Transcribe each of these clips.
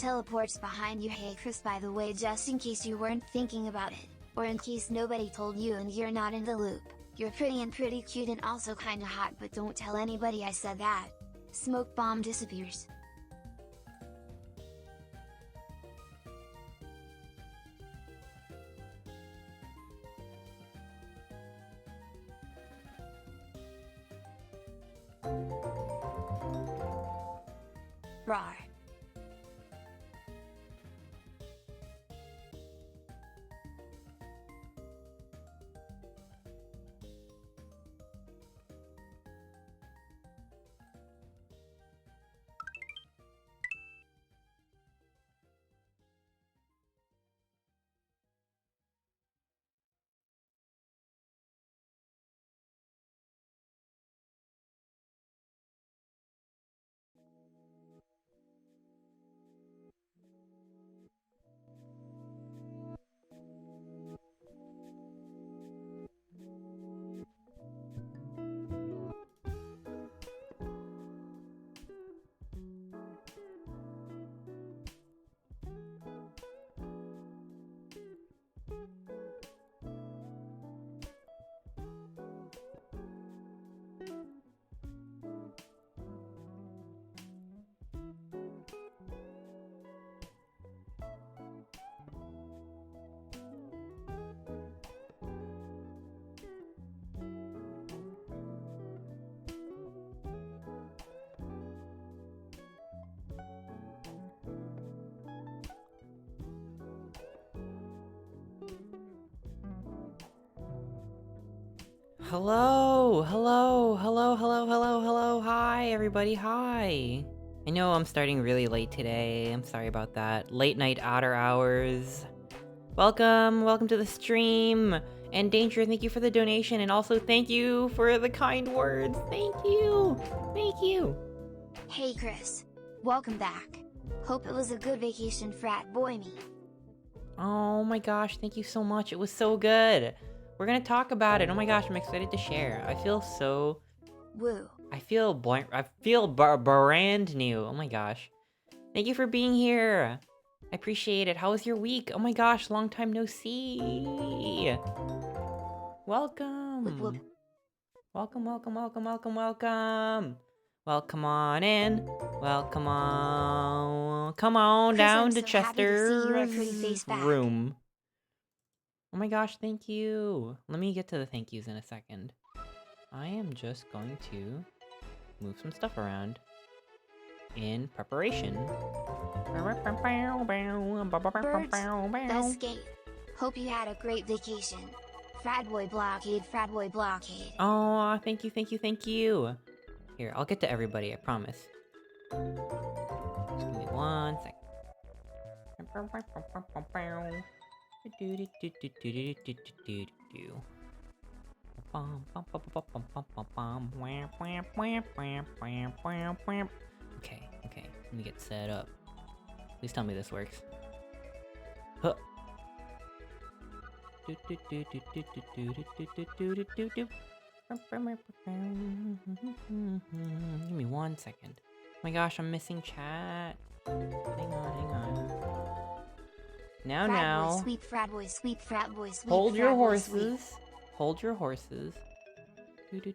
teleports behind you. Hey Chris, by the way, just in case you weren't thinking about it, or in case nobody told you and you're not in the loop, you're pretty and pretty cute and also kinda hot, but don't tell anybody I said that. Smoke bomb disappears. Rawr. Hello, hi everybody, hi! I know I'm starting really late today, I'm sorry about that. Late night outer hours. Welcome to the stream! And Danger, thank you for the donation, and also thank you for the kind words, thank you! Hey Chris, welcome back. Hope it was a good vacation, frat boy me. Oh my gosh, thank you so much, it was so good! We're gonna talk about it. Oh my gosh, I'm excited to share. I feel so... Woo. I feel brand new. Oh my gosh. Thank you for being here. I appreciate it. How was your week? Oh my gosh, long time no see. Welcome. Whoop, whoop. Welcome. Welcome on in. Welcome on. Come on Chris, down I'm to so happy to see your pretty Chester's face back. room. Oh my gosh, thank you. Let me get to the thank yous in a second. I am just going to move some stuff around in preparation. Birds, that's skate. Hope you had a great vacation. Frat boy blockade. Oh, thank you. Here, I'll get to everybody, I promise. Just give me 1 second. Okay, let me get set up. Please tell me this works. Huh. Give me 1 second. Oh my gosh, I'm missing chat. Hang on. Now. Sweep frat boy, sweep. Hold your horses. Sweep. Hold your horses. Okay.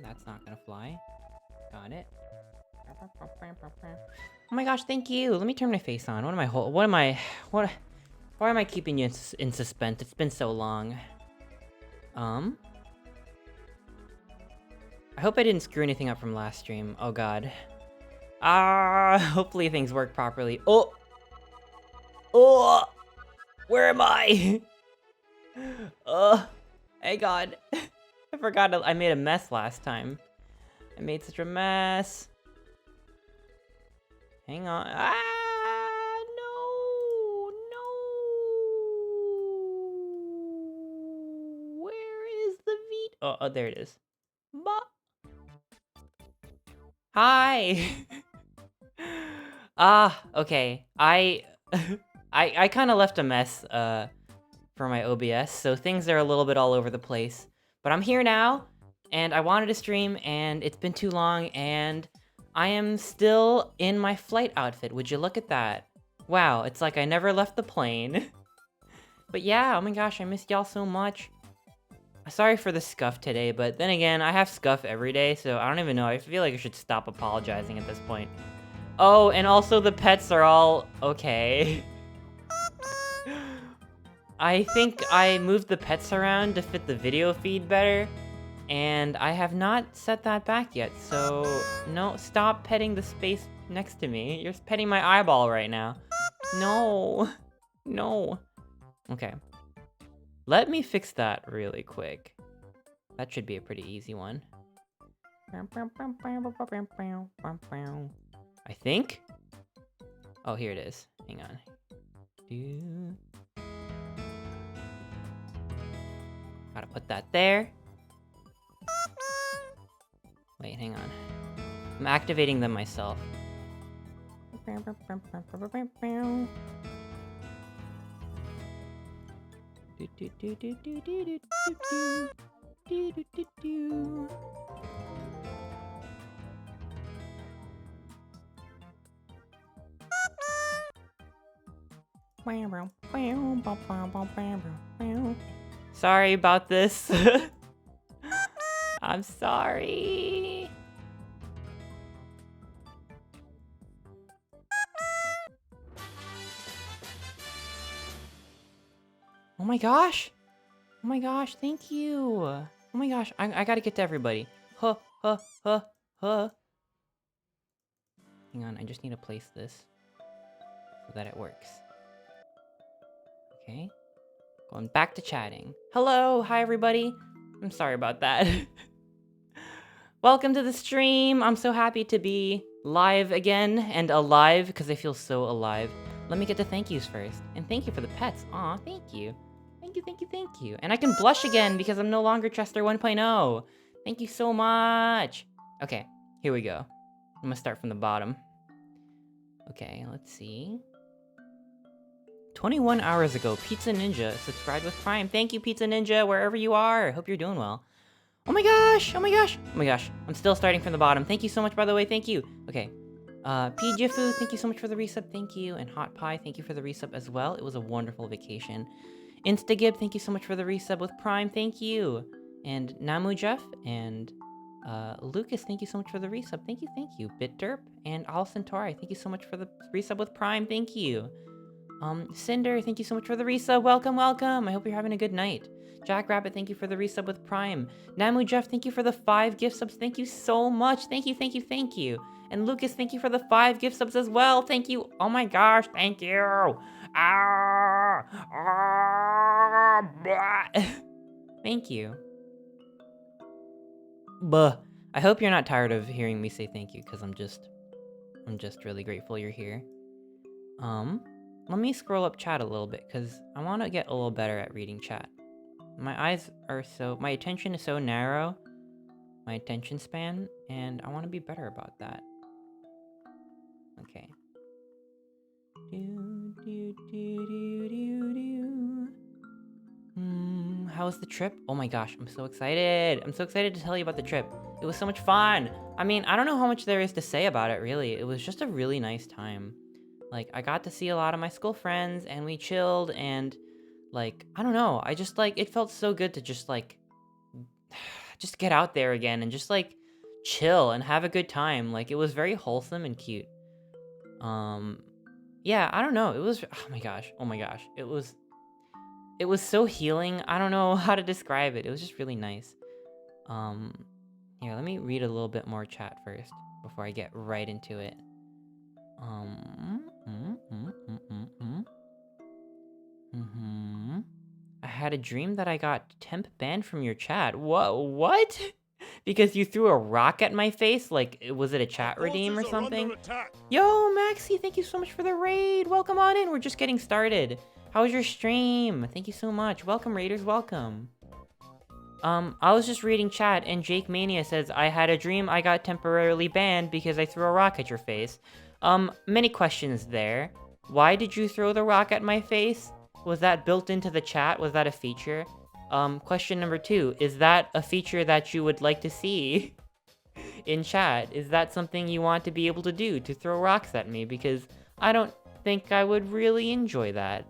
That's not gonna fly. Got it. Oh my gosh, thank you. Let me turn my face on. Why am I keeping you in suspense? It's been so long. I hope I didn't screw anything up from last stream. Oh god. Hopefully things work properly. Oh! Where am I? Hey god. I forgot I made a mess last time. I made such a mess. Hang on. No. Where is the V? Oh, there it is. Hi. Okay. I kind of left a mess for my OBS, so things are a little bit all over the place. But I'm here now, and I wanted to stream, and it's been too long, and I am still in my flight outfit. Would you look at that? Wow, it's like I never left the plane. But yeah, oh my gosh, I missed y'all so much. Sorry for the scuff today, but then again, I have scuff every day, so I don't even know. I feel like I should stop apologizing at this point. Oh, and also the pets are all okay. I think I moved the pets around to fit the video feed better, and I have not set that back yet, so no, stop petting the space next to me. You're petting my eyeball right now. No, no. Okay. Let me fix that really quick. That should be a pretty easy one. I think? Oh, here it is. Hang on. Gotta put that there. Wait, hang on. I'm activating them myself. Sorry about this. I'm sorry. Oh my gosh. Oh my gosh, thank you. Oh my gosh, I gotta get to everybody. Huh. Hang on, I just need to place this so that it works. Okay. Going back to chatting. Hello, hi everybody. I'm sorry about that. Welcome to the stream. I'm so happy to be live again and alive because I feel so alive. Let me get to thank yous first. And thank you for the pets. Aw, thank you. Thank you. And I can blush again because I'm no longer Chester 1.0. Thank you so much. Okay, here we go. I'm gonna start from the bottom. Okay, let's see. 21 hours ago, Pizza Ninja subscribed with Prime. Thank you, Pizza Ninja, wherever you are. Hope you're doing well. Oh my gosh. I'm still starting from the bottom. Thank you so much, by the way. Thank you. Okay. Pijifu, thank you so much for the resub. Thank you. And Hot Pie, thank you for the resub as well. It was a wonderful vacation. Instagib, thank you so much for the resub with Prime. Thank you. And Namu Jeff and Lucas, thank you so much for the resub. Thank you. BitDerp and Al Centauri, thank you so much for the resub with Prime. Thank you. Cinder, thank you so much for the resub. Welcome. I hope you're having a good night. Jack Rabbit, thank you for the resub with Prime. Namu Jeff, thank you for the 5 gift subs. Thank you so much. Thank you. And Lucas, thank you for the 5 gift subs as well. Thank you. Oh my gosh, thank you. Thank you. Buh. I hope you're not tired of hearing me say thank you, because I'm just really grateful you're here. Let me scroll up chat a little bit, because I want to get a little better at reading chat. My attention is so narrow, my attention span, and I want to be better about that. Okay. How was the trip? Oh my gosh, I'm so excited. I'm so excited to tell you about the trip. It was so much fun. I mean, I don't know how much there is to say about it, really. It was just a really nice time. Like, I got to see a lot of my school friends, and we chilled, and, like, I don't know. I just, like, it felt so good to just, like, just get out there again and just, like, chill and have a good time. Like, it was very wholesome and cute. Yeah, I don't know. It was, oh my gosh. It was so healing. I don't know how to describe it. It was just really nice. Here, let me read a little bit more chat first before I get right into it. I had a dream that I got temp banned from your chat. What? Because you threw a rock at my face? Like, was it a chat redeem or something? Yo, Maxie, thank you so much for the raid. Welcome on in. We're just getting started. How was your stream? Thank you so much. Welcome, raiders. Welcome. I was just reading chat, and Jake Mania says, I had a dream I got temporarily banned because I threw a rock at your face. Many questions there. Why did you throw the rock at my face? Was that built into the chat? Was that a feature? Question number 2, is that a feature that you would like to see? in chat. Is that something you want to be able to do, to throw rocks at me? Because I don't think I would really enjoy that.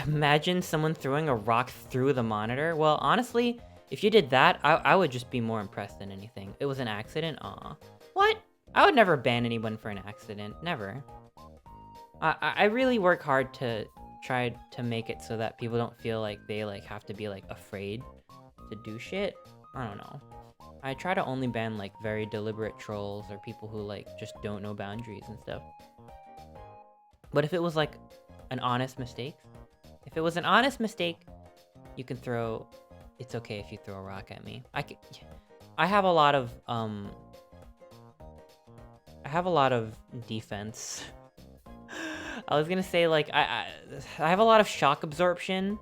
Imagine someone throwing a rock through the monitor. Well, honestly, if you did that, I would just be more impressed than anything. It was an accident? Aw. What? I would never ban anyone for an accident. Never. I really work hard to try to make it so that people don't feel like they like have to be like afraid to do shit. I don't know. I try to only ban like very deliberate trolls or people who like just don't know boundaries and stuff. But if it was like an honest mistake, you can throw. It's okay if you throw a rock at me. I have a lot of defense. I was gonna say like I have a lot of shock absorption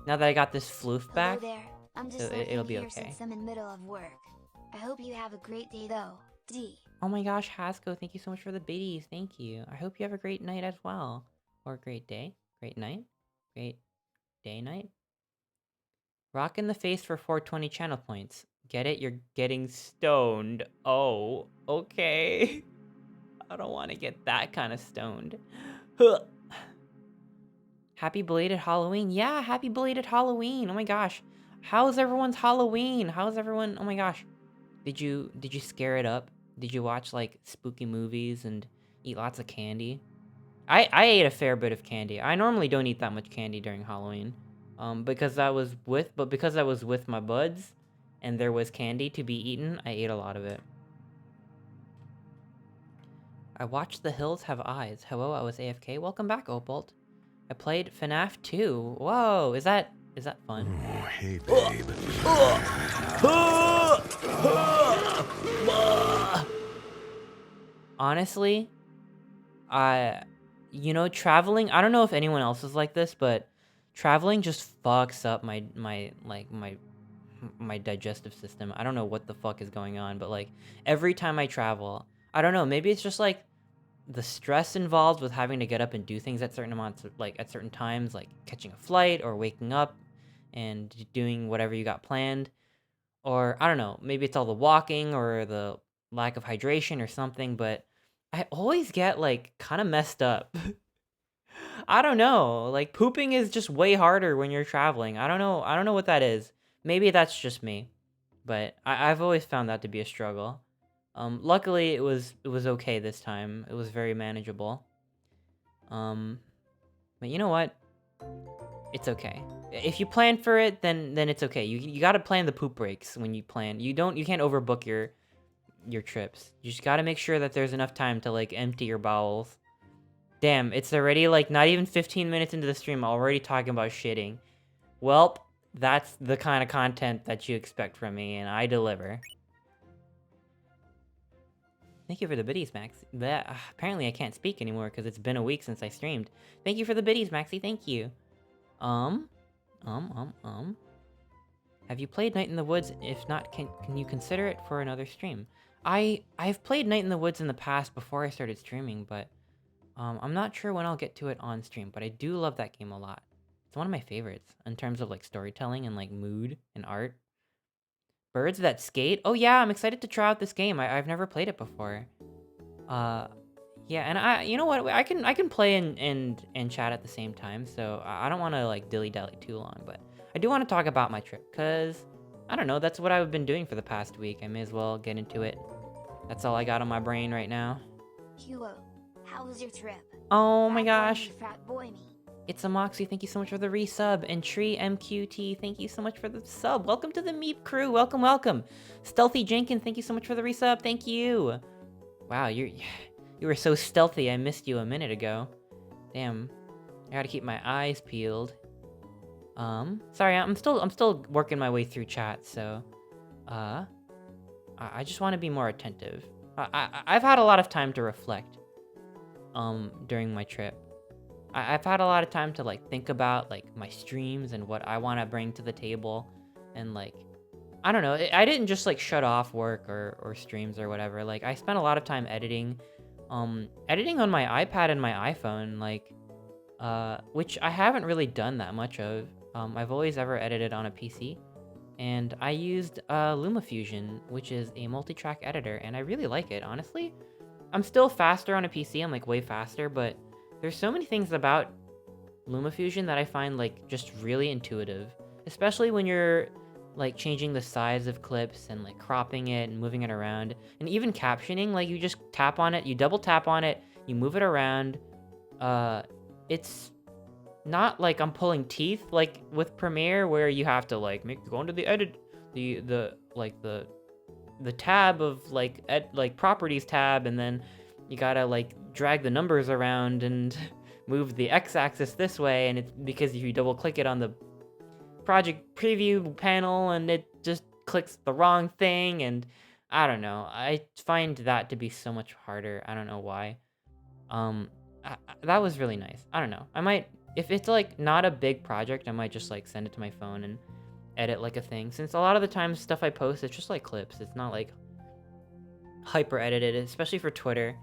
now that I got this floof back. Hello there. I'm just So it'll be here okay. since I'm in the middle of work. I hope you have a great day though. D. Oh my gosh, Hasko, thank you so much for the biddies. Thank you. I hope you have a great night as well. Or great day. Great night. Great day night. Rock in the face for 420 channel points. Get it? You're getting stoned. Oh, okay. I don't want to get that kind of stoned. Huh. Happy belated Halloween. Yeah, happy belated Halloween. Oh my gosh. How's everyone's Halloween? How's everyone? Oh my gosh. Did you scare it up? Did you watch like spooky movies and eat lots of candy? I ate a fair bit of candy. I normally don't eat that much candy during Halloween. Because I was with my buds and there was candy to be eaten, I ate a lot of it. I watched The Hills Have Eyes. Hello, I was AFK. Welcome back, Opalt. I played FNAF 2. Whoa, is that fun? Oh, hey, babe. Honestly, traveling, I don't know if anyone else is like this, but traveling just fucks up my digestive system. I don't know what the fuck is going on, but like every time I travel, I don't know, maybe it's just like the stress involved with having to get up and do things at certain amounts of, like at certain times, like catching a flight or waking up and doing whatever you got planned. Or I don't know, maybe it's all the walking or the lack of hydration or something, but I always get like kind of messed up. I don't know, like pooping is just way harder when you're traveling. I don't know what that is. Maybe that's just me, but I've always found that to be a struggle. Luckily it was okay this time. It was very manageable. But you know what? It's okay. If you plan for it, then it's okay. You gotta plan the poop breaks when you plan. You can't overbook your trips. You just gotta make sure that there's enough time to like empty your bowels. Damn, it's already like not even 15 minutes into the stream, already talking about shitting. Welp, that's the kind of content that you expect from me, and I deliver. Thank you for the biddies, Max. Apparently I can't speak anymore because it's been a week since I streamed. Thank you for the biddies, Maxie. Thank you. Have you played Night in the Woods? If not, can you consider it for another stream? I've played Night in the Woods in the past before I started streaming, but I'm not sure when I'll get to it on stream, but I do love that game a lot. It's one of my favorites in terms of like storytelling and like mood and art. Birds That Skate? Oh yeah, I'm excited to try out this game. I've never played it before. Yeah, and you know what? I can play and chat at the same time, so I don't want to like dilly-dally too long, but I do want to talk about my trip, because I don't know, that's what I've been doing for the past week. I may as well get into it. That's all I got on my brain right now. Hugo, how was your trip? Oh my Frat boy gosh. me, frat boy me. It's a Moxie, thank you so much for the resub. And Tree MQT, thank you so much for the sub. Welcome to the Meep crew. Welcome, welcome. Stealthy Jenkins, thank you so much for the resub. Thank you. Wow, you were so stealthy. I missed you a minute ago. Damn. I gotta keep my eyes peeled. Sorry, I'm still working my way through chat, so I just want to be more attentive. I've had a lot of time to reflect during my trip. I've had a lot of time to like think about like my streams and what I want to bring to the table, and like I don't know, I didn't just like shut off work or streams or whatever. Like I spent a lot of time editing on my iPad and my iPhone, like which I haven't really done that much of. I've always ever edited on a PC, and I used LumaFusion, which is a multi-track editor, and I really like it, honestly. I'm still faster on a PC, I'm like way faster, but there's so many things about LumaFusion that I find like just really intuitive, especially when you're like changing the size of clips and like cropping it and moving it around, and even captioning. Like you just tap on it, you double tap on it, you move it around. It's not like I'm pulling teeth like with Premiere, where you have to like go into the edit, the tab of like properties tab, and then you gotta like drag the numbers around and move the x-axis this way, and it's because if you double click it on the project preview panel and it just clicks the wrong thing, and I don't know. I find that to be so much harder. I don't know why. That was really nice. I don't know. I might, if it's like not a big project, I might just like send it to my phone and edit like a thing, since a lot of the times stuff I post, it's just like clips. It's not like hyper edited, especially for Twitter.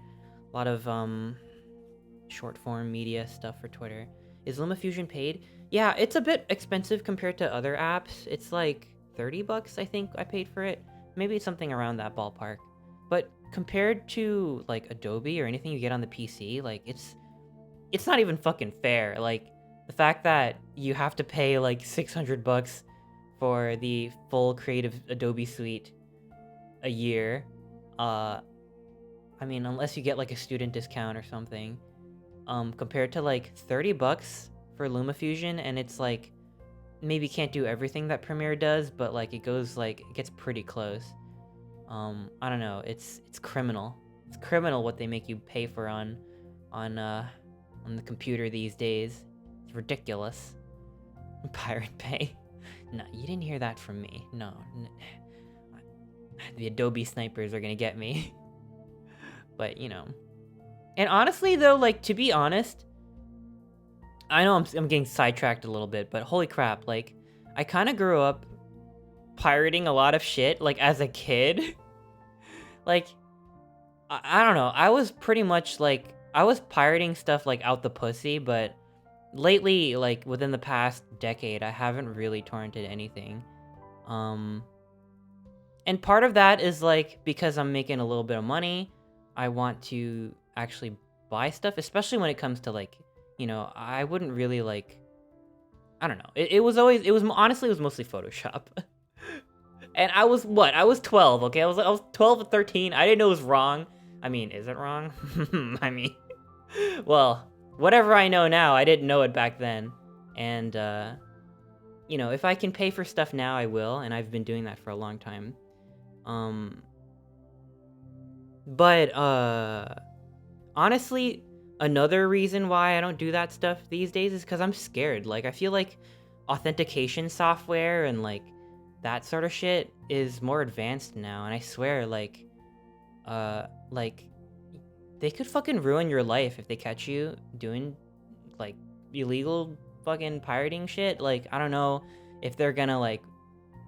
A lot of short form media stuff for Twitter. Is LumaFusion paid? Yeah, it's a bit expensive compared to other apps. It's like $30, I think I paid for it. Maybe it's something around that ballpark. But compared to like Adobe or anything you get on the PC, like it's not even fucking fair. Like the fact that you have to pay like $600 for the full creative Adobe suite a year. I mean, unless you get like a student discount or something, compared to like $30 for LumaFusion, and it's like maybe can't do everything that Premiere does, but like it gets pretty close. I don't know. It's criminal. It's criminal what they make you pay for on the computer these days. It's ridiculous. Pirate Bay. No, you didn't hear that from me. No. The Adobe snipers are gonna get me. But, you know. And honestly, though, like, to be honest, I know I'm getting sidetracked a little bit, but holy crap, like, I kind of grew up pirating a lot of shit, like, as a kid. Like, I don't know. I was pretty much, like, I was pirating stuff, like, out the pussy, but lately, like, within the past decade, I haven't really torrented anything. And part of that is, like, because I'm making a little bit of money, I want to actually buy stuff, especially when it comes to, like, you know, I wouldn't really, like, I don't know. It was honestly, it was mostly Photoshop. And I was 12, okay? I was 12 or 13. I didn't know it was wrong. I mean, is it wrong? I mean, well, whatever I know now, I didn't know it back then. And, you know, if I can pay for stuff now, I will, and I've been doing that for a long time. But, honestly, another reason why I don't do that stuff these days is because I'm scared. Like, I feel like authentication software and, like, that sort of shit is more advanced now, and I swear, like, they could fucking ruin your life if they catch you doing, like, illegal fucking pirating shit. Like, I don't know if they're gonna, like,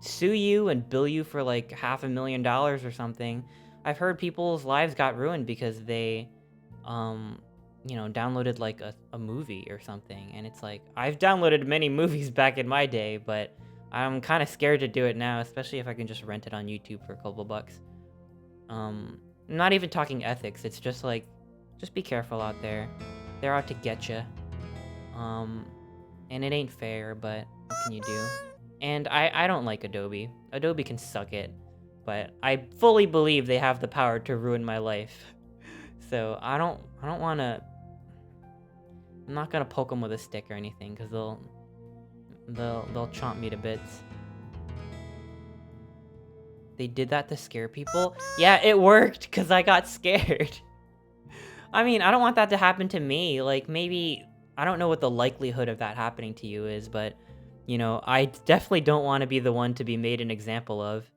sue you and bill you for, like, $500,000 or something. I've heard people's lives got ruined because they, you know, downloaded, like, a movie or something, and it's like, I've downloaded many movies back in my day, but I'm kind of scared to do it now, especially if I can just rent it on YouTube for a couple bucks. I'm not even talking ethics, it's just like, just be careful out there. They're out to get you. And it ain't fair, but what can you do? And I don't like Adobe. Adobe can suck it, but I fully believe they have the power to ruin my life. So I don't wanna, I'm not gonna poke them with a stick or anything, because they'll chomp me to bits. They did that to scare people? Yeah, it worked, because I got scared. I mean, I don't want that to happen to me. Like, maybe, I don't know what the likelihood of that happening to you is, but, you know, I definitely don't want to be the one to be made an example of.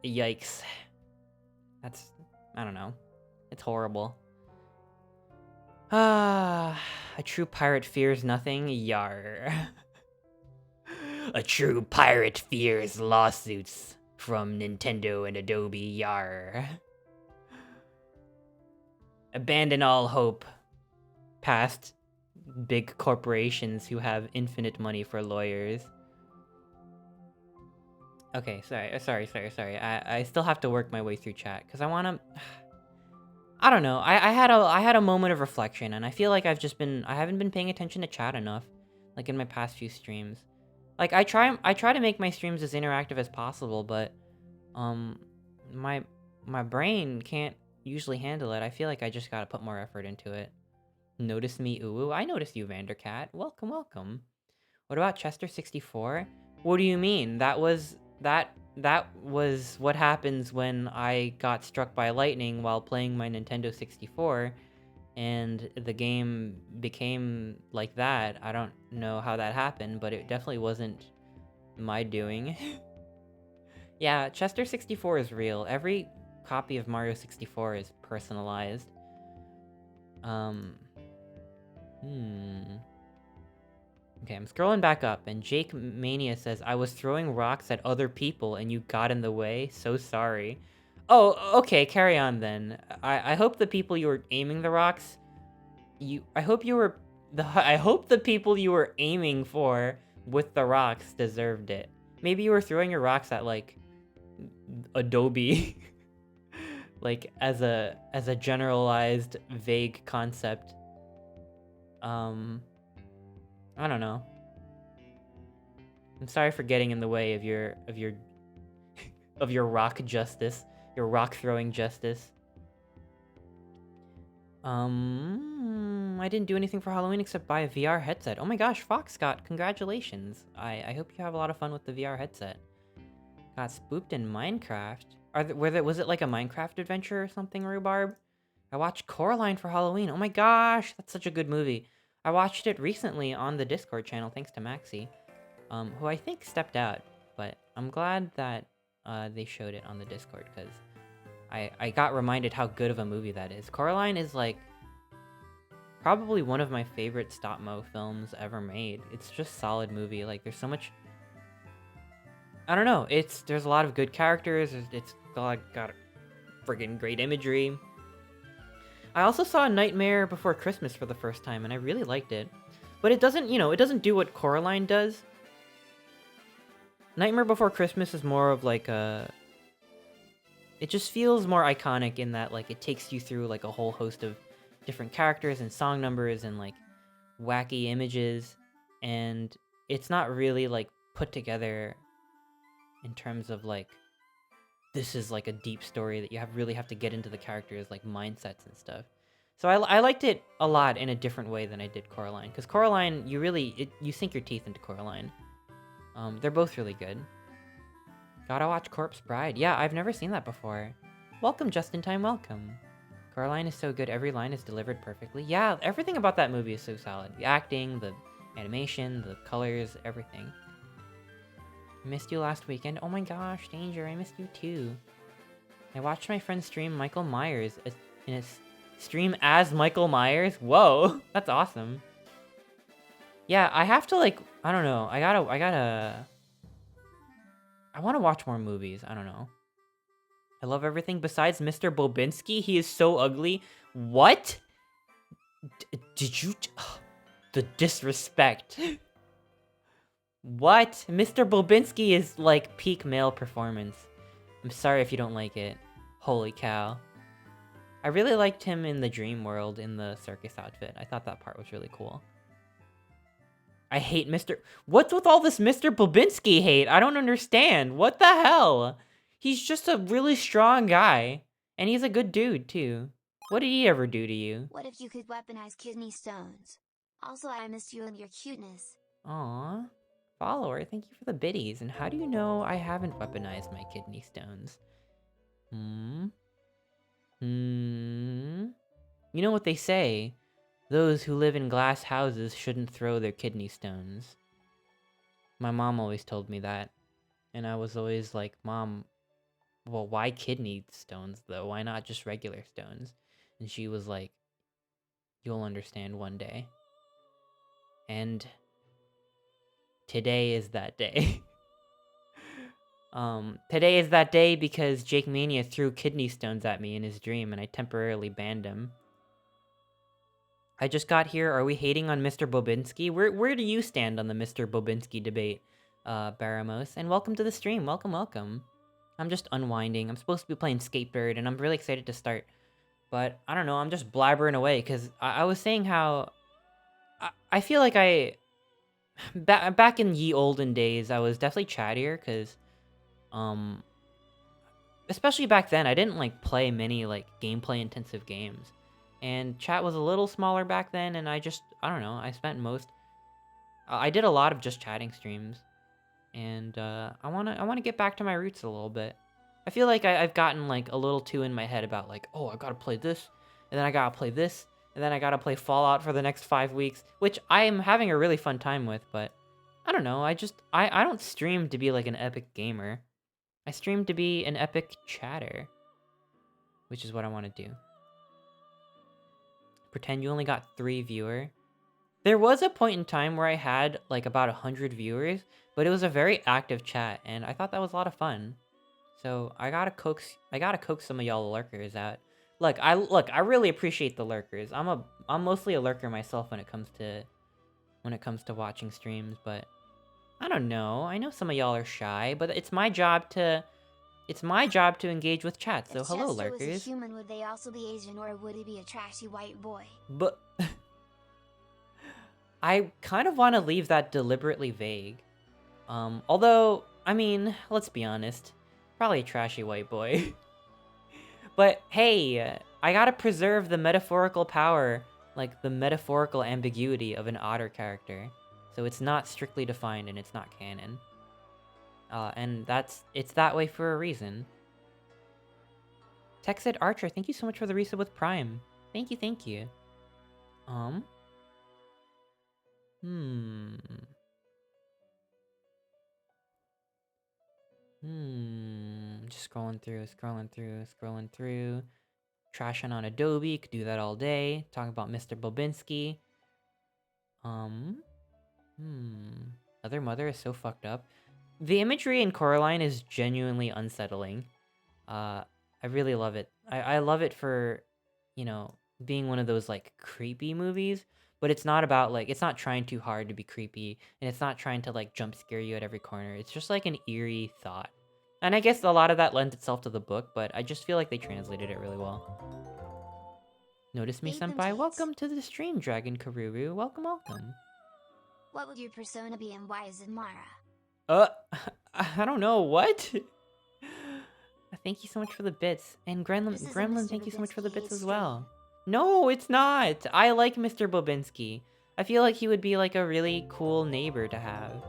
Yikes. That's, I don't know. It's horrible. A true pirate fears nothing, yar. A true pirate fears lawsuits from Nintendo and Adobe, yar. Abandon all hope past big corporations who have infinite money for lawyers. Okay, sorry. I still have to work my way through chat because I want to. I don't know. I had a moment of reflection, and I feel like I haven't been paying attention to chat enough, like in my past few streams. Like I try to make my streams as interactive as possible, but um, my my brain can't usually handle it. I feel like I just gotta put more effort into it. Notice me, ooh, I noticed you, Vandercat. Welcome, welcome. What about Chester64? What do you mean? That was what happens when I got struck by lightning while playing my Nintendo 64 and the game became like that. I don't know how that happened, but it definitely wasn't my doing. Yeah, Chester64 is real. Every copy of Mario 64 is personalized. Um, Okay, I'm scrolling back up, and Jake Mania says, I was throwing rocks at other people and you got in the way. So sorry. Oh, okay, carry on then. I hope the people you were aiming the rocks, I hope the people you were aiming for with the rocks deserved it. Maybe you were throwing your rocks at, like, Adobe. Like, as a generalized, vague concept. I don't know. I'm sorry for getting in the way of your of your rock justice, your rock throwing justice. I didn't do anything for Halloween except buy a VR headset. Oh my gosh, Fox Scott, congratulations. I hope you have a lot of fun with the VR headset. Got spooked in Minecraft. Was it like a Minecraft adventure or something, Rhubarb? I watched Coraline for Halloween. Oh my gosh, that's such a good movie. I watched it recently on the Discord channel, thanks to Maxi, who I think stepped out, but I'm glad that they showed it on the Discord, because I got reminded how good of a movie that is. Coraline is, like, probably one of my favorite stop-mo films ever made. It's just a solid movie. Like, there's so much... I don't know, there's a lot of good characters, it's got friggin' great imagery. I also saw Nightmare Before Christmas for the first time, and I really liked it. But it doesn't, it doesn't do what Coraline does. Nightmare Before Christmas is more of like a... It just feels more iconic in that, like, it takes you through, like, a whole host of different characters and song numbers and, like, wacky images. And it's not really, like, put together in terms of, like, this is, like, a deep story that you really have to get into the characters', like, mindsets and stuff. So I liked it a lot in a different way than I did Coraline. Because Coraline, you sink your teeth into Coraline. They're both really good. Gotta watch Corpse Bride. Yeah, I've never seen that before. Welcome, Just in Time, welcome. Coraline is so good, every line is delivered perfectly. Yeah, everything about that movie is so solid. The acting, the animation, the colors, everything. Missed you last weekend. Oh my gosh, Danger, I missed you too. I watched my friend stream Michael Myers in a stream as Michael Myers. Whoa, that's awesome. Yeah, I have to, like, I don't know. I want to watch more movies. I don't know. I love everything besides Mr. Bobinski. He is so ugly. What? Did you... the disrespect. What? Mr. Bobinski is, like, peak male performance. I'm sorry if you don't like it. Holy cow. I really liked him in the dream world in the circus outfit. I thought that part was really cool. I hate Mr... What's with all this Mr. Bobinski hate? I don't understand. What the hell? He's just a really strong guy. And he's a good dude, too. What did he ever do to you? What if you could weaponize kidney stones? Also, I missed you and your cuteness. Aww. Follower, thank you for the biddies. And how do you know I haven't weaponized my kidney stones? You know what they say? Those who live in glass houses shouldn't throw their kidney stones. My mom always told me that. And I was always like, Mom, well, why kidney stones, though? Why not just regular stones? And she was like, you'll understand one day. And today is that day. Today is that day because Jake Mania threw kidney stones at me in his dream and I temporarily banned him. I just got here. Are we hating on Mr. Bobinski? Where do you stand on the Mr. Bobinski debate? Baramos, and welcome to the stream. Welcome. I'm just unwinding. I'm supposed to be playing Skatebird, and I'm really excited to start. But I don't know, I'm just blabbering away, because I was saying how... I feel like back in ye olden days, I was definitely chattier, because... especially back then, I didn't, like, play many, like, gameplay-intensive games. And chat was a little smaller back then, and I don't know, I did a lot of just chatting streams. And I wanna get back to my roots a little bit. I feel like I've gotten like a little too in my head about like, oh, I gotta play this, and then I gotta play this, and then I gotta play Fallout for the next 5 weeks, which I am having a really fun time with. But I don't know. I don't stream to be like an epic gamer. I stream to be an epic chatter, which is what I want to do. Pretend you only got 3 viewers. There was a point in time where I had like about 100 viewers, but it was a very active chat, and I thought that was a lot of fun. So I gotta coax some of y'all lurkers out. Look, I really appreciate the lurkers. I'm mostly a lurker myself when it comes to watching streams, but I don't know. I know some of y'all are shy, but it's my job to engage with chat. So hello, Chester lurkers. was a human, would they also be Asian, or would he be a trashy white boy? But I kind of want to leave that deliberately vague. Although, I mean, let's be honest. Probably a trashy white boy. But hey, I gotta preserve the metaphorical power, like the metaphorical ambiguity of an otter character. So it's not strictly defined and it's not canon. And it's that way for a reason. Texted Archer, thank you so much for the resub with Prime. Thank you. Just scrolling through. Trashing on Adobe, could do that all day. Talking about Mr. Bobinski. Other Mother is so fucked up. The imagery in Coraline is genuinely unsettling. I really love it. I love it for, you know, being one of those, like, creepy movies. But it's not about, like, it's not trying too hard to be creepy. And it's not trying to, like, jump scare you at every corner. It's just, like, an eerie thought. And I guess a lot of that lends itself to the book, but I just feel like they translated it really well. Notice me, senpai. Welcome to the stream, Dragon Karuru. Welcome. What would your persona be, and why is it Mara? I don't know, what? Thank you so much for the bits. And Gremlin, thank you so much for the bits as well. No, it's not! I like Mr. Bobinski. I feel like he would be, like, a really cool neighbor to have.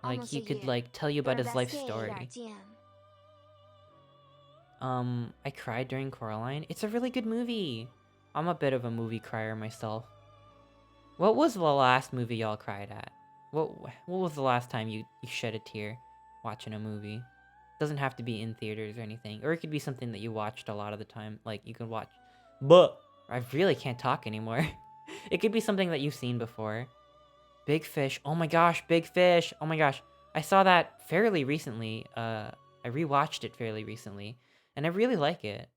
Like, he could, like, tell you about his life story. I cried during Coraline. It's a really good movie. I'm a bit of a movie crier myself. What was the last movie y'all cried at? What was the last time you shed a tear watching a movie? Doesn't have to be in theaters or anything. Or it could be something that you watched a lot of the time. Like, you could watch... But I really can't talk anymore. It could be something that you've seen before. Big Fish. Oh my gosh, Big Fish. Oh my gosh. I saw that fairly recently. I rewatched it fairly recently. And I really like it.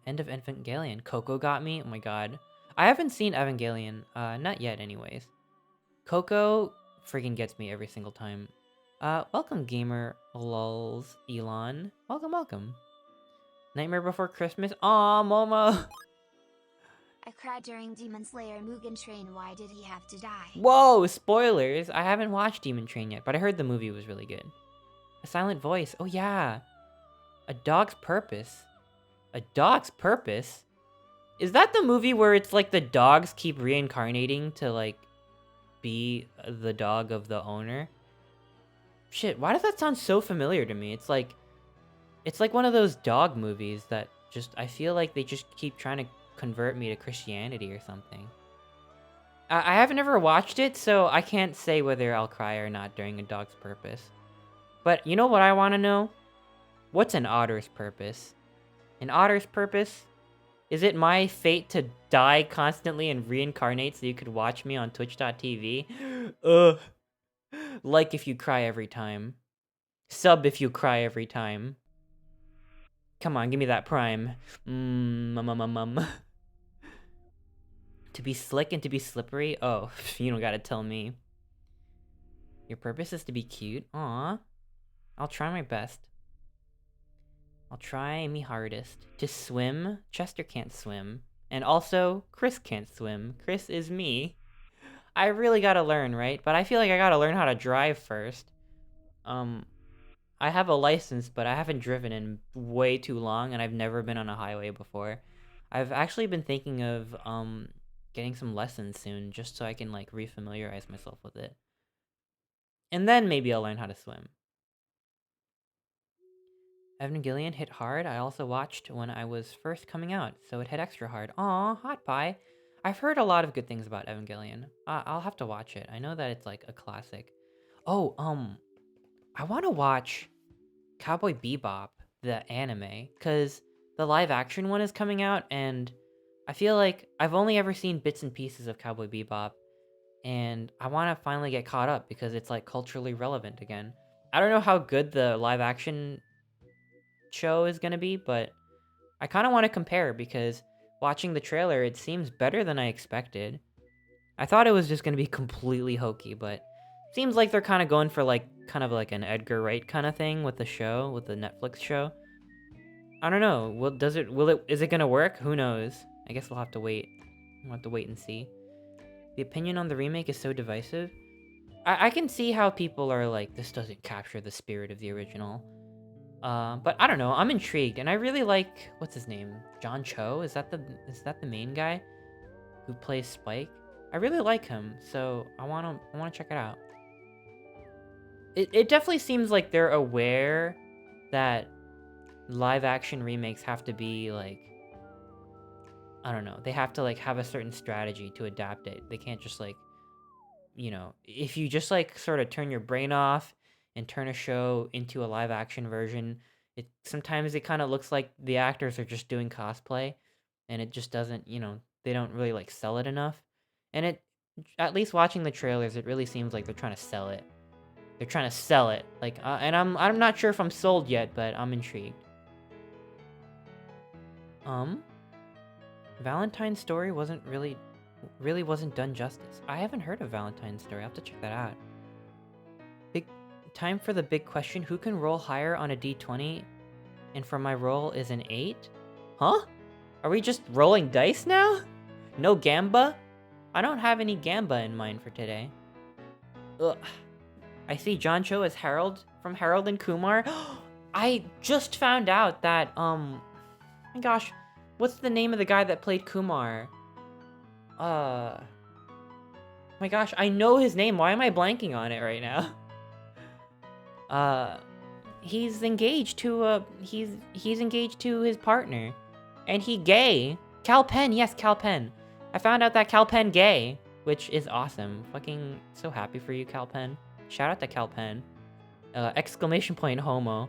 End of Evangelion. Coco got me. Oh my god. I haven't seen Evangelion. Not yet anyways. Coco freaking gets me every single time. Welcome, gamer lulz Elon. Welcome. Nightmare Before Christmas. Aw, Momo. I cried during Demon Slayer Mugen Train. Why did he have to die? Whoa, spoilers. I haven't watched Demon Train yet, but I heard the movie was really good. A silent voice. Oh yeah. A Dog's Purpose. A Dog's Purpose? Is that the movie where it's like the dogs keep reincarnating to like be the dog of the owner? Shit, why does that sound so familiar to me? It's like one of those dog movies that just, I feel like they just keep trying to convert me to Christianity or something. I haven't ever watched it, so I can't say whether I'll cry or not during A Dog's Purpose. But you know what I want to know? What's an otter's purpose? An otter's purpose? Is it my fate to die constantly and reincarnate so you could watch me on twitch.tv? Ugh. Like if you cry every time. Sub if you cry every time. Come on, give me that prime. To be slick and to be slippery? Oh, you don't gotta tell me. Your purpose is to be cute? Aw. I'll try my best. I'll try me hardest. To swim? Chester can't swim. And also, Chris can't swim. Chris is me. I really gotta learn, right? But I feel like I gotta learn how to drive first. I have a license, but I haven't driven in way too long, and I've never been on a highway before. I've actually been thinking of, getting some lessons soon, just so I can, like, refamiliarize myself with it. And then maybe I'll learn how to swim. Evangelion hit hard. I also watched when I was first coming out, so it hit extra hard. Aw, Hot Pie. I've heard a lot of good things about Evangelion. I'll have to watch it. I know that it's like a classic. Oh, I want to watch Cowboy Bebop, the anime, because the live action one is coming out, and I feel like I've only ever seen bits and pieces of Cowboy Bebop, and I want to finally get caught up because it's like culturally relevant again. I don't know how good the live action show is going to be, but I kind of want to compare because watching the trailer, it seems better than I expected. I thought it was just going to be completely hokey, but seems like they're kind of going for like kind of like an Edgar Wright kind of thing with the show, with the Netflix show. I don't know. Is it going to work? Who knows? I guess we'll have to wait. We'll have to wait and see. The opinion on the remake is so divisive. I can see how people are like, this doesn't capture the spirit of the original. But I don't know. I'm intrigued, and I really like, what's his name? John Cho? Is that the main guy who plays Spike? I really like him, so I wanna check it out. It definitely seems like they're aware that live action remakes have to be like, I don't know, they have to like have a certain strategy to adapt it. They can't just like, you know, if you just like sort of turn your brain off and turn a show into a live action version, sometimes it kind of looks like the actors are just doing cosplay, and it just doesn't, you know, they don't really like sell it enough. And at least watching the trailers, it really seems like they're trying to sell it. They're trying to sell it, like, and I'm not sure if I'm sold yet, but I'm intrigued. Valentine's Story wasn't really wasn't done justice. I haven't heard of Valentine's Story. I'll have to check that out. Time for the big question. Who can roll higher on a d20? And for my roll is an 8? Huh? Are we just rolling dice now? No gamba? I don't have any gamba in mind for today. Ugh. I see John Cho as Harold from Harold and Kumar. I just found out that, my gosh, what's the name of the guy that played Kumar? My gosh, I know his name. Why am I blanking on it right now? He's engaged to he's engaged to his partner, and he gay. Cal Penn, yes, Cal Penn. I found out that Cal Penn gay, which is awesome. Fucking so happy for you, Cal Penn. Shout out to Cal Penn. Exclamation point homo.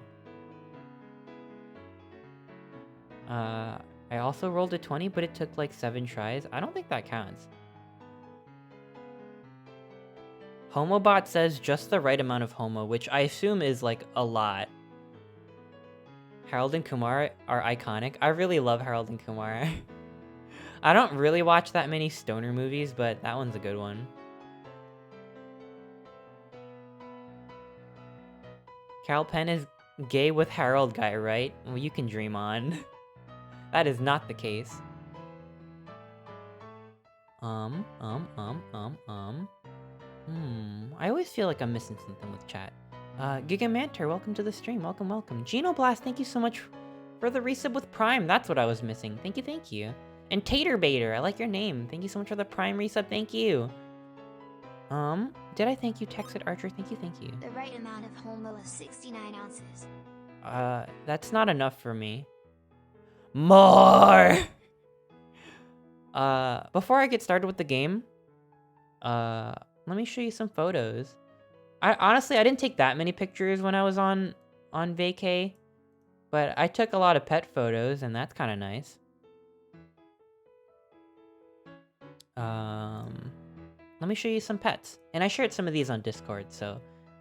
I also rolled a 20, but it took like 7 tries. I don't think that counts. Homobot says just the right amount of homo, which I assume is like a lot. Harold and Kumar are iconic. I really love Harold and Kumar. I don't really watch that many stoner movies, but that one's a good one. Carol Penn is gay with Harold guy, right? Well, you can dream on. That is not the case. I always feel like I'm missing something with chat. Gigamanter, welcome to the stream. Welcome, welcome. Genoblast, thank you so much for the resub with Prime. That's what I was missing. Thank you, thank you. And Tater Baiter, I like your name. Thank you so much for the Prime resub. Thank you. Did I thank you, Texit Archer? Thank you, thank you. The right amount of homo is 69 ounces. That's not enough for me. More! Before I get started with the game, let me show you some photos. Honestly, I didn't take that many pictures when I was on vacay, but I took a lot of pet photos, and that's kind of nice. Let me show you some pets. And I shared some of these on Discord, so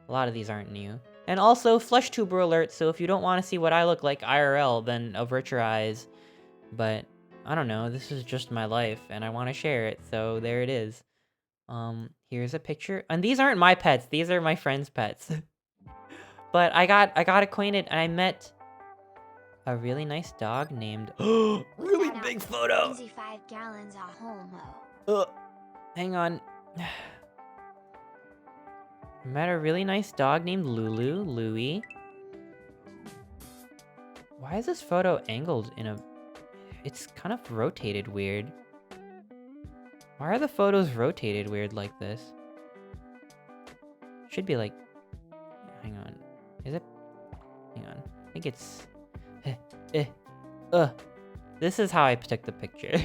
a lot of these aren't new. And also, flesh tuber alert, so if you don't want to see what I look like IRL, then avert your eyes. But I don't know, this is just my life and I want to share it, so there it is. Here's a picture, and these aren't my pets, these are my friend's pets. But I got acquainted and I met a really nice dog named really big photo. Easy 5 gallons a homo. Hang on. I met a really nice dog named Louie. Why is this photo angled in a... It's kind of rotated weird. Why are the photos rotated weird like this? Should be like... Hang on. Is it? Hang on. I think it's... This is how I took the picture.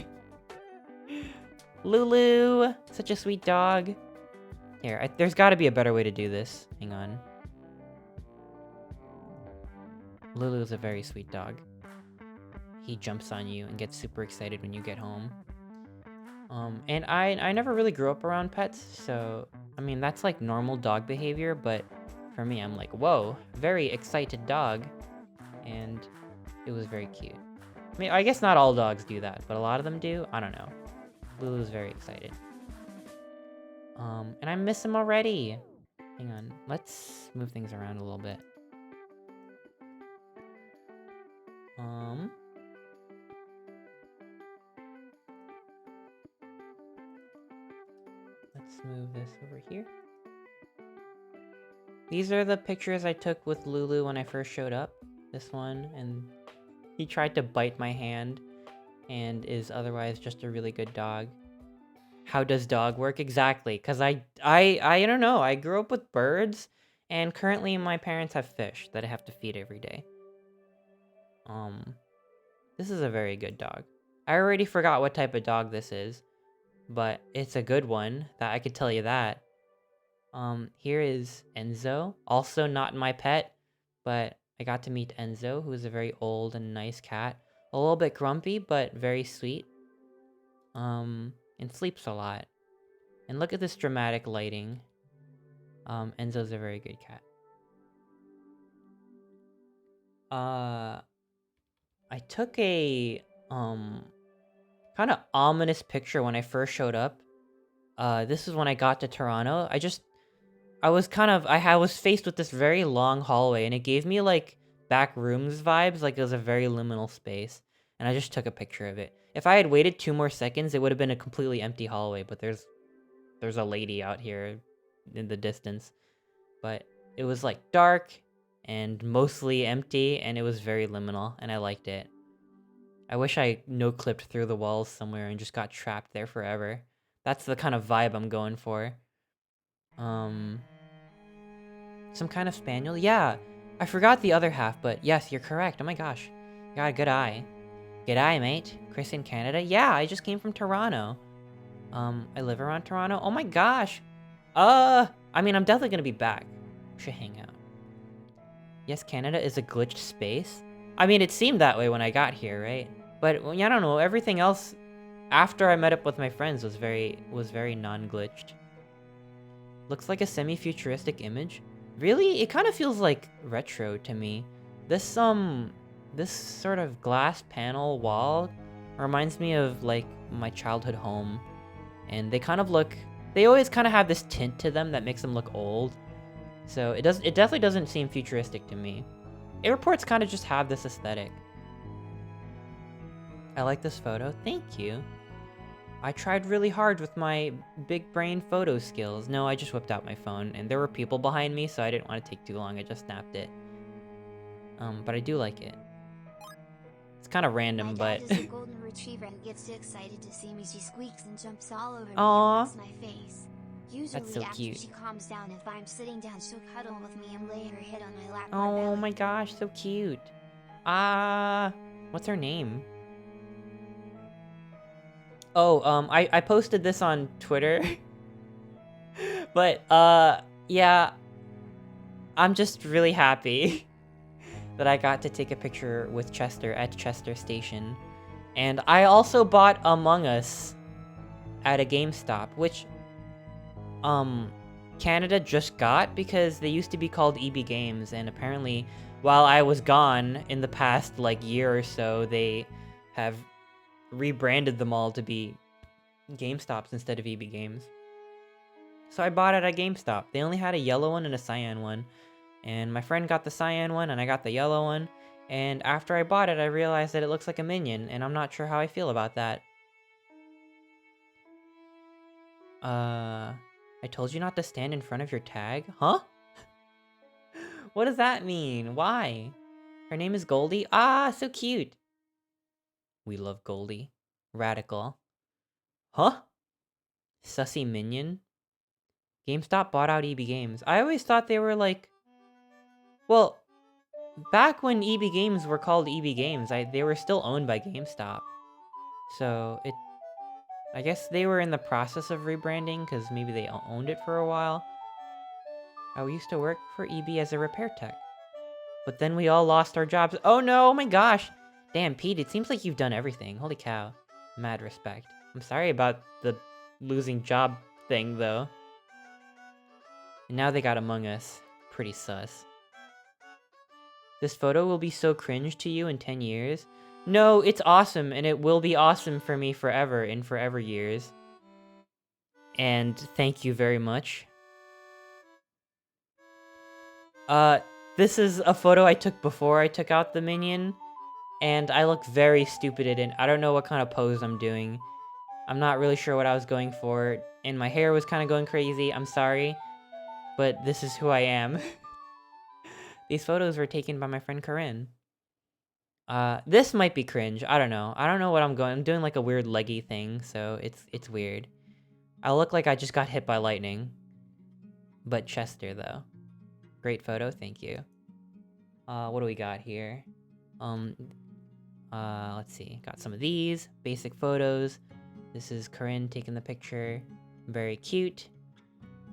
Lulu! Such a sweet dog. Here, there's gotta be a better way to do this. Hang on. Lulu's a very sweet dog. He jumps on you and gets super excited when you get home. And I never really grew up around pets, so... I mean, that's like normal dog behavior, but for me, I'm like, whoa, very excited dog. And it was very cute. I mean, I guess not all dogs do that, but a lot of them do. I don't know. Lulu's very excited. And I miss him already. Hang on, let's move things around a little bit. Let's move this over here. These are the pictures I took with Lulu when I first showed up. This one, and he tried to bite my hand and is otherwise just a really good dog. How does dog work? Exactly, because I don't know. I grew up with birds, and currently my parents have fish that I have to feed every day. This is a very good dog. I already forgot what type of dog this is, but it's a good one, that I could tell you that. Here is Enzo, also not my pet, but I got to meet Enzo, who is a very old and nice cat. A little bit grumpy, but very sweet. And sleeps a lot. And look at this dramatic lighting. Enzo's a very good cat. I took a, kind of ominous picture when I first showed up. This is when I got to Toronto. I was faced with this very long hallway, and it gave me, like, back rooms vibes, like it was a very liminal space. And I just took a picture of it. If I had waited 2 more seconds, it would have been a completely empty hallway, but there's a lady out here in the distance. But it was, like, dark and mostly empty, and it was very liminal, and I liked it. I wish I no-clipped through the walls somewhere and just got trapped there forever. That's the kind of vibe I'm going for. Some kind of spaniel? Yeah, I forgot the other half, but yes, you're correct. Oh my gosh, you got a good eye. Good eye, mate. Chris in Canada? Yeah, I just came from Toronto. I live around Toronto. Oh my gosh. I mean, I'm definitely gonna be back. We should hang out. Yes, Canada is a glitched space. I mean, it seemed that way when I got here, right? But, well, I don't know, everything else after I met up with my friends was very non-glitched. Looks like a semi-futuristic image. Really? It kind of feels like retro to me. This sort of glass panel wall reminds me of, like, my childhood home. And they always kind of have this tint to them that makes them look old. So it definitely doesn't seem futuristic to me. Airports kind of just have this aesthetic. I like this photo. Thank you. I tried really hard with my big brain photo skills. No, I just whipped out my phone, and there were people behind me, so I didn't want to take too long. I just snapped it. But I do like it. It's kind of random, but... My dad is a golden retriever who gets too excited to see me. She squeaks and jumps all over me Aww. and licks my face. Usually That's so after cute. she calms down, if I'm sitting down, she'll cuddle with me and lay her head on my lap. Oh my gosh, so cute. What's her name? Oh, I posted this on Twitter. But, yeah. I'm just really happy that I got to take a picture with Chester at Chester Station. And I also bought Among Us at a GameStop, which, Canada just got because they used to be called EB Games, and apparently while I was gone in the past, like, year or so, they have rebranded them all to be GameStops instead of EB Games. So I bought it at GameStop. They only had a yellow one and a cyan one. And my friend got the cyan one and I got the yellow one. And after I bought it, I realized that it looks like a minion, and I'm not sure how I feel about that. I told you not to stand in front of your tag? Huh? What does that mean? Why? Her name is Goldie? Ah, so cute. We love Goldie. Radical. Huh? Sussy minion? GameStop bought out EB Games. I always thought they were like... Well, back when EB Games were called EB Games, they were still owned by GameStop. So, I guess they were in the process of rebranding, because maybe they owned it for a while. I used to work for EB as a repair tech. But then we all lost our jobs. Oh no, oh my gosh! Damn, Pete, it seems like you've done everything. Holy cow. Mad respect. I'm sorry about the losing job thing, though. And now they got Among Us. Pretty sus. This photo will be so cringe to you in 10 years. No, it's awesome, and it will be awesome for me forever, in forever years. And thank you very much. This is a photo I took before I took out the minion, and I look very stupid in it. I don't know what kind of pose I'm doing. I'm not really sure what I was going for, and my hair was kind of going crazy. I'm sorry, but this is who I am. These photos were taken by my friend Corinne. This might be cringe. I don't know. I don't know what I'm doing like a weird leggy thing, so it's weird. I look like I just got hit by lightning. But Chester, though. Great photo, thank you. What do we got here? Let's see. Got some of these. Basic photos. This is Corinne taking the picture. Very cute.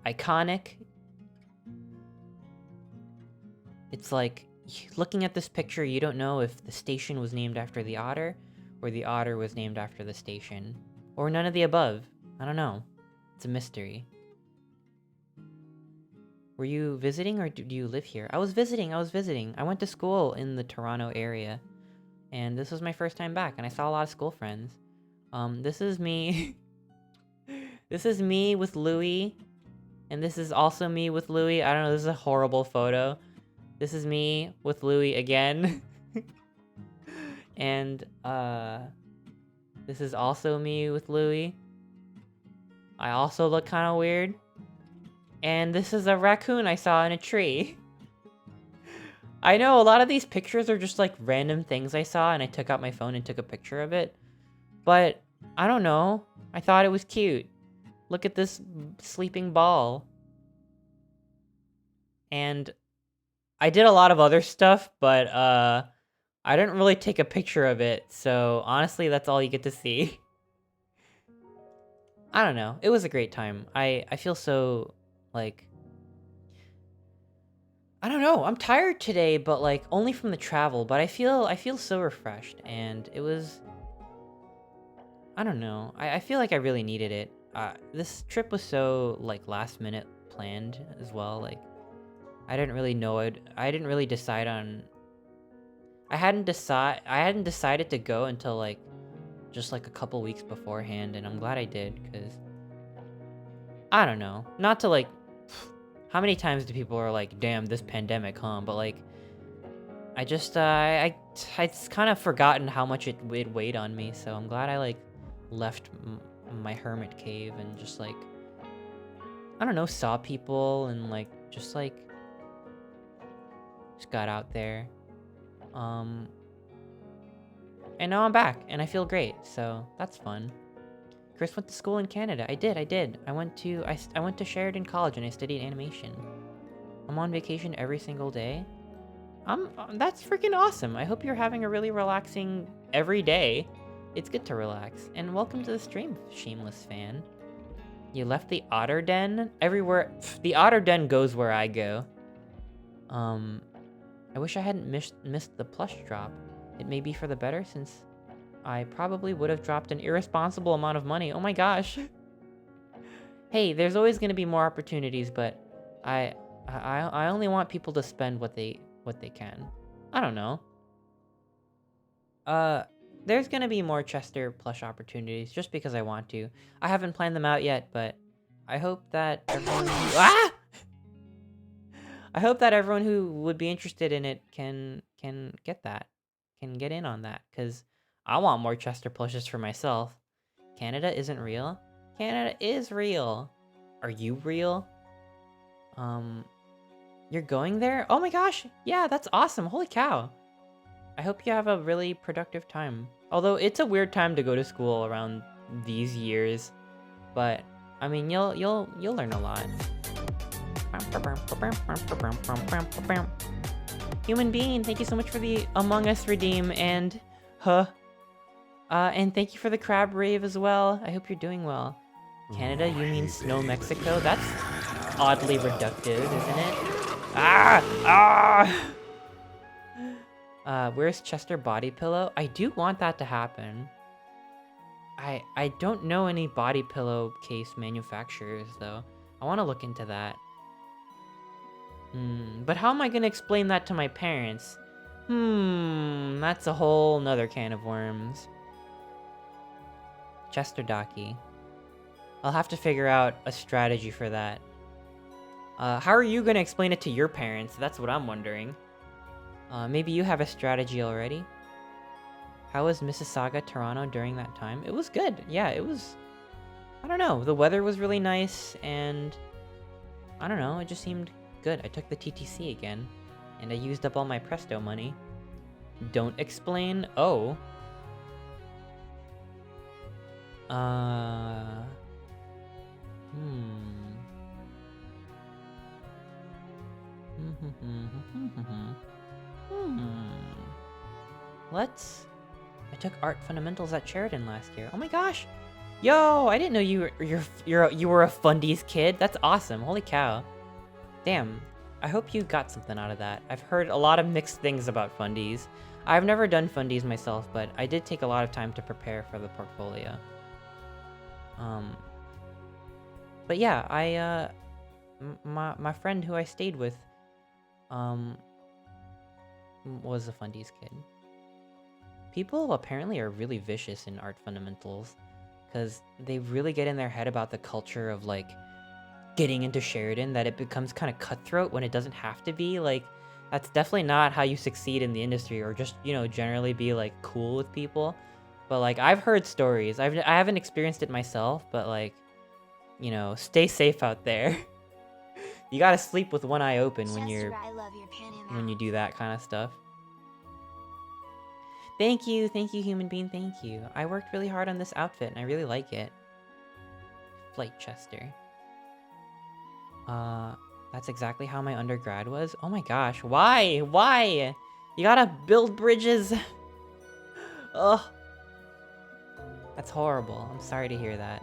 Iconic. It's like, looking at this picture, you don't know if the station was named after the otter, or the otter was named after the station. Or none of the above. I don't know. It's a mystery. Were you visiting, or do you live here? I was visiting. I went to school in the Toronto area. And this was my first time back, and I saw a lot of school friends. This is me. This is me with Louie. And this is also me with Louie. I don't know, this is a horrible photo. This is me with Louie again. And, this is also me with Louie. I also look kind of weird. And this is a raccoon I saw in a tree. I know a lot of these pictures are just like random things I saw, and I took out my phone and took a picture of it. But, I don't know. I thought it was cute. Look at this sleeping ball. And I did a lot of other stuff, but I didn't really take a picture of it, so honestly, that's all you get to see. I don't know. It was a great time. I feel so, like... I don't know. I'm tired today, but, like, only from the travel, but I feel so refreshed, and it was... I don't know. I feel like I really needed it. This trip was so, like, last minute planned as well, like... I didn't really know it. I didn't really decide on... I hadn't decided to go until, like, just, like, a couple weeks beforehand, and I'm glad I did, because... I don't know. Not to, like... How many times do people are like, damn, this pandemic, huh? But, like... I just, I'd kind of forgotten how much it weighed on me, so I'm glad I, like, left my hermit cave and just, like... I don't know, saw people and, like, just, like... Just got out there. And now I'm back, and I feel great, so that's fun. Chris went to school in Canada. I did. I went to Sheridan College, and I studied animation. I'm on vacation every single day. That's freaking awesome. I hope you're having a really relaxing every day. It's good to relax. And welcome to the stream, shameless fan. You left the otter den? Everywhere. The otter den goes where I go. I wish I hadn't missed the plush drop. It may be for the better, since I probably would have dropped an irresponsible amount of money. Oh my gosh. Hey, there's always going to be more opportunities, but I only want people to spend what they can. I don't know. there's gonna be more Chester plush opportunities just because I want to. I haven't planned them out yet, but I hope that everyone I hope that everyone who would be interested in it can get that, can get in on that, because I want more Chester plushes for myself. Canada isn't real. Canada is real. Are you real? You're going there? Oh my gosh! Yeah, that's awesome. Holy cow! I hope you have a really productive time. Although it's a weird time to go to school around these years, but I mean, you'll learn a lot. Human Being, thank you so much for the Among Us redeem, and and thank you for the crab rave as well. I hope you're doing well. Canada, you mean Snow Mexico? That's oddly reductive, isn't it? Where's Chester Body Pillow? I do want that to happen. I don't know any body pillow case manufacturers, though. I want to look into that. But how am I going to explain that to my parents? That's a whole nother can of worms. Chester Docky. I'll have to figure out a strategy for that. How are you going to explain it to your parents? That's what I'm wondering. Maybe you have a strategy already? How was Mississauga, Toronto during that time? It was good. Yeah, it was... I don't know. The weather was really nice, and... I don't know. It just seemed good. I took the TTC again, and I used up all my Presto money. Don't explain? Oh. I took art fundamentals at Sheridan last year. Oh my gosh! Yo, I didn't know you were a fundies kid. That's awesome. Holy cow. Damn. I hope you got something out of that. I've heard a lot of mixed things about fundies. I've never done fundies myself, but I did take a lot of time to prepare for the portfolio. But yeah, my friend who I stayed with, was a fundies kid. People apparently are really vicious in art fundamentals, because they really get in their head about the culture of, like, getting into Sheridan, that it becomes kind of cutthroat when it doesn't have to be. Like, that's definitely not how you succeed in the industry, or just, you know, generally be, like, cool with people. But, like, I've heard stories. I haven't experienced it myself, but, like, you know, stay safe out there. You gotta sleep with one eye open when Chester, when you do that kind of stuff. Thank you, Human Being, thank you. I worked really hard on this outfit, and I really like it. Flight Chester. That's exactly how my undergrad was? Oh my gosh, why? Why? You gotta build bridges. Ugh. That's horrible. I'm sorry to hear that.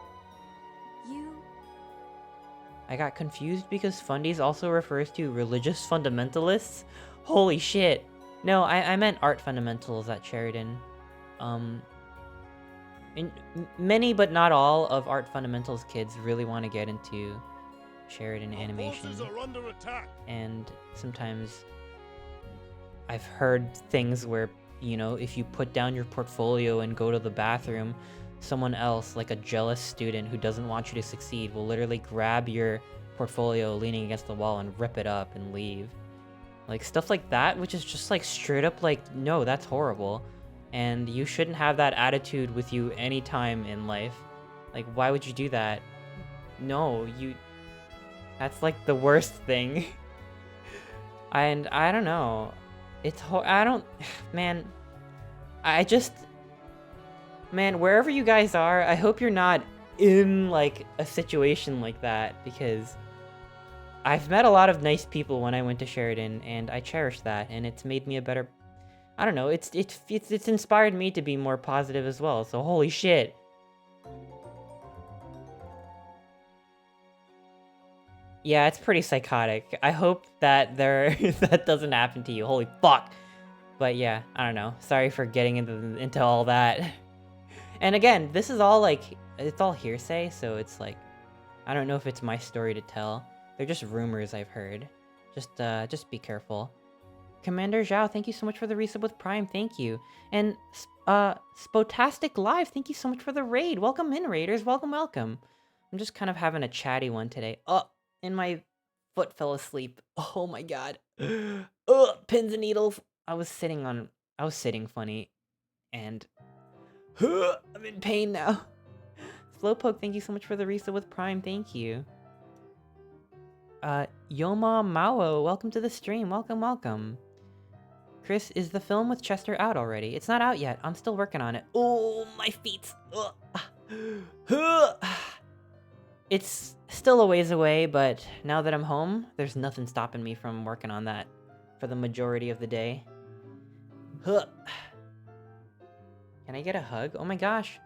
I got confused because fundies also refers to religious fundamentalists? Holy shit. No, I meant art fundamentals at Sheridan. Many but not all of art fundamentals kids really want to get into Sheridan animation. Are under attack. And sometimes I've heard things where, you know, if you put down your portfolio and go to the bathroom, someone else, like a jealous student who doesn't want you to succeed, will literally grab your portfolio leaning against the wall and rip it up and leave. Like, stuff like that, which is just, like, straight up, like, no, that's horrible. And you shouldn't have that attitude with you anytime in life. Like, why would you do that? No, that's, like, the worst thing. And I don't know. Man, man, wherever you guys are, I hope you're not in, like, a situation like that, because I've met a lot of nice people when I went to Sheridan, and I cherish that, and it's made me a better... I don't know, it's inspired me to be more positive as well, so holy shit. Yeah, it's pretty psychotic. I hope that that doesn't happen to you. Holy fuck. But yeah, I don't know. Sorry for getting into all that. And again, this is all, like, it's all hearsay, so it's like, I don't know if it's my story to tell. They're just rumors I've heard. Just be careful. Commander Zhao, thank you so much for the resub with Prime, thank you. And Spotastic Live, thank you so much for the raid. Welcome in, raiders. Welcome, welcome. I'm just kind of having a chatty one today. Oh, and my foot fell asleep. Oh my god. Pins and needles. I was sitting funny, and I'm in pain now. Slowpoke, thank you so much for the reset with Prime. Thank you. Yoma Mao, welcome to the stream. Welcome, welcome. Chris, is the film with Chester out already? It's not out yet. I'm still working on it. Oh, my feet. It's still a ways away, but now that I'm home, there's nothing stopping me from working on that for the majority of the day. Can I get a hug? Oh my gosh.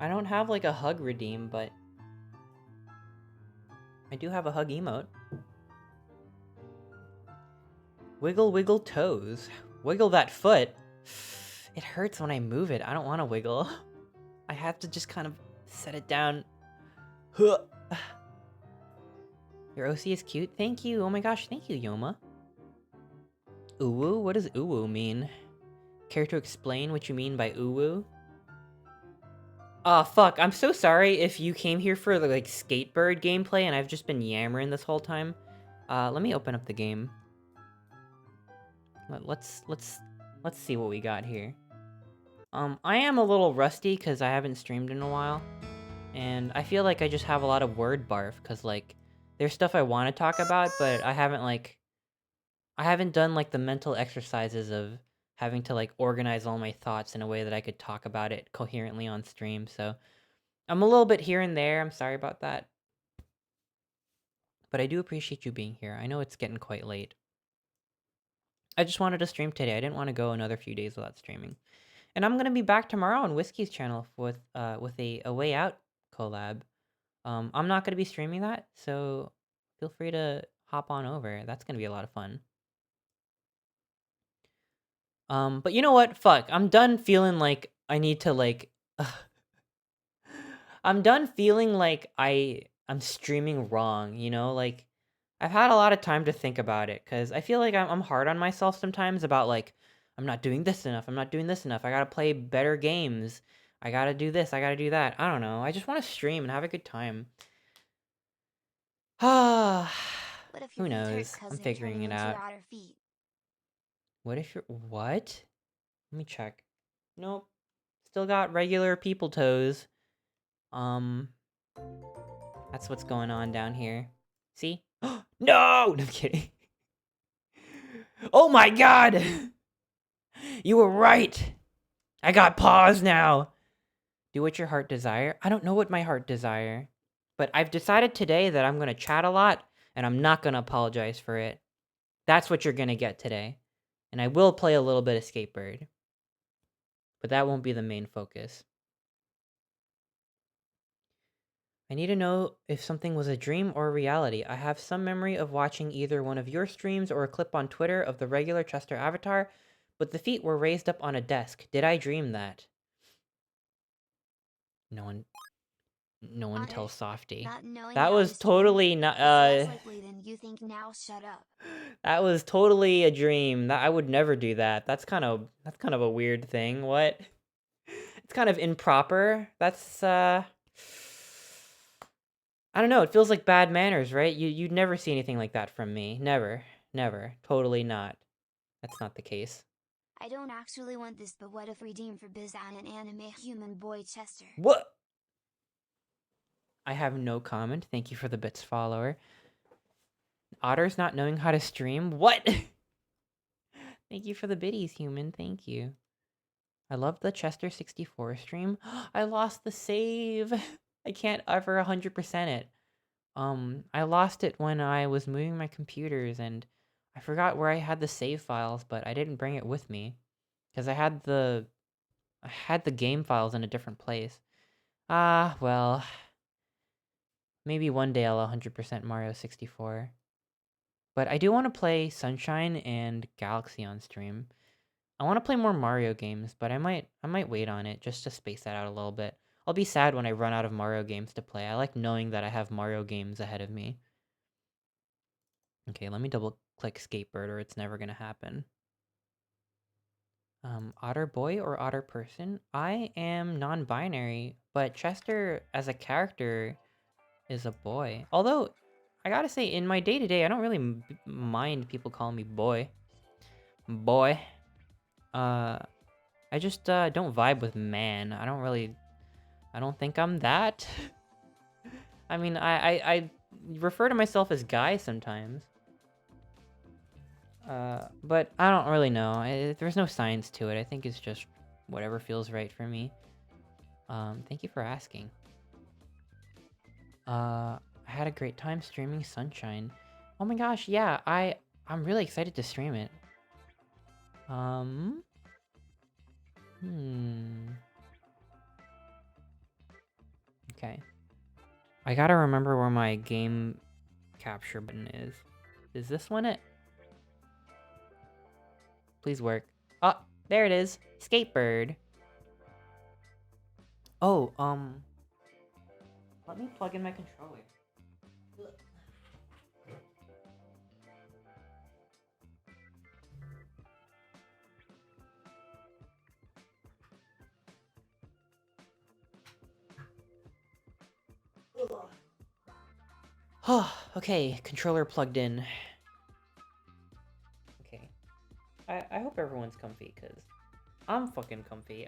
I don't have like a hug redeem, but I do have a hug emote. Wiggle, wiggle toes. Wiggle that foot. It hurts when I move it. I don't want to wiggle. I have to just kind of set it down. Your OC is cute. Thank you. Oh my gosh. Thank you, Yoma. Uwu? What does uwu mean? Care to explain what you mean by uwu? Aw, fuck. I'm so sorry if you came here for the, like, Skatebird gameplay and I've just been yammering this whole time. Let me open up the game. Let's see what we got here. I am a little rusty because I haven't streamed in a while. And I feel like I just have a lot of word barf because, like, there's stuff I want to talk about, but I haven't done, like, the mental exercises of having to, like, organize all my thoughts in a way that I could talk about it coherently on stream, so I'm a little bit here and there. I'm sorry about that. But I do appreciate you being here. I know it's getting quite late. I just wanted to stream today. I didn't want to go another few days without streaming. And I'm going to be back tomorrow on Whiskey's channel with a Way Out collab. I'm not going to be streaming that, so feel free to hop on over. That's going to be a lot of fun. But you know what? Fuck. I'm done feeling like I need to, like... I'm done feeling like I'm streaming wrong, you know? Like, I've had a lot of time to think about it, because I feel like I'm hard on myself sometimes about, like, I'm not doing this enough, I'm not doing this enough, I gotta play better games, I gotta do this, I gotta do that. I don't know, I just want to stream and have a good time. Who knows? I'm figuring it out. What if you're... What? Let me check. Nope. Still got regular people toes. That's what's going on down here. See? No! No, I'm kidding. Oh my god! You were right! I got paws now! Do what your heart desire? I don't know what my heart desire. But I've decided today that I'm gonna chat a lot, and I'm not gonna apologize for it. That's what you're gonna get today. And I will play a little bit of Skatebird. But that won't be the main focus. I need to know if something was a dream or a reality. I have some memory of watching either one of your streams or a clip on Twitter of the regular Chester avatar, but the feet were raised up on a desk. Did I dream that? No one tells Softy. That was totally not, You think now, shut up. That was totally a dream. I would never do that. That's kind of a weird thing. What? It's kind of improper. That's, I don't know, it feels like bad manners, right? You'd never see anything like that from me. Never. Never. Totally not. That's not the case. I don't actually want this, but what if redeem for Biz on an anime human boy Chester? What? I have no comment. Thank you for the bits, follower. Otter's not knowing how to stream? What? Thank you for the biddies, human. Thank you. I love the Chester 64 stream. I lost the save. I can't ever 100% it. I lost it when I was moving my computers, and I forgot where I had the save files, but I didn't bring it with me, because I had the game files in a different place. Well, maybe one day I'll 100% Mario 64. But I do want to play Sunshine and Galaxy on stream. I want to play more Mario games, but I might wait on it just to space that out a little bit. I'll be sad when I run out of Mario games to play. I like knowing that I have Mario games ahead of me. Okay, let me double click Skatebird or it's never gonna happen. Otter boy or otter person? I am non-binary, but Chester as a character is a boy. Although, I gotta say, in my day-to-day, I don't really mind people calling me boy. Boy. I just don't vibe with man. I don't think I'm that. I mean, I refer to myself as guy sometimes. But I don't really know. There's no science to it. I think it's just whatever feels right for me. Thank you for asking. I had a great time streaming Sunshine. Oh my gosh, yeah, I'm really excited to stream it. Okay. I gotta remember where my game capture button is. Is this one it? Please work. Oh, there it is. Skatebird. Oh, let me plug in my controller. Oh, okay, controller plugged in. Okay. I hope everyone's comfy, because I'm fucking comfy.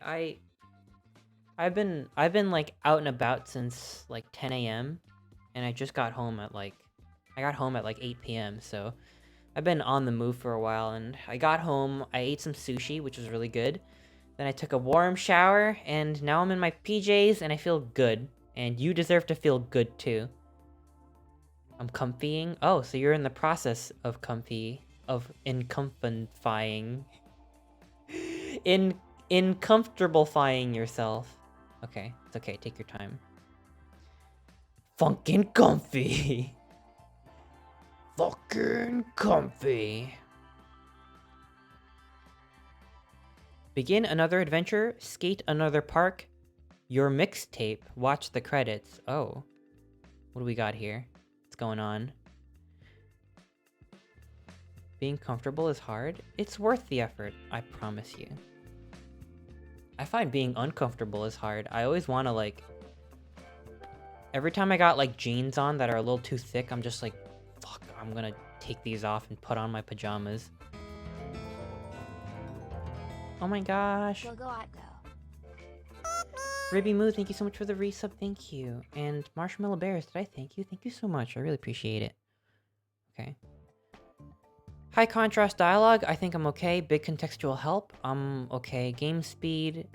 I've been like out and about since like 10 a.m. and I just got home at like 8 p.m. So I've been on the move for a while, and I got home, I ate some sushi, which was really good. Then I took a warm shower, and now I'm in my PJs and I feel good. And you deserve to feel good too. I'm comfying. Oh, so you're in the process of incomfying. Incomfortablefying yourself. Okay, it's okay, take your time. Funkin' comfy. Fucking comfy. Begin another adventure, skate another park, your mixtape, watch the credits. Oh, what do we got here? What's going on? Being comfortable is hard. It's worth the effort, I promise you. I find being uncomfortable is hard. I always want to like... Every time I got like jeans on that are a little too thick, I'm just like, fuck, I'm gonna take these off and put on my pajamas. Oh my gosh. Go, go. Ribby Moo, thank you so much for the resub, thank you. And Marshmallow Bears, did I thank you? Thank you so much, I really appreciate it. Okay. High contrast dialogue, I think I'm okay. Big contextual help, I'm okay. Game speed,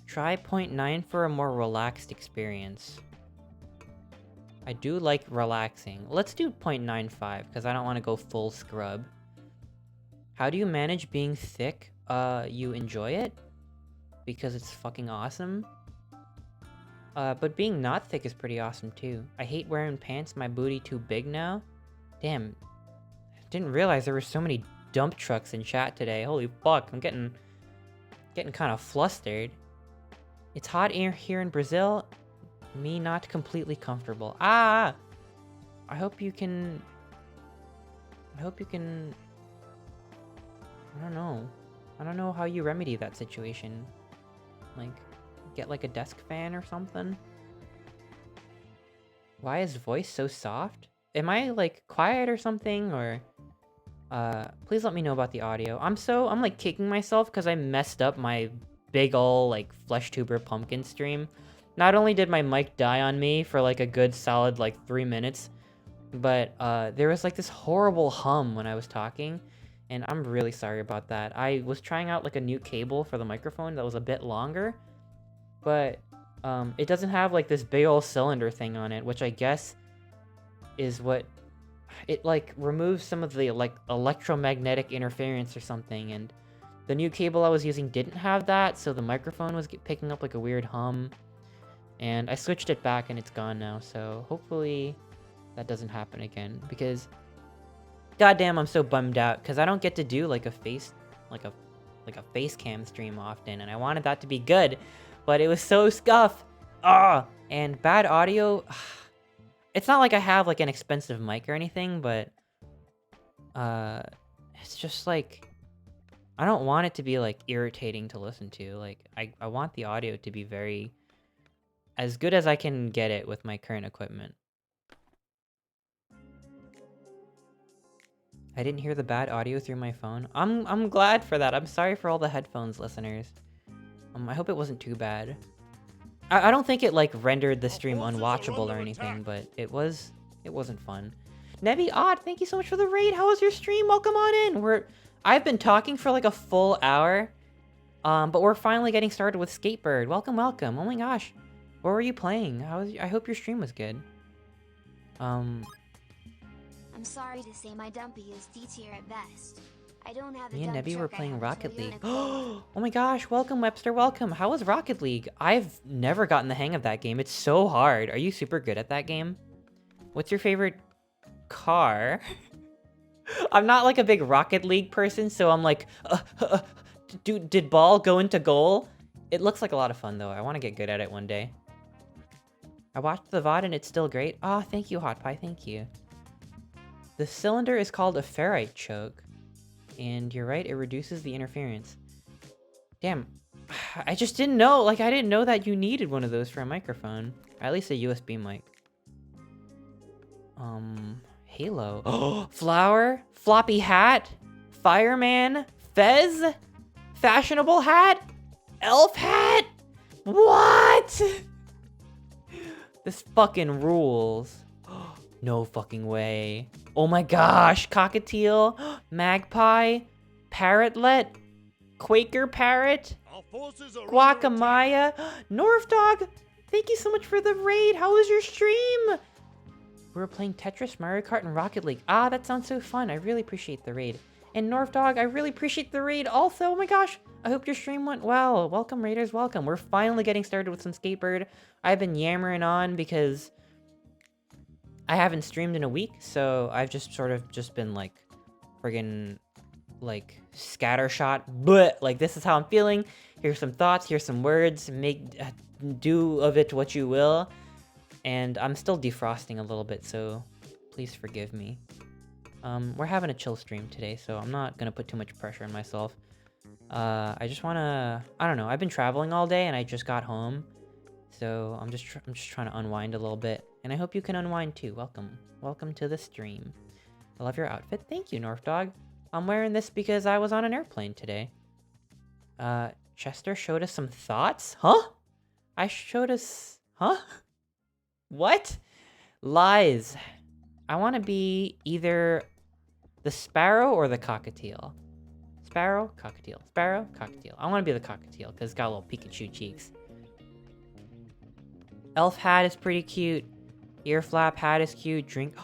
try 0.9 for a more relaxed experience. I do like relaxing. Let's do 0.95, because I don't want to go full scrub. How do you manage being thick? You enjoy it? Because it's fucking awesome? But being not thick is pretty awesome too. I hate wearing pants, my booty too big now. Damn. Didn't realize there were so many dump trucks in chat today. Holy fuck, I'm getting kind of flustered. It's hot here in Brazil. Me not completely comfortable. Ah! I hope you can... I don't know. I don't know how you remedy that situation. Like, get like a desk fan or something? Why is voice so soft? Am I like quiet or something, or... please let me know about the audio. I'm like kicking myself because I messed up my big ol' like flesh tuber pumpkin stream. Not only did my mic die on me for like a good solid like 3 minutes, but there was like this horrible hum when I was talking, and I'm really sorry about that. I was trying out like a new cable for the microphone that was a bit longer, but it doesn't have like this big old cylinder thing on it, which I guess is what it like removes some of the like electromagnetic interference or something, and the new cable I was using didn't have that, so the microphone was picking up like a weird hum, and I switched it back and it's gone now, so hopefully that doesn't happen again, because goddamn I'm so bummed out because I don't get to do like a face cam stream often, and I wanted that to be good, but it was so scuff. And bad audio. It's not like I have like an expensive mic or anything, but it's just like I don't want it to be like irritating to listen to. Like I want the audio to be very as good as I can get it with my current equipment. I didn't hear the bad audio through my phone. I'm glad for that. I'm sorry for all the headphones listeners. I hope it wasn't too bad. I don't think it like rendered the stream unwatchable or anything, but it wasn't fun. Nevi Odd, thank you so much for the raid. How was your stream? Welcome on in. I've been talking for like a full hour. But we're finally getting started with Skatebird. Welcome, welcome. Oh my gosh. What were you playing? I hope your stream was good. I'm sorry to say my dumpy is D tier at best. I don't have Me and Nebi were playing Rocket League. Oh Oh my gosh, welcome Webster, welcome. How was Rocket League? I've never gotten the hang of that game. It's so hard. Are you super good at that game? What's your favorite car? I'm not like a big Rocket League person, so I'm like, did ball go into goal? It looks like a lot of fun though. I want to get good at it one day. I watched the VOD and it's still great. Oh, thank you, Hot Pie, thank you. The cylinder is called a ferrite choke. And you're right, it reduces the interference. Damn, I just didn't know. Like, I didn't know that you needed one of those for a microphone. Or at least a USB mic. Halo. Oh, flower, floppy hat, fireman, fez, fashionable hat, elf hat. What? This fucking rules. No fucking way. Oh my gosh, cockatiel, magpie, parrotlet, Quaker parrot, guacamaya, North Dog. Thank you so much for the raid. How was your stream? We were playing Tetris, Mario Kart, and Rocket League. Ah, that sounds so fun. I really appreciate the raid. And North Dog, I really appreciate the raid also. Oh my gosh, I hope your stream went well. Welcome, raiders, welcome. We're finally getting started with some Skatebird. I've been yammering on because I haven't streamed in a week, so I've just sort of just been like friggin' like scattershot, but like this is how I'm feeling. Here's some thoughts, here's some words, do of it what you will. And I'm still defrosting a little bit, so please forgive me. We're having a chill stream today, so I'm not gonna put too much pressure on myself. I just wanna, I don't know, I've been traveling all day and I just got home. So I'm just trying to unwind a little bit, and I hope you can unwind too. Welcome to the stream. I love your outfit. Thank you, North Dog. I'm wearing this because I was on an airplane today. Chester showed us some thoughts? Huh? Huh? What? Lies. I want to be either the sparrow or the cockatiel. Sparrow, cockatiel. Sparrow, cockatiel. I want to be the cockatiel because it's got little Pikachu cheeks. Elf hat is pretty cute. Ear flap hat is cute. Drink.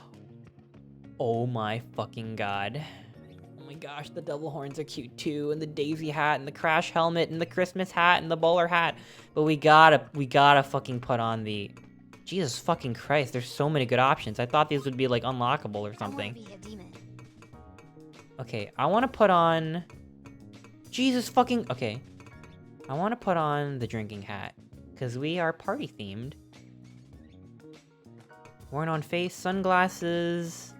Oh my fucking god. Oh my gosh, the devil horns are cute too. And the daisy hat and the crash helmet and the Christmas hat and the bowler hat. But we gotta fucking put on the... Jesus fucking Christ, there's so many good options. I thought these would be like unlockable or something. I wanna be a demon. Okay, I want to put on... Jesus fucking... Okay. I want to put on the drinking hat. Because we are party themed. Worn on face, sunglasses.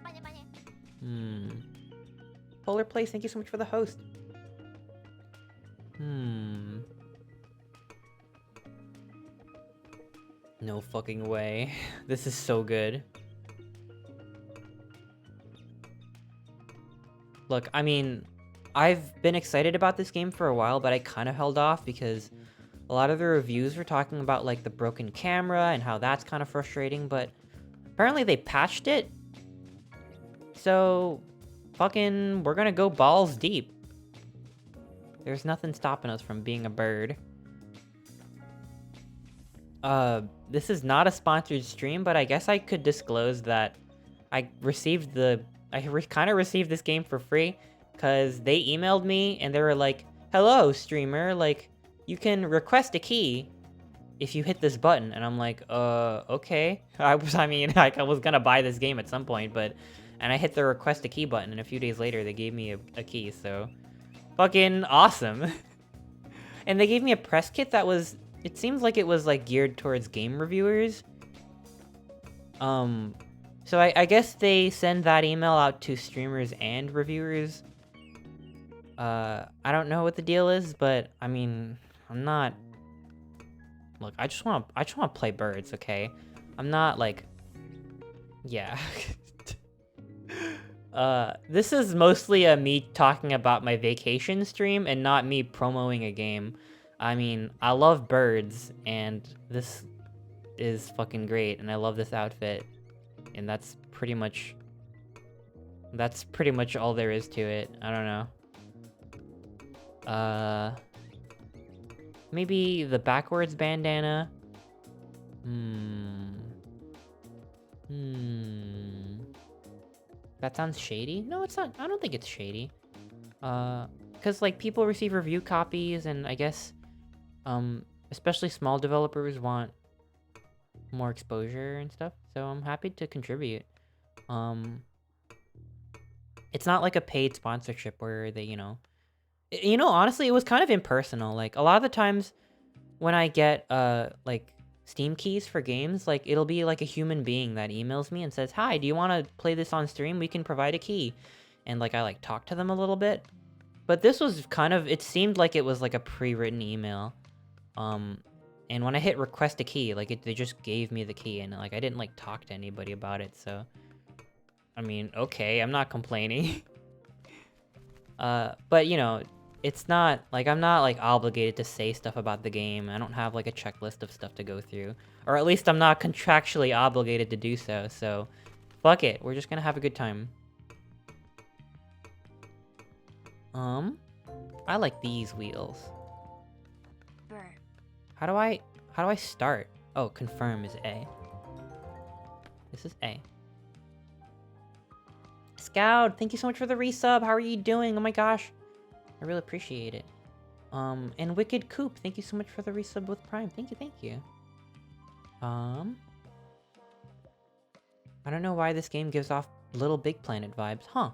Polar Place, thank you so much for the host. No fucking way. This is so good. Look, I mean, I've been excited about this game for a while, but I kind of held off because a lot of the reviews were talking about like the broken camera and how that's kind of frustrating, but apparently they patched it. So fucking we're gonna go balls deep. There's nothing stopping us from being a bird. This is not a sponsored stream, but I guess I could disclose that I kind of received this game for free because they emailed me and they were like, "Hello, streamer, like, you can request a key if you hit this button." And I'm like, okay. I was gonna buy this game at some point, and I hit the request a key button, and a few days later, they gave me a key, so fucking awesome. And they gave me a press kit that was, it seems like it was, like, geared towards game reviewers. So I guess they send that email out to streamers and reviewers. I don't know what the deal is, but I mean, I'm not. Look, I just want to play birds, okay? I'm not like, yeah. This is mostly me talking about my vacation stream and not me promoting a game. I mean, I love birds, and this is fucking great, and I love this outfit, and that's pretty much all there is to it. I don't know. Maybe the backwards bandana. That sounds shady? No, it's not. I don't think it's shady. Because, like, people receive review copies, and I guess, especially small developers want more exposure and stuff, so I'm happy to contribute. It's not like a paid sponsorship where they, honestly, it was kind of impersonal. Like, a lot of the times when I get, like, Steam keys for games, like, it'll be, like, a human being that emails me and says, "Hi, do you want to play this on stream? We can provide a key." And, like, I, like, talk to them a little bit. But this was kind of, it seemed like it was, like, a pre-written email. And when I hit request a key, like, they just gave me the key, and, like, I didn't, like, talk to anybody about it, so... I mean, okay, I'm not complaining. But, it's not, like, I'm not, like, obligated to say stuff about the game. I don't have, like, a checklist of stuff to go through. Or at least I'm not contractually obligated to do so, fuck it, we're just gonna have a good time. I like these wheels. How do I start? Oh, confirm is A. This is A. Scout, thank you so much for the resub. How are you doing? Oh my gosh. I really appreciate it. And Wicked Coop, thank you so much for the resub with Prime. Thank you. I don't know why this game gives off Little Big Planet vibes, huh?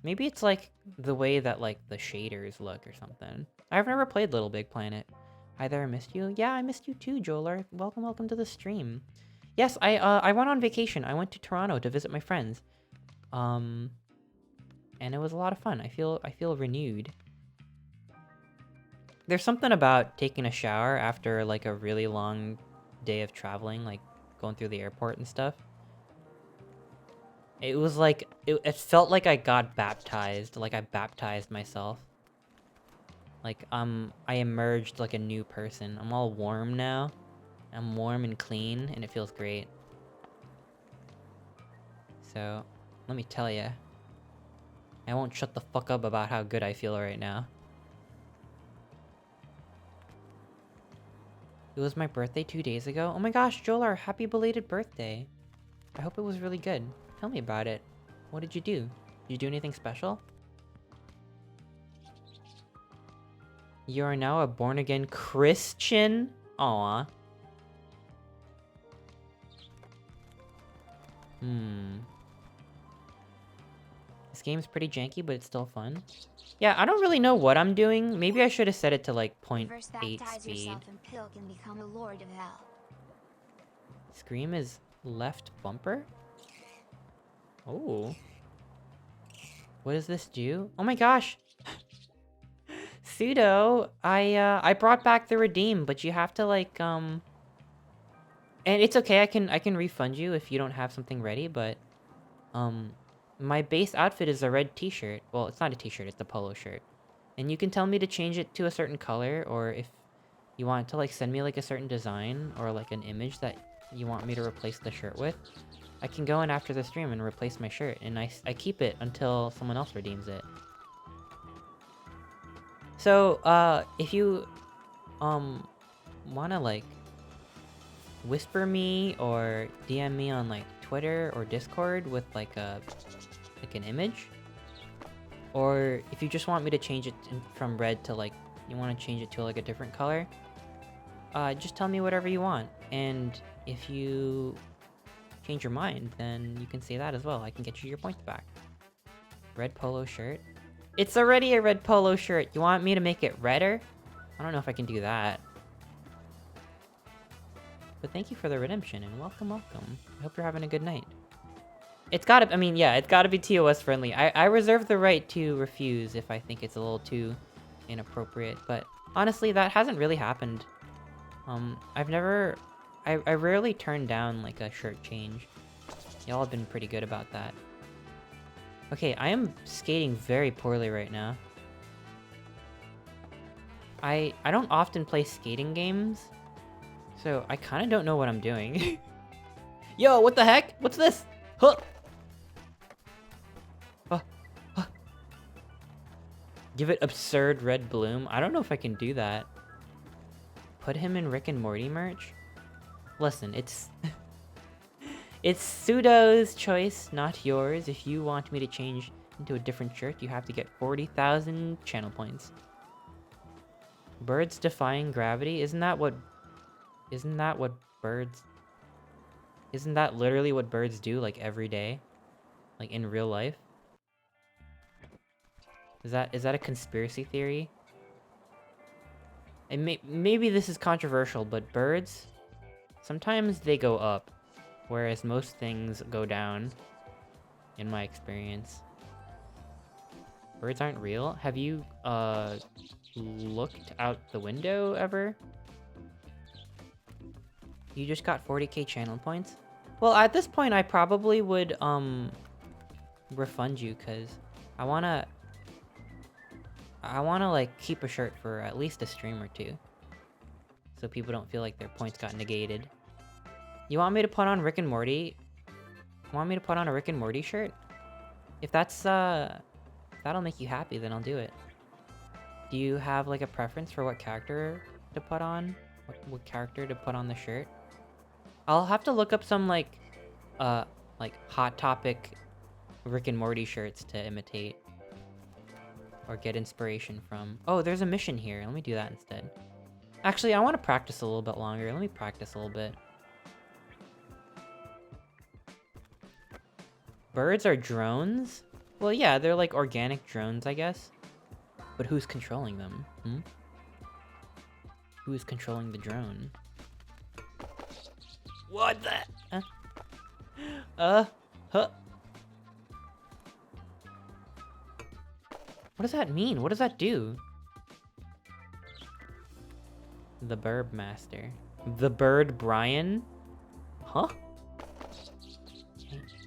Maybe it's like the way that like the shaders look or something. I've never played Little Big Planet. Hi there, I missed you. Yeah, I missed you too, Joeler. Welcome to the stream. Yes, I went on vacation. I went to Toronto to visit my friends. And it was a lot of fun. I feel renewed. There's something about taking a shower after like a really long day of traveling, like going through the airport and stuff. It was like, it felt like I got baptized, like I baptized myself. Like, I emerged like a new person. I'm all warm now. I'm warm and clean, and it feels great. So, let me tell ya. I won't shut the fuck up about how good I feel right now. It was my birthday 2 days ago. Oh my gosh, Jolar, happy belated birthday. I hope it was really good. Tell me about it. What did you do? Did you do anything special? You are now a born-again Christian? Aw. This game's pretty janky, but it's still fun. Yeah, I don't really know what I'm doing. Maybe I should have set it to like 0.8 speed. And become a lord of hell. Scream is left bumper? Oh. What does this do? Oh my gosh! Pseudo, I brought back the redeem, but you have to like, and it's okay, I can refund you if you don't have something ready, but, my base outfit is a red t-shirt. Well, it's not a t-shirt, it's a polo shirt. And you can tell me to change it to a certain color, or if you want to like send me like a certain design, or like an image that you want me to replace the shirt with, I can go in after the stream and replace my shirt, and I keep it until someone else redeems it. So, if you, wanna, like, whisper me or DM me on, like, Twitter or Discord with, like, an image, or if you just want me to change it from red to, like, you want to change it to, like, a different color, just tell me whatever you want, and if you change your mind, then you can say that as well. I can get you your points back. Red polo shirt. It's already a red polo shirt. You want me to make it redder? I don't know if I can do that. But thank you for the redemption, and welcome. I hope you're having a good night. It's gotta, I mean, yeah, it's gotta be TOS friendly. I reserve the right to refuse if I think it's a little too inappropriate, but honestly, that hasn't really happened. I've never, I rarely turn down, like, a shirt change. Y'all have been pretty good about that. Okay, I am skating very poorly right now. I don't often play skating games, so I kind of don't know what I'm doing. Yo, what the heck? What's this? Huh! Huh. Give it absurd red bloom. I don't know if I can do that. Put him in Rick and Morty merch? Listen, it's... it's Pseudo's choice, not yours. If you want me to change into a different shirt, you have to get 40,000 channel points. Birds defying gravity? Isn't that what birds... Isn't that literally what birds do, like, every day? Like, in real life? Is that a conspiracy theory? And maybe this is controversial, but birds, sometimes they go up, whereas most things go down, in my experience. Birds aren't real? Have you, looked out the window ever? You just got 40k channel points? Well, at this point, I probably would, refund you, because I wanna, like, keep a shirt for at least a stream or two. So people don't feel like their points got negated. You want me to put on Rick and Morty? Want me to put on a Rick and Morty shirt? If that's, if that'll make you happy, then I'll do it. Do you have, like, a preference for what character to put on? What character to put on the shirt? I'll have to look up some, like Hot Topic Rick and Morty shirts to imitate. Or get inspiration from. Oh, there's a mission here. Let me do that instead. Actually, I want to practice a little bit longer. Let me practice a little bit. Birds are drones? Well, yeah, they're like organic drones, I guess. But who's controlling them? Hmm? Who's controlling the drone? What the? Huh? What does that mean? What does that do? The Burb Master. The Bird Brian? Huh?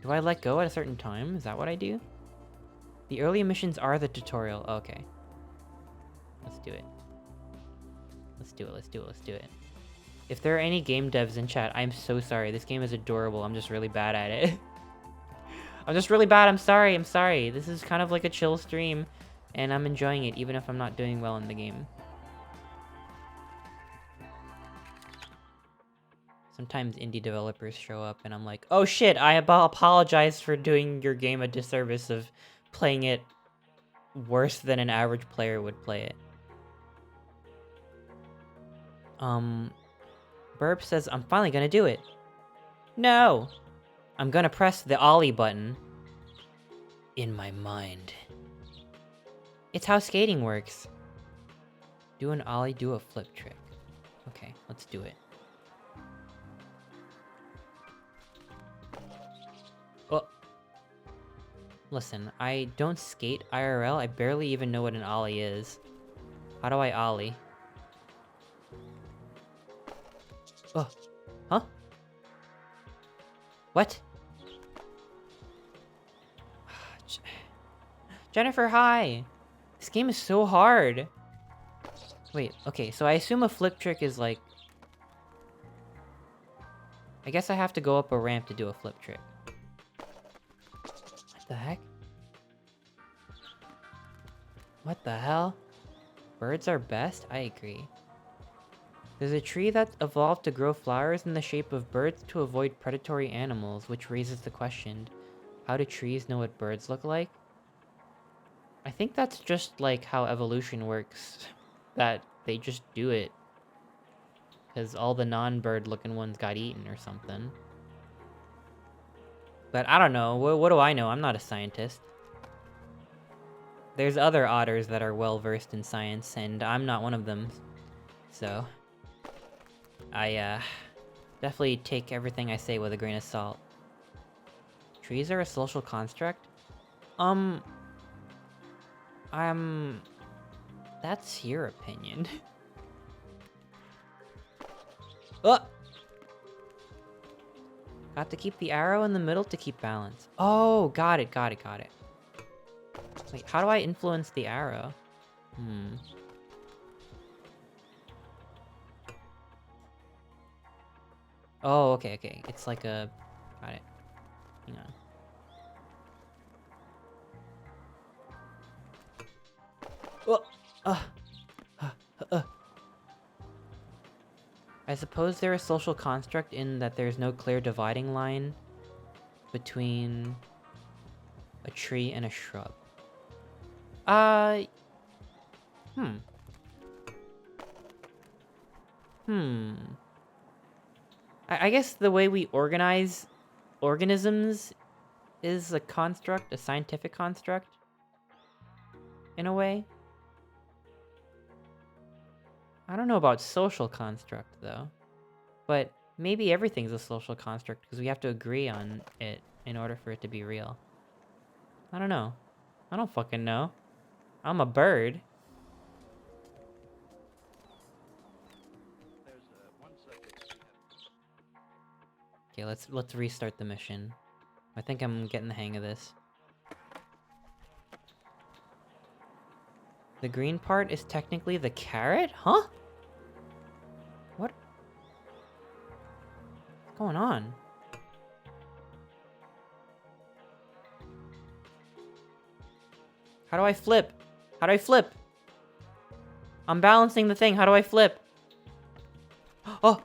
Do I let go at a certain time? Is that what I do? The early missions are the tutorial. Okay. Let's do it. Let's do it, let's do it, let's do it. If there are any game devs in chat, I'm so sorry. This game is adorable. I'm just really bad at it. I'm just really bad. I'm sorry. I'm sorry. This is kind of like a chill stream, and I'm enjoying it, even if I'm not doing well in the game. Sometimes indie developers show up, and I'm like, oh shit, I apologize for doing your game a disservice of playing it worse than an average player would play it. Burp says, I'm finally gonna do it. No! I'm gonna press the Ollie button. In my mind. It's how skating works. Do an Ollie, do a flip trick. Okay, let's do it. Oh. Listen, I don't skate IRL. I barely even know what an Ollie is. How do I Ollie? Oh. Huh? What? Jennifer, hi! This game is so hard! Wait, okay, so I assume a flip trick is like... I guess I have to go up a ramp to do a flip trick. What the heck? What the hell? Birds are best? I agree. There's a tree that evolved to grow flowers in the shape of birds to avoid predatory animals, which raises the question, how do trees know what birds look like? I think that's just like how evolution works, that they just do it. Because all the non-bird looking ones got eaten or something. But I don't know, what do I know? I'm not a scientist. There's other otters that are well versed in science, and I'm not one of them. So... I, definitely take everything I say with a grain of salt. Trees are a social construct? That's your opinion. Oh! Got to keep the arrow in the middle to keep balance. Oh, got it. Wait, how do I influence the arrow? Oh, okay. It's like a... Got it. Hang on. Oh! I suppose they're a social construct in that there's no clear dividing line between a tree and a shrub. I guess the way we organize organisms is a construct, a scientific construct, in a way. I don't know about social construct, though. But maybe everything's a social construct, because we have to agree on it in order for it to be real. I don't know. I don't fucking know. I'm a bird. Okay, let's restart the mission. I think I'm getting the hang of this. The green part is technically the carrot? Huh? What? What's going on? How do I flip? How do I flip? I'm balancing the thing. How do I flip? Oh!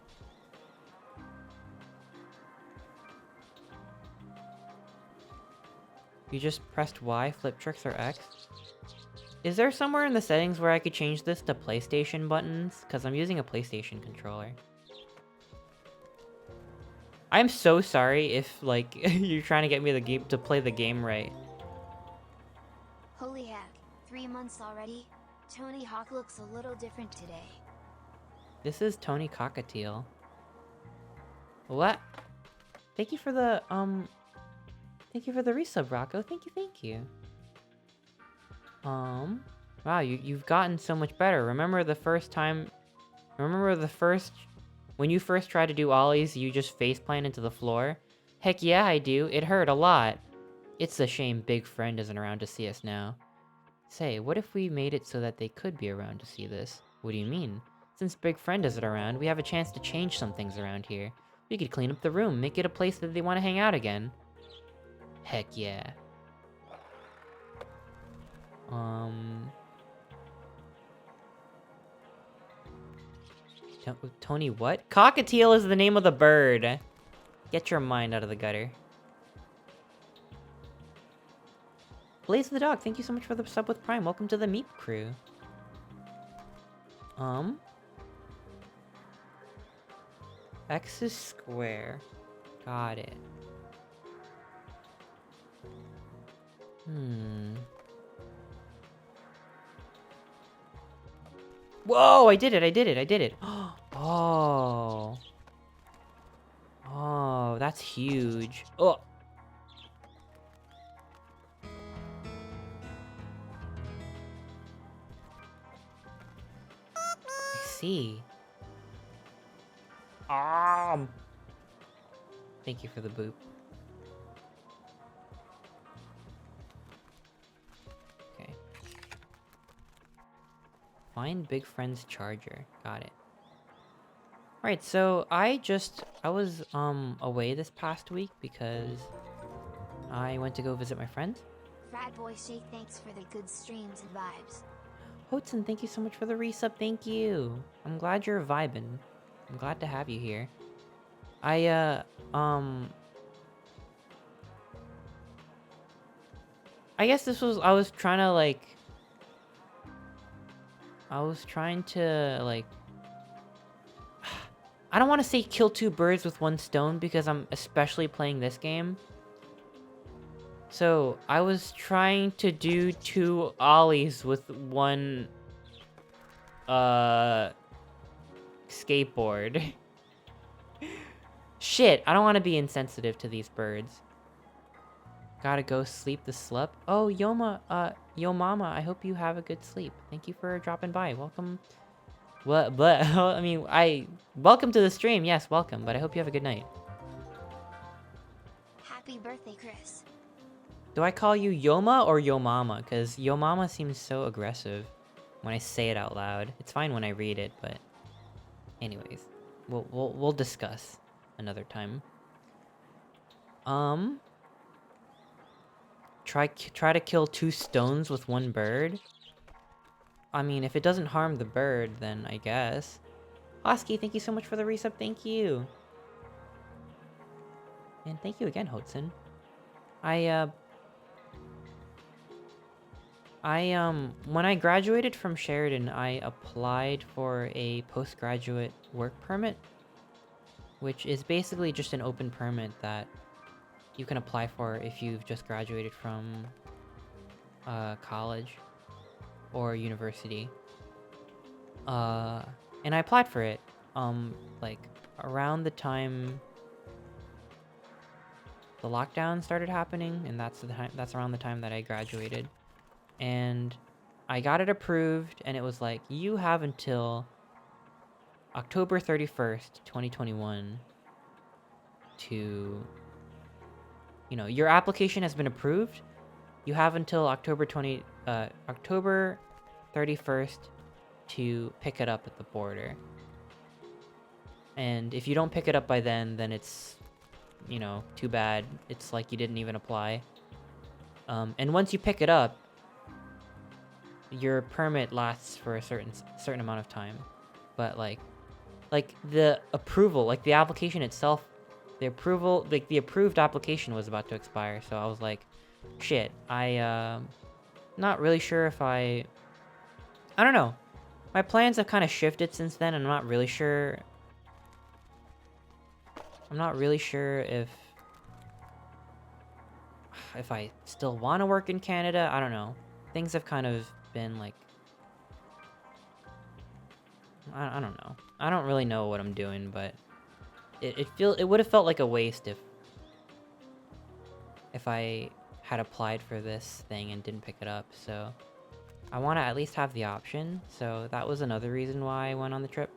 You just pressed Y, flip tricks, or X? Is there somewhere in the settings where I could change this to PlayStation buttons? Because I'm using a PlayStation controller. I'm so sorry if, like, you're trying to get me to play the game right. Holy heck, 3 months already? Tony Hawk looks a little different today. This is Tony Cockatiel. What? Thank you for the, Thank you for the resub, Rocco. Thank you. Wow, you've gotten so much better. Remember when you first tried to do ollies, you just faceplant into the floor? Heck yeah, I do. It hurt a lot. It's a shame Big Friend isn't around to see us now. Say, what if we made it so that they could be around to see this? What do you mean? Since Big Friend isn't around, we have a chance to change some things around here. We could clean up the room, make it a place that they want to hang out again. Heck yeah. Tony what? Cockatiel is the name of the bird. Get your mind out of the gutter. Blaze the Dog, thank you so much for the sub with Prime. Welcome to the Meep crew. X is square. Got it. Whoa, I did it. Oh. Oh, that's huge. Oh. I see. Thank you for the boop. Okay. Find Big Friend's charger. Got it. Alright, so I was away this past week because I went to go visit my friends. Frat Boy Shake, thanks for the good streams and vibes. Hotson, thank you so much for the resub. Thank you. I'm glad you're vibing. I'm glad to have you here. I guess I was trying to like I don't want to say kill two birds with one stone because I'm especially playing this game. So I was trying to do 2 ollies with one skateboard. Shit, I don't want to be insensitive to these birds. Gotta go sleep the slup. Oh, Yo Mama, I hope you have a good sleep. Thank you for dropping by. Welcome. What? But I mean, welcome to the stream. Yes, welcome. But I hope you have a good night. Happy birthday, Chris. Do I call you Yoma or Yo Mama? Because Yo Mama seems so aggressive when I say it out loud. It's fine when I read it, but anyways, we'll discuss another time. Try to kill 2 stones with 1 bird. I mean, if it doesn't harm the bird, then I guess. Oski, thank you so much for the resub. Thank you. And thank you again, Hodson. When I graduated from Sheridan, I applied for a postgraduate work permit, which is basically just an open permit that you can apply for if you've just graduated from college or university. And I applied for it, like around the time the lockdown started happening, and that's around the time that I graduated. And I got it approved, and it was like, you have until October 31st, 2021 to, you know, your application has been approved. You have until October 31st to pick it up at the border. And if you don't pick it up by then it's, you know, too bad. It's like you didn't even apply. And once you pick it up, your permit lasts for a certain amount of time. But like the approval, like the application itself, the approved application was about to expire. So I was like, shit, not really sure if I don't know. My plans have kind of shifted since then. I'm not really sure if I still want to work in Canada. I don't know. Things have kind of been like, I don't know. I don't really know what I'm doing, but it would have felt like a waste if I had applied for this thing and didn't pick it up. So I want to at least have the option. So that was another reason why I went on the trip,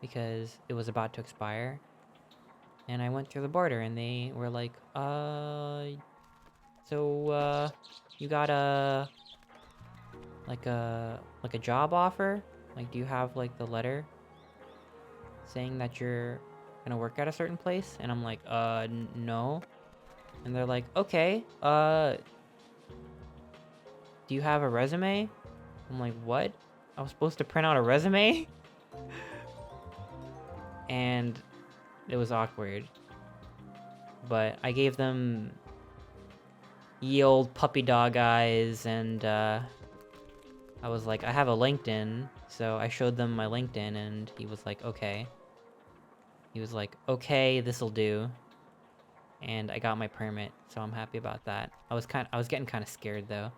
because it was about to expire. And I went through the border, and they were like, so, you got a job offer? Like, do you have, like, the letter saying that you're gonna work at a certain place? And I'm like, no. And they're like, okay, do you have a resume? I'm like, what? I was supposed to print out a resume? And it was awkward. But I gave them ye old puppy dog eyes, and I was like, I have a LinkedIn. So I showed them my LinkedIn, and he was like, okay. He was like, okay, this'll do. And I got my permit, so I'm happy about that. I was getting kind of scared though.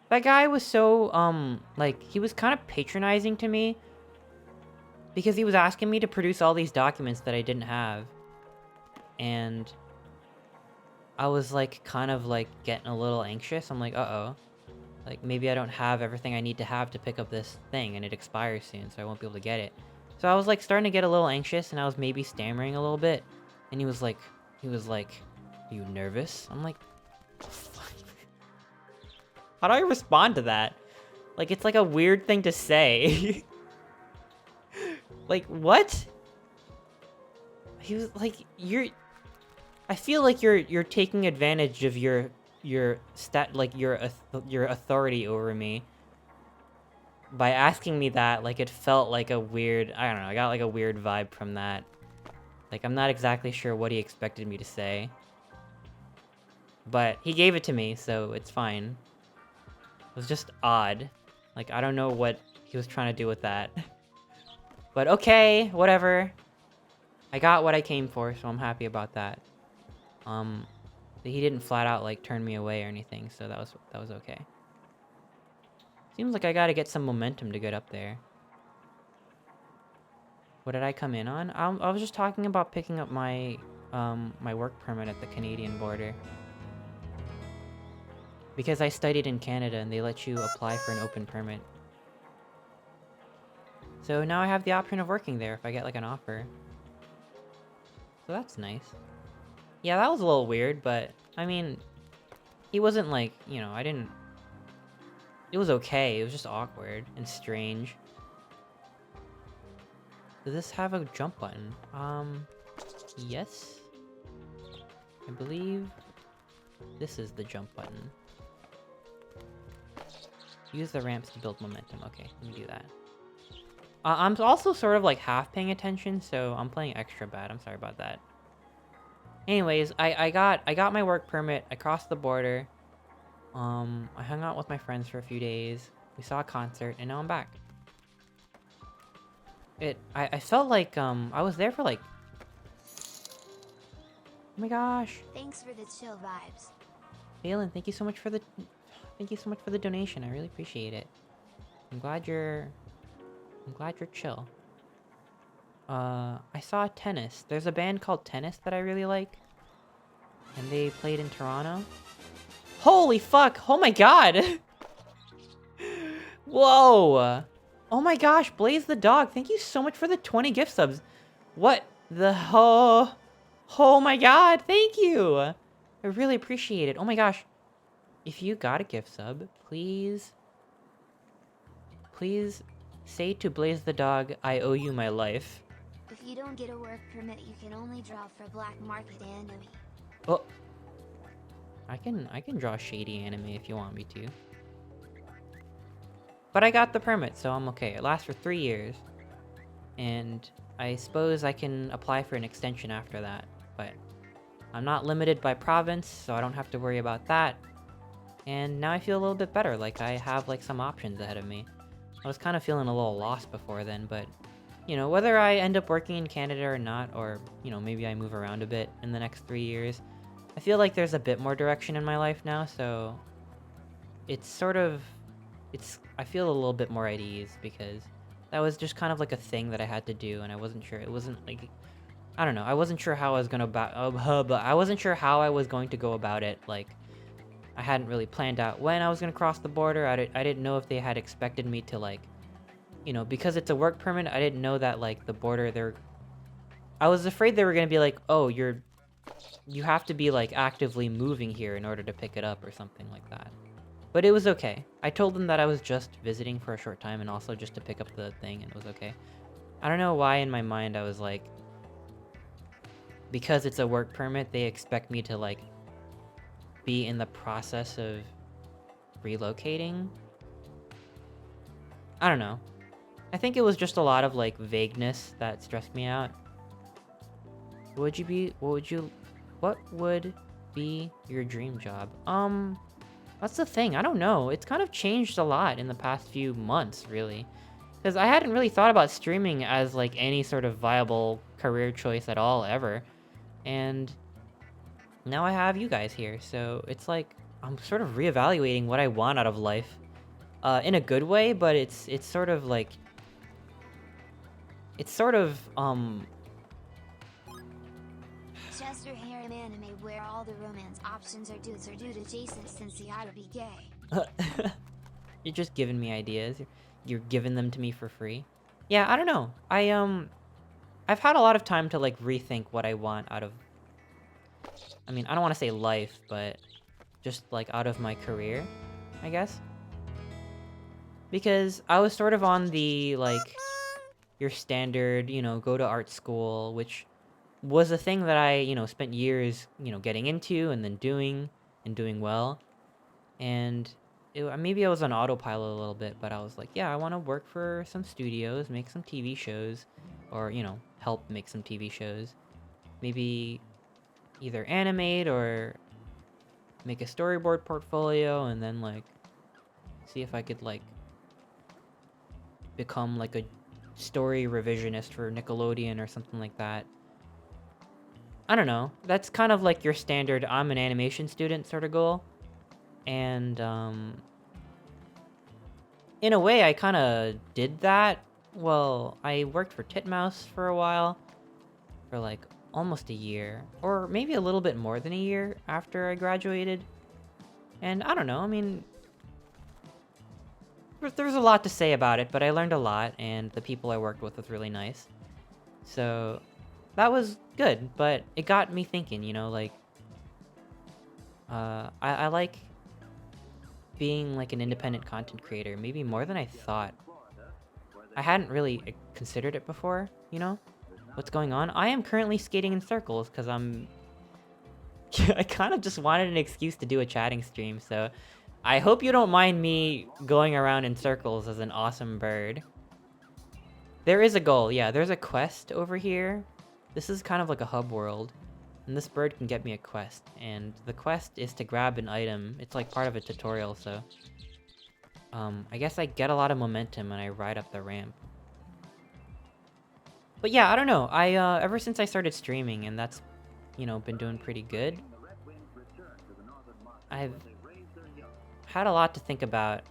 That guy was so like, he was kind of patronizing to me, because he was asking me to produce all these documents that I didn't have. And I was like, kind of like getting a little anxious. I'm like, uh-oh. Like, maybe I don't have everything I need to have to pick up this thing, and it expires soon, so I won't be able to get it. So I was like starting to get a little anxious, and I was maybe stammering a little bit. And he was like, are you nervous? I'm like, how do I respond to that? Like, it's like a weird thing to say. Like, what? He was like, I feel like you're taking advantage of your authority over me by asking me that. Like, it felt like a weird, I don't know, I got like a weird vibe from that. Like, I'm not exactly sure what he expected me to say. But he gave it to me, so it's fine. It was just odd. Like, I don't know what he was trying to do with that. But okay, whatever. I got what I came for, so I'm happy about that. He didn't flat out like turn me away or anything, so that was okay. Seems like I gotta get some momentum to get up there. What did I come in on? I was just talking about picking up my my work permit at the Canadian border. Because I studied in Canada and they let you apply for an open permit. So now I have the option of working there if I get like an offer. So that's nice. Yeah, that was a little weird, but I mean, he wasn't like, you know, I didn't... It was okay, it was just awkward and strange. Does this have a jump button? Yes. I believe this is the jump button. Use the ramps to build momentum. Okay, let me do that. I'm also sort of like half paying attention, so I'm playing extra bad. I'm sorry about that. Anyways, I got my work permit. I crossed the border. I hung out with my friends for a few days. We saw a concert, and now I'm back. I felt like I was there for like... Oh my gosh. Thanks for the chill vibes. Valen, thank you so much for the donation. I really appreciate it. I'm glad you're chill. I saw Tennis. There's a band called Tennis that I really like. And they played in Toronto. Holy fuck! Oh my god! Whoa! Oh my gosh, Blaze the Dog, thank you so much for the 20 gift subs. What the oh my god, thank you! I really appreciate it. Oh my gosh. If you got a gift sub, please say to Blaze the Dog, I owe you my life. If you don't get a work permit, you can only draw for black market anime. Oh. I can draw shady anime if you want me to. But I got the permit, so I'm okay. It lasts for 3 years. And I suppose I can apply for an extension after that. But I'm not limited by province, so I don't have to worry about that. And now I feel a little bit better, like I have like some options ahead of me. I was kind of feeling a little lost before then, but you know, whether I end up working in Canada or not, or you know, maybe I move around a bit in the next 3 years, I feel like there's a bit more direction in my life now, so it's sort of, I feel a little bit more at ease because that was just kind of like a thing that I had to do, and I wasn't sure, it wasn't like, I don't know, I wasn't sure how I was gonna I wasn't sure how I was going to go about it. Like, I hadn't really planned out when I was gonna cross the border. I didn't know if they had expected me to, like, you know, because it's a work permit, I didn't know that, like, the border, I was afraid they were gonna be like, oh, you have to be, like, actively moving here in order to pick it up or something like that. But it was okay. I told them that I was just visiting for a short time and also just to pick up the thing, and it was okay. I don't know why in my mind I was like, because it's a work permit, they expect me to, like, be in the process of relocating. I don't know. I think it was just a lot of, like, vagueness that stressed me out. What would be your dream job? That's the thing. I don't know. It's kind of changed a lot in the past few months, really. Because I hadn't really thought about streaming as, like, any sort of viable career choice at all, ever. And now I have you guys here, so it's like, I'm sort of reevaluating what I want out of life. In a good way, but it's sort of like... It's sort of, Chester harem anime where all the romance options are dudes or dude adjacent since he ought to be gay. You're just giving me ideas. You're giving them to me for free. Yeah, I don't know. I've had a lot of time to, like, rethink what I want out of... I mean, I don't want to say life, but just, like, out of my career, I guess. Because I was sort of on the, like, your standard, you know, go to art school, which was a thing that I, you know, spent years, you know, getting into and then doing and doing well. And maybe I was on autopilot a little bit, but I was like, yeah, I want to work for some studios, make some TV shows, or, you know, help make some TV shows. Maybe either animate or make a storyboard portfolio and then, like, see if I could, like, become, like, a story revisionist for Nickelodeon or something like that. I don't know. That's kind of like your standard I'm an animation student sort of goal. And in a way I kind of did that. Well, I worked for Titmouse for a while, for like almost a year, or maybe a little bit more than a year after I graduated. And I don't know, I mean, there's a lot to say about it, but I learned a lot, and the people I worked with was really nice. So that was good, but it got me thinking, you know, like, I like being like an independent content creator, maybe more than I thought. I hadn't really considered it before, you know? What's going on? I am currently skating in circles because I kind of just wanted an excuse to do a chatting stream, so I hope you don't mind me going around in circles as an awesome bird. There is a goal, yeah, there's a quest over here. This is kind of like a hub world, and this bird can get me a quest, and the quest is to grab an item. It's like part of a tutorial, so I guess I get a lot of momentum when I ride up the ramp. But yeah, I don't know. Ever since I started streaming, and that's, you know, been doing pretty good, I've had a lot to think about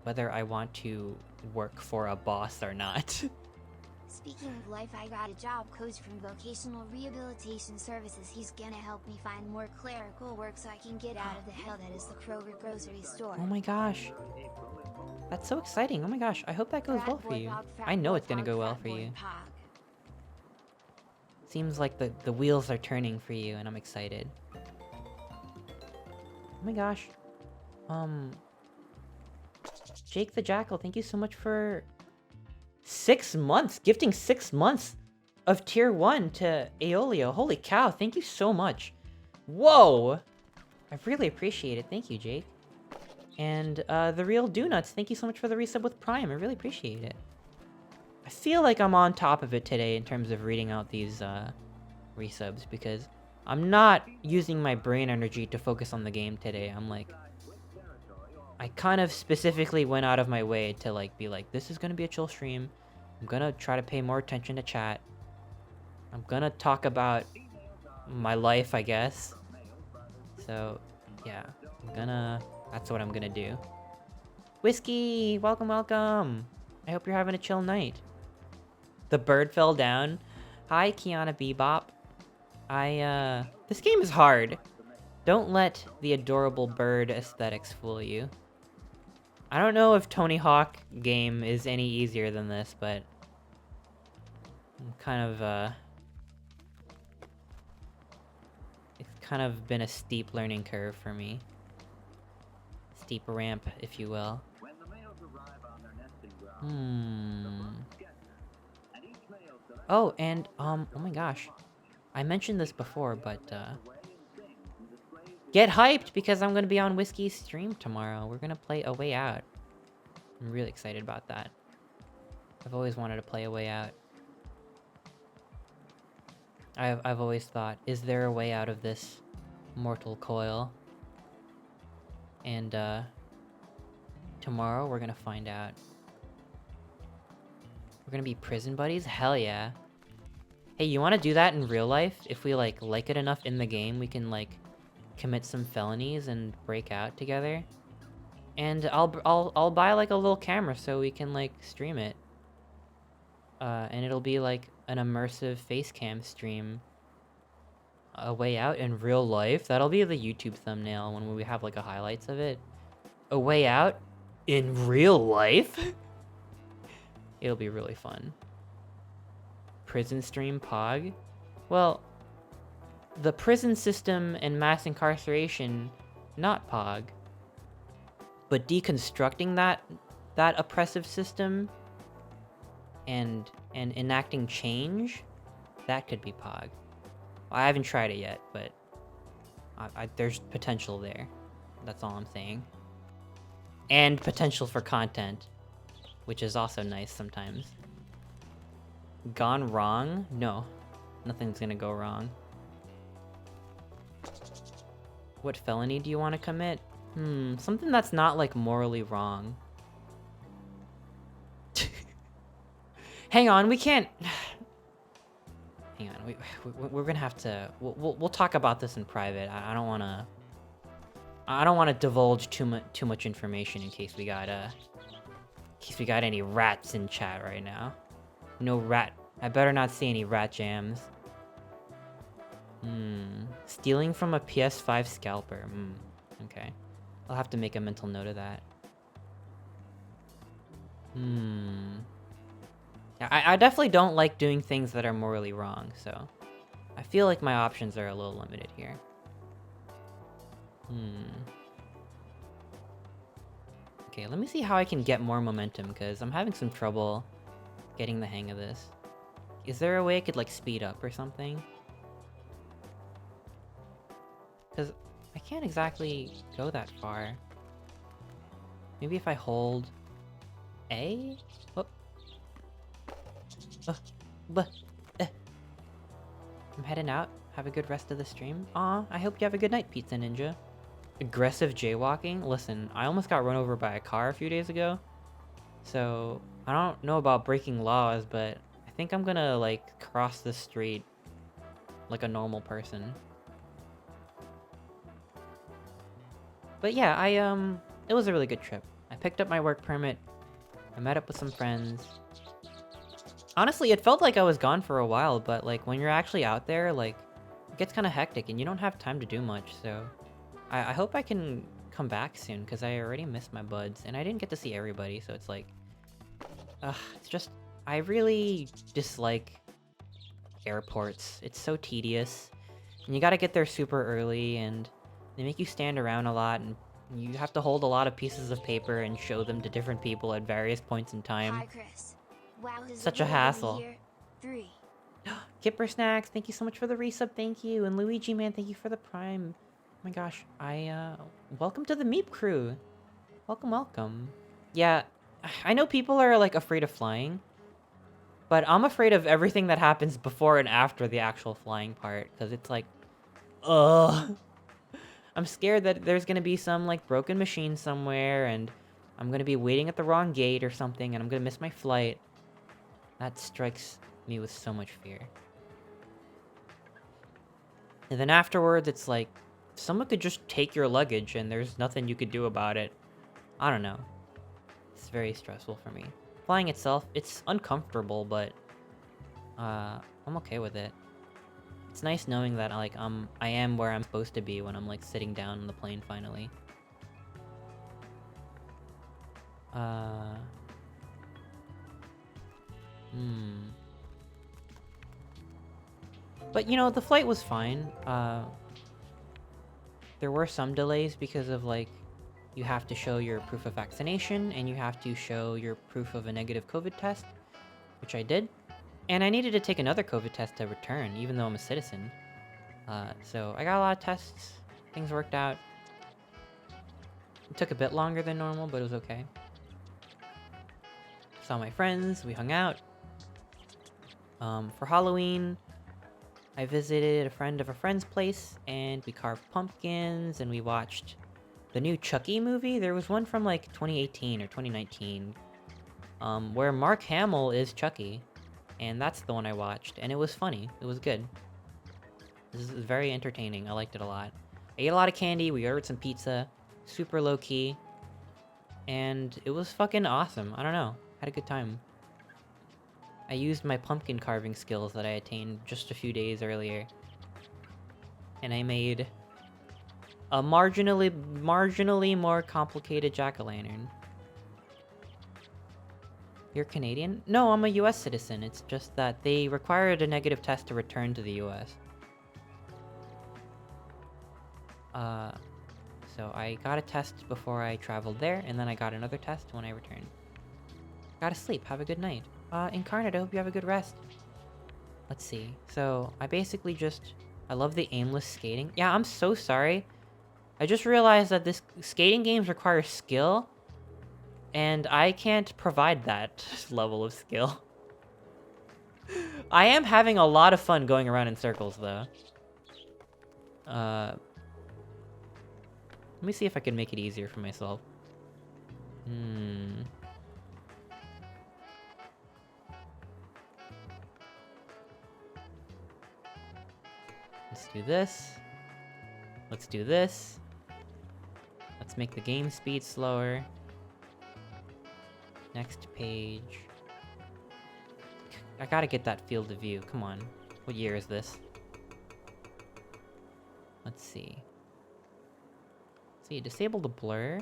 whether I want to work for a boss or not. Speaking of life, I got a job coach from Vocational Rehabilitation Services. He's gonna help me find more clerical work so I can get out of the hell that is the Kroger grocery store. Oh my gosh. That's so exciting. Oh my gosh, I hope that goes well for you. I know it's gonna go well for you. Seems like the wheels are turning for you, and I'm excited. Oh my gosh. Jake the Jackal, thank you so much for 6 months, gifting 6 months of tier 1 to Aeolio. Holy cow, thank you so much. Whoa! I really appreciate it. Thank you, Jake. And the Real Donuts, thank you so much for the resub with Prime. I really appreciate it. I feel like I'm on top of it today in terms of reading out these resubs, because I'm not using my brain energy to focus on the game today. I'm like, I kind of specifically went out of my way to like be like, this is gonna be a chill stream. I'm gonna try to pay more attention to chat. I'm gonna talk about my life, I guess. So yeah, that's what I'm gonna do. Whiskey, welcome, welcome. I hope you're having a chill night. The bird fell down. Hi, Kiana Bebop. This game is hard. Don't let the adorable bird aesthetics fool you. I don't know if Tony Hawk game is any easier than this, but I'm kind of, it's kind of been a steep learning curve for me. Steep ramp, if you will. Oh, and, oh my gosh. I mentioned this before, but, get hyped, because I'm gonna be on Whiskey's stream tomorrow. We're gonna play A Way Out. I'm really excited about that. I've always wanted to play A Way Out. I've always thought, is there a way out of this mortal coil? And, tomorrow we're gonna find out. We're gonna be prison buddies? Hell yeah. Hey, you wanna do that in real life? If we, like it enough in the game, we can, like, commit some felonies and break out together. And I'll buy, like, a little camera so we can, like, stream it. And it'll be, like, an immersive face cam stream. A Way Out in real life? That'll be the YouTube thumbnail when we have, like, a highlights of it. A Way Out in real life? It'll be really fun. Prison stream Pog? Well, the prison system and mass incarceration, not Pog. But deconstructing that oppressive system and enacting change, that could be Pog. I haven't tried it yet, but there's potential there. That's all I'm saying. And potential for content, which is also nice sometimes. Gone wrong? No, nothing's gonna go wrong. What felony do you want to commit? Something that's not, like, morally wrong. Hang on, we can't... Hang on, we're gonna have to... We'll talk about this in private. I don't wanna... I don't wanna divulge too much information in case we got, any rats in chat right now. No rat... I better not see any rat jams. Stealing from a PS5 scalper. Okay. I'll have to make a mental note of that. Yeah, I definitely don't like doing things that are morally wrong, so I feel like my options are a little limited here. Okay, let me see how I can get more momentum, because I'm having some trouble getting the hang of this. Is there a way I could, like, speed up or something? Because I can't exactly go that far. Maybe if I hold A? Oh. But, I'm heading out. Have a good rest of the stream. Aw, I hope you have a good night, Pizza Ninja. Aggressive jaywalking? Listen, I almost got run over by a car a few days ago. So, I don't know about breaking laws, but I think I'm gonna, like, cross the street like a normal person. But yeah, it was a really good trip. I picked up my work permit. I met up with some friends. Honestly, it felt like I was gone for a while, but, like, when you're actually out there, like, it gets kind of hectic and you don't have time to do much, so I hope I can come back soon, because I already missed my buds, and I didn't get to see everybody, so it's like, it's just, I really dislike airports. It's so tedious, and you gotta get there super early, and they make you stand around a lot, and you have to hold a lot of pieces of paper and show them to different people at various points in time. Hi, Chris. Wow, is Such it a really gonna be hassle. here? 3. Kipper Snacks, thank you so much for the resub, thank you. And Luigi, man, thank you for the prime. Oh my gosh, welcome to the Meep crew. Welcome, welcome. Yeah, I know people are, like, afraid of flying, but I'm afraid of everything that happens before and after the actual flying part, because it's like, ugh. I'm scared that there's gonna be some, like, broken machine somewhere, and I'm gonna be waiting at the wrong gate or something, and I'm gonna miss my flight. That strikes me with so much fear. And then afterwards, it's like, someone could just take your luggage and there's nothing you could do about it. I don't know. It's very stressful for me. Flying itself, it's uncomfortable, but I'm okay with it. It's nice knowing that, like, I am where I'm supposed to be when I'm, like, sitting down on the plane finally. But, you know, the flight was fine. There were some delays because of, like, you have to show your proof of vaccination, and you have to show your proof of a negative COVID test, which I did. And I needed to take another COVID test to return, even though I'm a citizen. So I got a lot of tests. Things worked out. It took a bit longer than normal, but it was okay. Saw my friends, we hung out. For Halloween, I visited a friend of a friend's place, and we carved pumpkins, and we watched the new Chucky movie. There was one from, like, 2018 or 2019, where Mark Hamill is Chucky, and that's the one I watched, and it was funny. It was good. This is very entertaining. I liked it a lot. I ate a lot of candy, we ordered some pizza, super low-key, and it was fucking awesome. I don't know. Had a good time. I used my pumpkin carving skills that I attained just a few days earlier. And I made a marginally more complicated jack-o'-lantern. You're Canadian? No, I'm a US citizen. It's just that they required a negative test to return to the US. So I got a test before I traveled there, and then I got another test when I returned. Gotta sleep. Have a good night. Incarnate, I hope you have a good rest. Let's see. So, I basically just... I love the aimless skating. Yeah, I'm so sorry. I just realized that this skating games require skill, and I can't provide that level of skill. I am having a lot of fun going around in circles, though. Let me see if I can make it easier for myself. Let's do this. Let's do this. Let's make the game speed slower. Next page. I gotta get that field of view. Come on. What year is this? Let's see. See, disable the blur.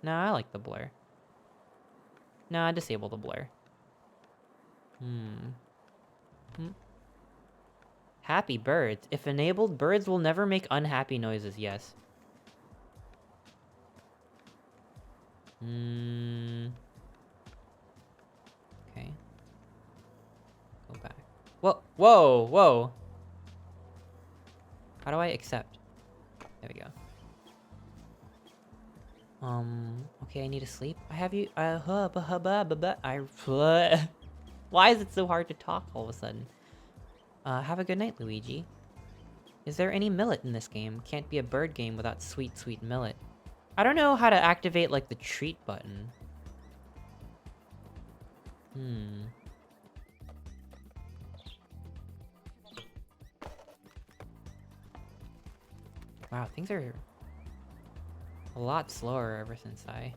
No, I like the blur. No, disable the blur. Happy birds. If enabled, birds will never make unhappy noises. Yes. Okay. Go back. Whoa, whoa, whoa. How do I accept? There we go. Okay, I need to sleep. I have you. Why is it so hard to talk all of a sudden? Have a good night, Luigi. Is there any millet in this game? Can't be a bird game without sweet, sweet millet. I don't know how to activate, like, the treat button. Wow, things are a lot slower ever since I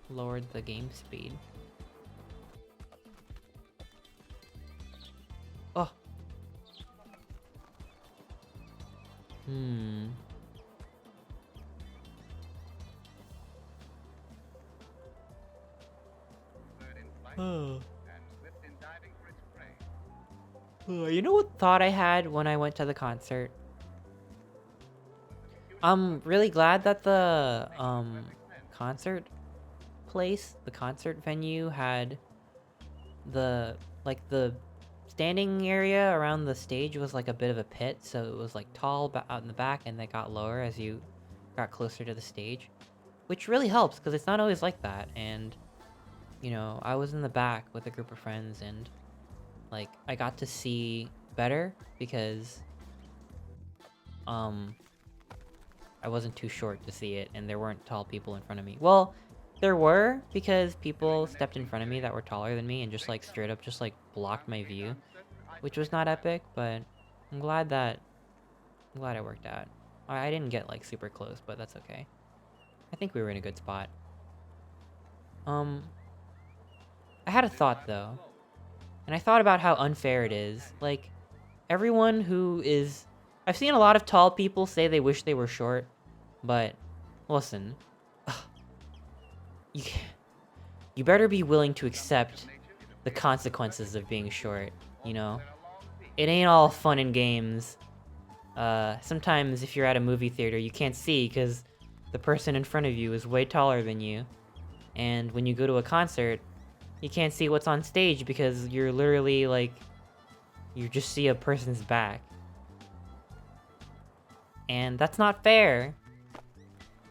lowered the game speed. Oh. Oh. You know what thought I had when I went to the concert? I'm really glad that the concert place, the concert venue, had the standing area around the stage was like a bit of a pit, so it was like tall out in the back and they got lower as you got closer to the stage, which really helps because it's not always like that. And you know, I was in the back with a group of friends and like I got to see better because I wasn't too short to see it and there weren't tall people in front of me. Well, there were, because people stepped in front of me that were taller than me and just like straight up just like blocked my view, which was not epic, but I'm glad it worked out. I didn't get like super close, but that's okay. I think we were in a good spot. I had a thought though, and I thought about how unfair it is. Like, everyone who is... I've seen a lot of tall people say they wish they were short, but listen, you better be willing to accept the consequences of being short, you know? It ain't all fun and games. Sometimes if you're at a movie theater, you can't see because the person in front of you is way taller than you. And when you go to a concert, you can't see what's on stage because you're literally like, you just see a person's back. And that's not fair.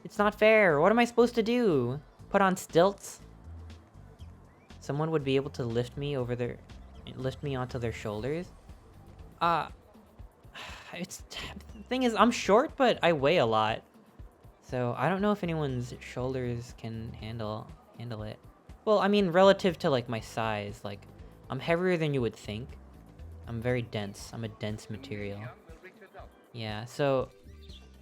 It's not fair. What am I supposed to do? Put on stilts? Someone would be able to lift me onto their shoulders? The thing is, I'm short, but I weigh a lot. So I don't know if anyone's shoulders can handle it. Well, I mean, relative to like my size, like I'm heavier than you would think. I'm very dense. I'm a dense material. Yeah, so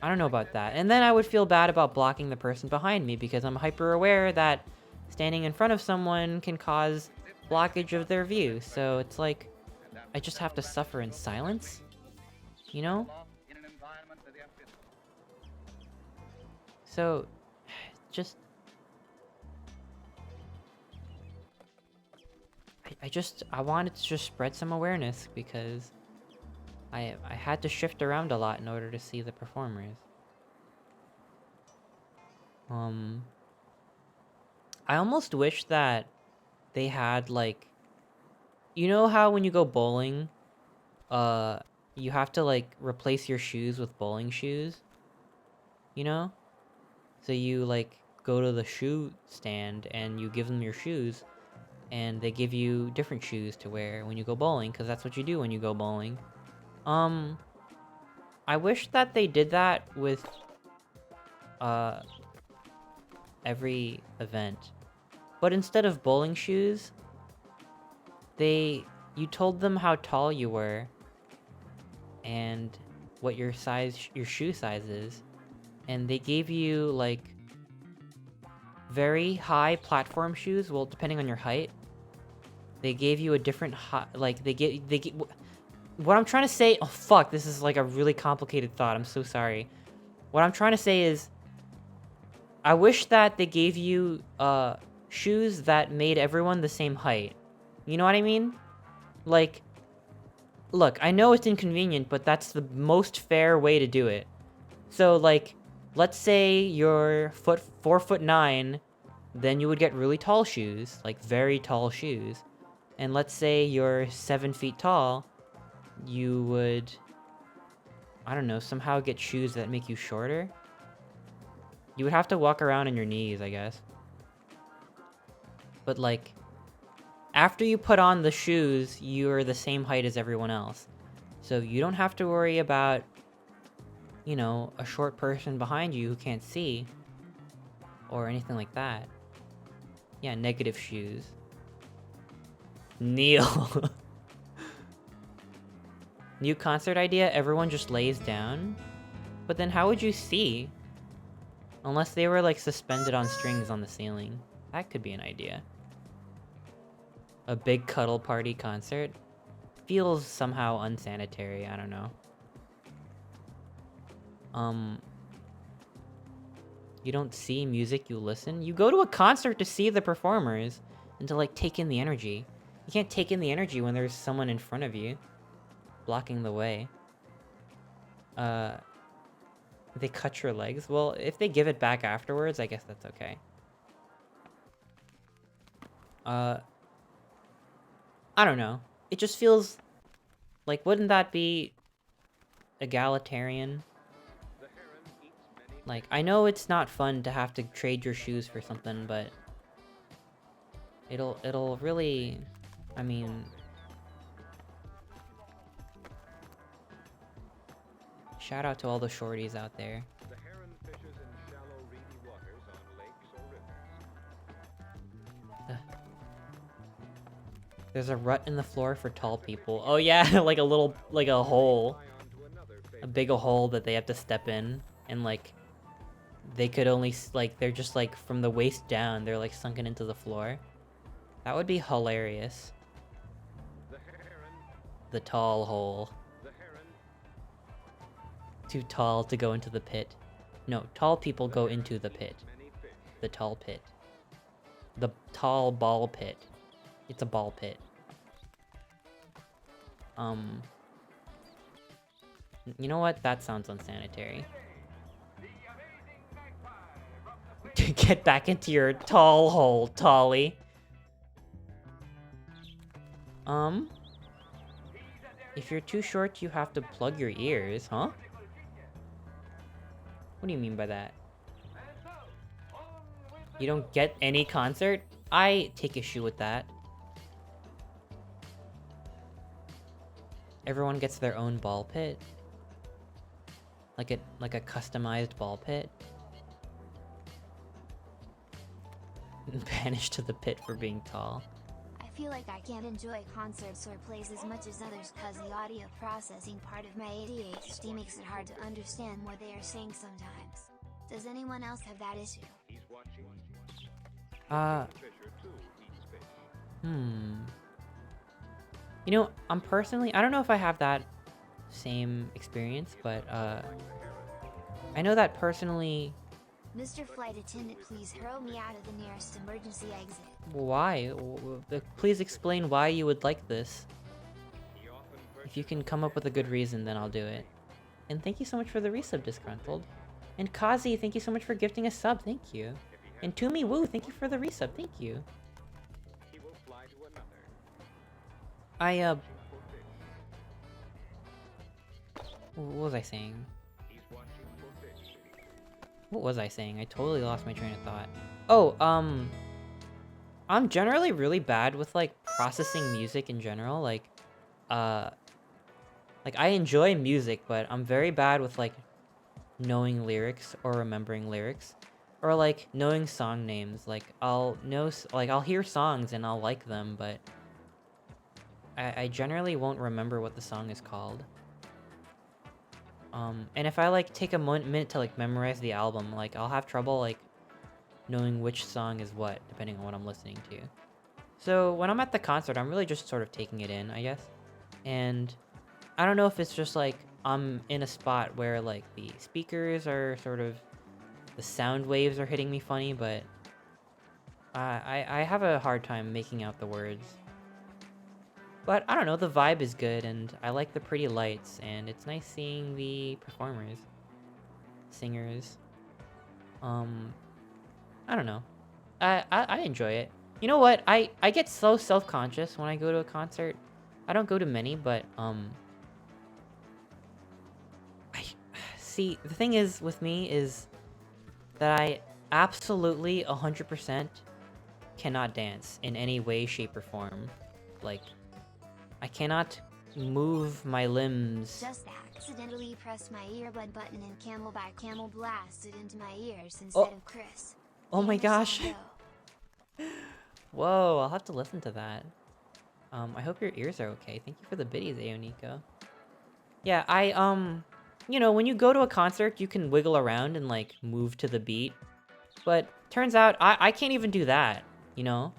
I don't know about that. And then I would feel bad about blocking the person behind me because I'm hyper aware that standing in front of someone can cause blockage of their view. So it's like, I just have to suffer in silence, you know? So, just... I wanted to just spread some awareness because I had to shift around a lot in order to see the performers. I almost wish that they had like, you know how when you go bowling, you have to like replace your shoes with bowling shoes, you know? So you like go to the shoe stand and you give them your shoes and they give you different shoes to wear when you go bowling, because that's what you do when you go bowling. I wish that they did that with every event. But instead of bowling shoes, you told them how tall you were and what your shoe size is, and they gave you like very high platform shoes. Well, depending on your height, they gave you a different like they get what I'm trying to say. Oh fuck, this is like a really complicated thought. I'm so sorry. What I'm trying to say is, I wish that they gave you shoes that made everyone the same height. You know what I mean? Like, look, I know it's inconvenient, but that's the most fair way to do it. So, like, let's say you're 4'9", then you would get really tall shoes, like very tall shoes. And let's say you're 7 feet tall, you would, I don't know, somehow get shoes that make you shorter. You would have to walk around on your knees, I guess. But like, after you put on the shoes, you're the same height as everyone else. So you don't have to worry about, you know, a short person behind you who can't see. Or anything like that. Yeah, negative shoes. Kneel. New concert idea, everyone just lays down? But then how would you see? Unless they were like suspended on strings on the ceiling. That could be an idea. A big cuddle party concert? Feels somehow unsanitary, I don't know. You don't see music, you listen? You go to a concert to see the performers and to like take in the energy. You can't take in the energy when there's someone in front of you blocking the way. They cut your legs? Well, if they give it back afterwards, I guess that's okay. I don't know. It just feels like, wouldn't that be egalitarian? Like, I know it's not fun to have to trade your shoes for something, but it'll really, I mean, shout out to all the shorties out there. There's a rut in the floor for tall people. Oh yeah, like a little, like a hole. A big hole that they have to step in. And like, they could only, like, they're just like, from the waist down, they're like sunken into the floor. That would be hilarious. The tall hole. Too tall to go into the pit. No, tall people go into the pit. The tall pit. The tall ball pit. It's a ball pit. You know what? That sounds unsanitary. Get back into your tall hole, Tolly. If you're too short, you have to plug your ears, huh? What do you mean by that? You don't get any concert? I take issue with that. Everyone gets their own ball pit. Like a customized ball pit. Banished to the pit for being tall. I feel like I can't enjoy concerts or plays as much as others cause the audio processing part of my ADHD makes it hard to understand what they are saying sometimes. Does anyone else have that issue? You know, I don't know if I have that same experience, but I know that personally. Mr. Flight Attendant, please hurl me out of the nearest emergency exit. Why? Please explain why you would like this. If you can come up with a good reason, then I'll do it. And thank you so much for the resub, Disgruntled. And Kazi, thank you so much for gifting a sub, thank you. And Toomey Woo, thank you for the resub, thank you. What was I saying? What was I saying? I totally lost my train of thought. Oh, I'm generally really bad with, like, processing music in general. Like, I enjoy music, but I'm very bad with, like, knowing lyrics or remembering lyrics. Or, like, knowing song names. Like, I'll hear songs and I'll like them, but I generally won't remember what the song is called. And if I, like, take a minute to, like, memorize the album, like, I'll have trouble, like, knowing which song is what, depending on what I'm listening to. So, when I'm at the concert, I'm really just sort of taking it in, I guess. And I don't know if it's just, like, I'm in a spot where like the speakers are sort of, the sound waves are hitting me funny, but I have a hard time making out the words. But I don't know, the vibe is good, and I like the pretty lights, and it's nice seeing the performers, singers. I don't know. I enjoy it. You know what? I get so self-conscious when I go to a concert. I don't go to many, but I see, the thing is with me is that I absolutely 100% cannot dance in any way, shape, or form. Like, I cannot move my limbs. Just accidentally pressed my earbud button and Camel by Camel blasted into my ears instead Oh. of Chris. Oh my Name the gosh. song, go. Whoa, I'll have to listen to that. I hope your ears are okay. Thank you for the biddies, Aoniko. Yeah, you know, when you go to a concert, you can wiggle around and, like, move to the beat. But turns out, I can't even do that, you know?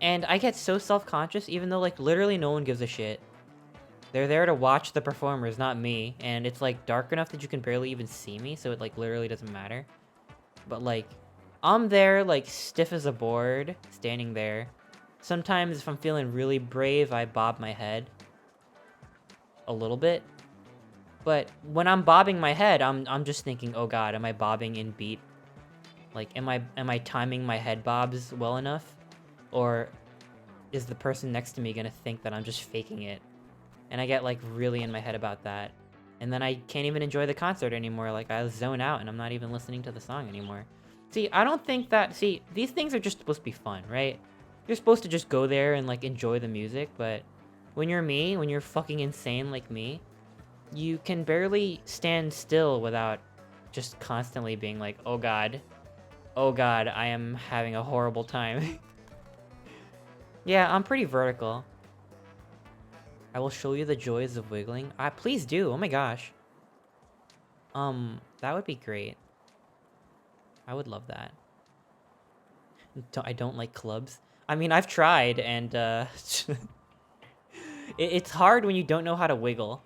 And I get so self-conscious, even though, like, literally no one gives a shit. They're there to watch the performers, not me. And it's, like, dark enough that you can barely even see me, so it, like, literally doesn't matter. But, like, I'm there, like, stiff as a board, standing there. Sometimes, if I'm feeling really brave, I bob my head. A little bit. But when I'm bobbing my head, I'm just thinking, oh god, am I bobbing in beat? Like, am I timing my head bobs well enough? Or is the person next to me gonna think that I'm just faking it? And I get, like, really in my head about that. And then I can't even enjoy the concert anymore. Like, I zone out and I'm not even listening to the song anymore. See, I don't think that... See, these things are just supposed to be fun, right? You're supposed to just go there and, like, enjoy the music, but when you're me, when you're fucking insane like me, you can barely stand still without just constantly being like, oh god, I am having a horrible time. Yeah, I'm pretty vertical. I will show you the joys of wiggling. Please do. Oh my gosh. That would be great. I would love that. I don't like clubs. I mean, I've tried, and it's hard when you don't know how to wiggle.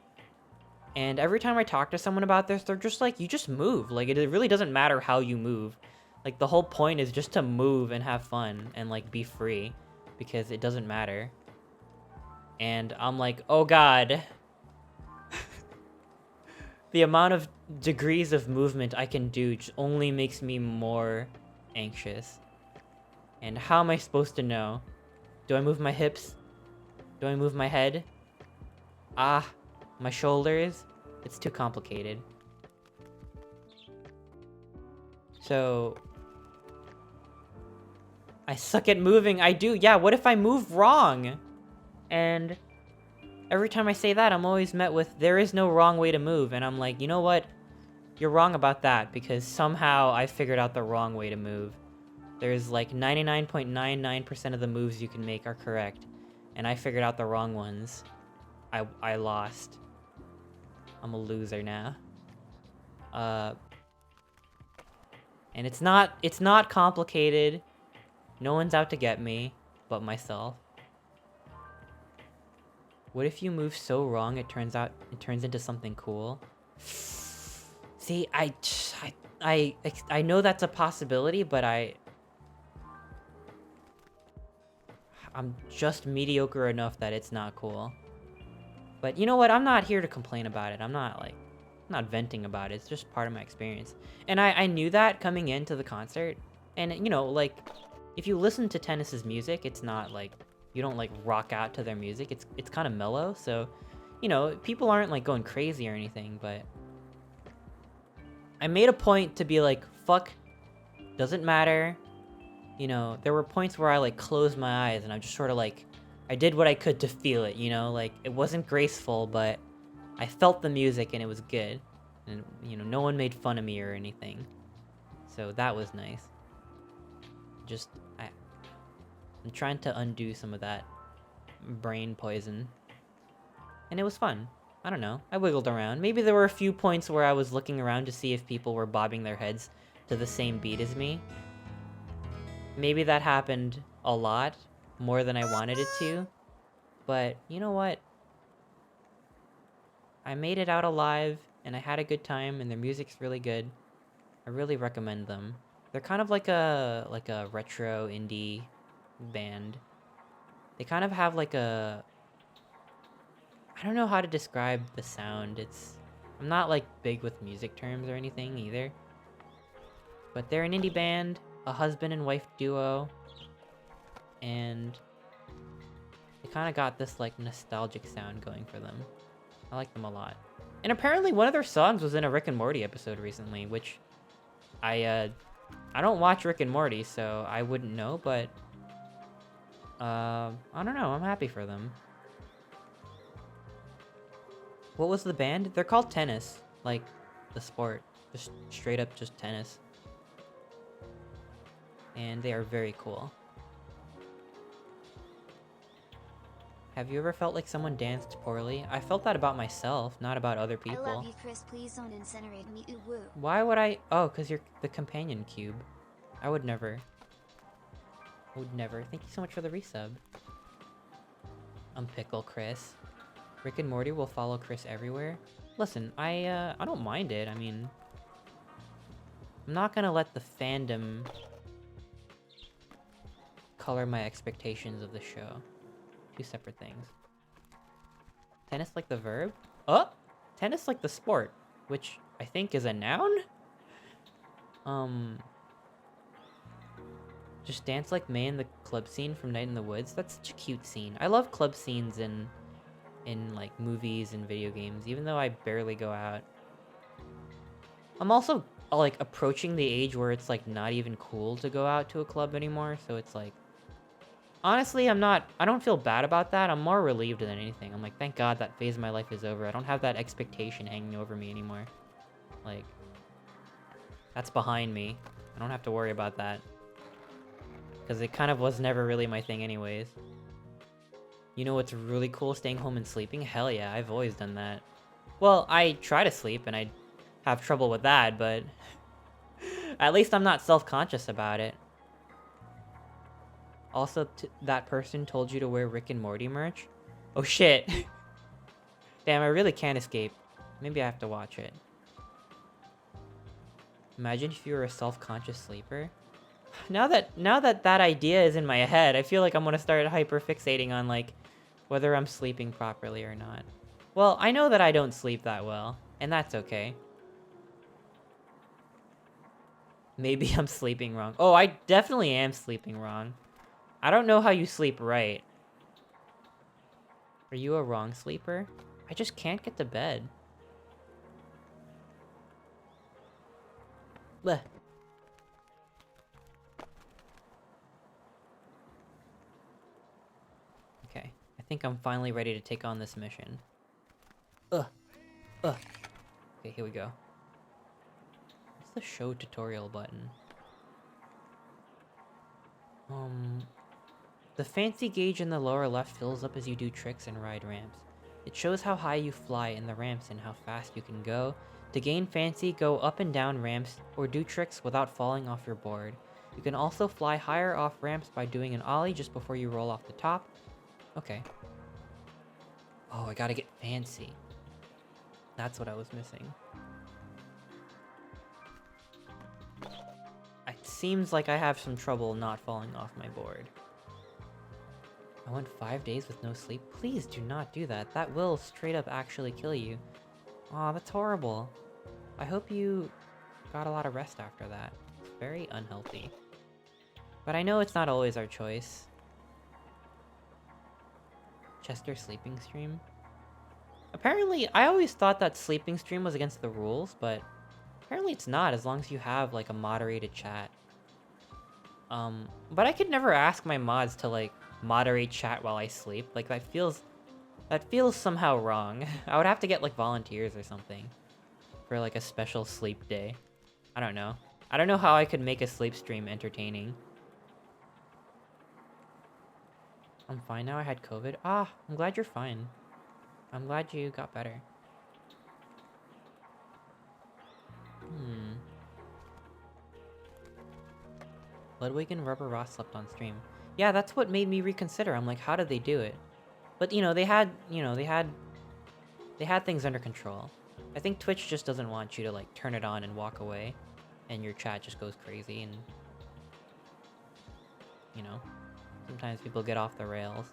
And every time I talk to someone about this, they're just like, you just move. Like, it really doesn't matter how you move. Like, the whole point is just to move and have fun and, like, be free. Because it doesn't matter. And I'm like, oh god. The amount of degrees of movement I can do just only makes me more anxious. And how am I supposed to know? Do I move my hips? Do I move my head? My shoulders? It's too complicated. So... I suck at moving. I do. Yeah, what if I move wrong? And every time I say that, I'm always met with, there is no wrong way to move. And I'm like, you know what? You're wrong about that, because somehow I figured out the wrong way to move. There's like 99.99% of the moves you can make are correct. And I figured out the wrong ones. I lost. I'm a loser now. And it's not complicated. No one's out to get me, but myself. What if you move so wrong it turns into something cool? See, I know that's a possibility, but I'm just mediocre enough that it's not cool. But you know what? I'm not here to complain about it. I'm not venting about it. It's just part of my experience. And I knew that coming into the concert. And, you know, like, if you listen to Tennis's music, it's not like, you don't like rock out to their music. It's kind of mellow. So, you know, people aren't like going crazy or anything, but I made a point to be like, fuck, doesn't matter. You know, there were points where I like closed my eyes and I'm just sort of like, I did what I could to feel it, you know, like it wasn't graceful, but I felt the music and it was good. And, you know, no one made fun of me or anything. So that was nice. Just, I'm trying to undo some of that brain poison. And it was fun. I don't know. I wiggled around. Maybe there were a few points where I was looking around to see if people were bobbing their heads to the same beat as me. Maybe that happened a lot, more than I wanted it to. But, you know what? I made it out alive, and I had a good time, and their music's really good. I really recommend them. They're kind of like a retro indie band. They kind of have like a... I don't know how to describe the sound. I'm not like big with music terms or anything either. But they're an indie band, a husband and wife duo, and they kind of got this like nostalgic sound going for them. I like them a lot. And apparently one of their songs was in a Rick and Morty episode recently, which I don't watch Rick and Morty, so I wouldn't know, but I don't know, I'm happy for them. What was the band? They're called Tennis, like the sport. Just straight up just tennis. And they are very cool. Have you ever felt like someone danced poorly? I felt that about myself, not about other people. I love you, Chris. Please don't incinerate me. Ooh, woo. Why would I? Oh, because you're the companion cube. I would never. I would never. Thank you so much for the resub. Pickle Chris. Rick and Morty will follow Chris everywhere. Listen, I don't mind it. I mean, I'm not gonna let the fandom color my expectations of the show. Two separate things. Tennis like the verb? Oh! Tennis like the sport, which I think is a noun? Just dance like May in the club scene from Night in the Woods. That's such a cute scene. I love club scenes in like movies and video games, even though I barely go out. I'm also like approaching the age where it's like not even cool to go out to a club anymore, so it's like, honestly, I don't feel bad about that. I'm more relieved than anything. I'm like, thank God that phase of my life is over. I don't have that expectation hanging over me anymore. Like, that's behind me. I don't have to worry about that. Because it kind of was never really my thing anyways. You know what's really cool? Staying home and sleeping? Hell yeah, I've always done that. Well, I try to sleep and I have trouble with that, but at least I'm not self-conscious about it. Also, that person told you to wear Rick and Morty merch? Oh shit. Damn, I really can't escape. Maybe I have to watch it. Imagine if you were a self-conscious sleeper. Now that that idea is in my head, I feel like I'm gonna start hyper-fixating on like whether I'm sleeping properly or not. Well, I know that I don't sleep that well, and that's okay. Maybe I'm sleeping wrong. Oh, I definitely am sleeping wrong. I don't know how you sleep right. Are you a wrong sleeper? I just can't get to bed. Bleh. Okay, I think I'm finally ready to take on this mission. Okay, here we go. What's the show tutorial button? The fancy gauge in the lower left fills up as you do tricks and ride ramps. It shows how high you fly in the ramps and how fast you can go. To gain fancy, go up and down ramps or do tricks without falling off your board. You can also fly higher off ramps by doing an ollie just before you roll off the top. Okay. Oh, I gotta get fancy. That's what I was missing. It seems like I have some trouble not falling off my board. I went 5 days with no sleep. Please do not do that. That will straight up actually kill you. Aw, that's horrible. I hope you got a lot of rest after that. It's very unhealthy. But I know it's not always our choice. Chester sleeping stream? Apparently, I always thought that sleeping stream was against the rules, but apparently it's not, as long as you have like a moderated chat. But I could never ask my mods to like moderate chat while I sleep. Like that feels somehow wrong. I would have to get like volunteers or something for like a special sleep day. I don't know. I don't know how I could make a sleep stream entertaining. I'm fine now. I had COVID. Ah, I'm glad you're fine. I'm glad you got better. Ludwig and Rubber Ross slept on stream. Yeah, that's what made me reconsider. I'm like, how did they do it? But, they had They had things under control. I think Twitch just doesn't want you to like turn it on and walk away, and your chat just goes crazy, and you know, sometimes people get off the rails.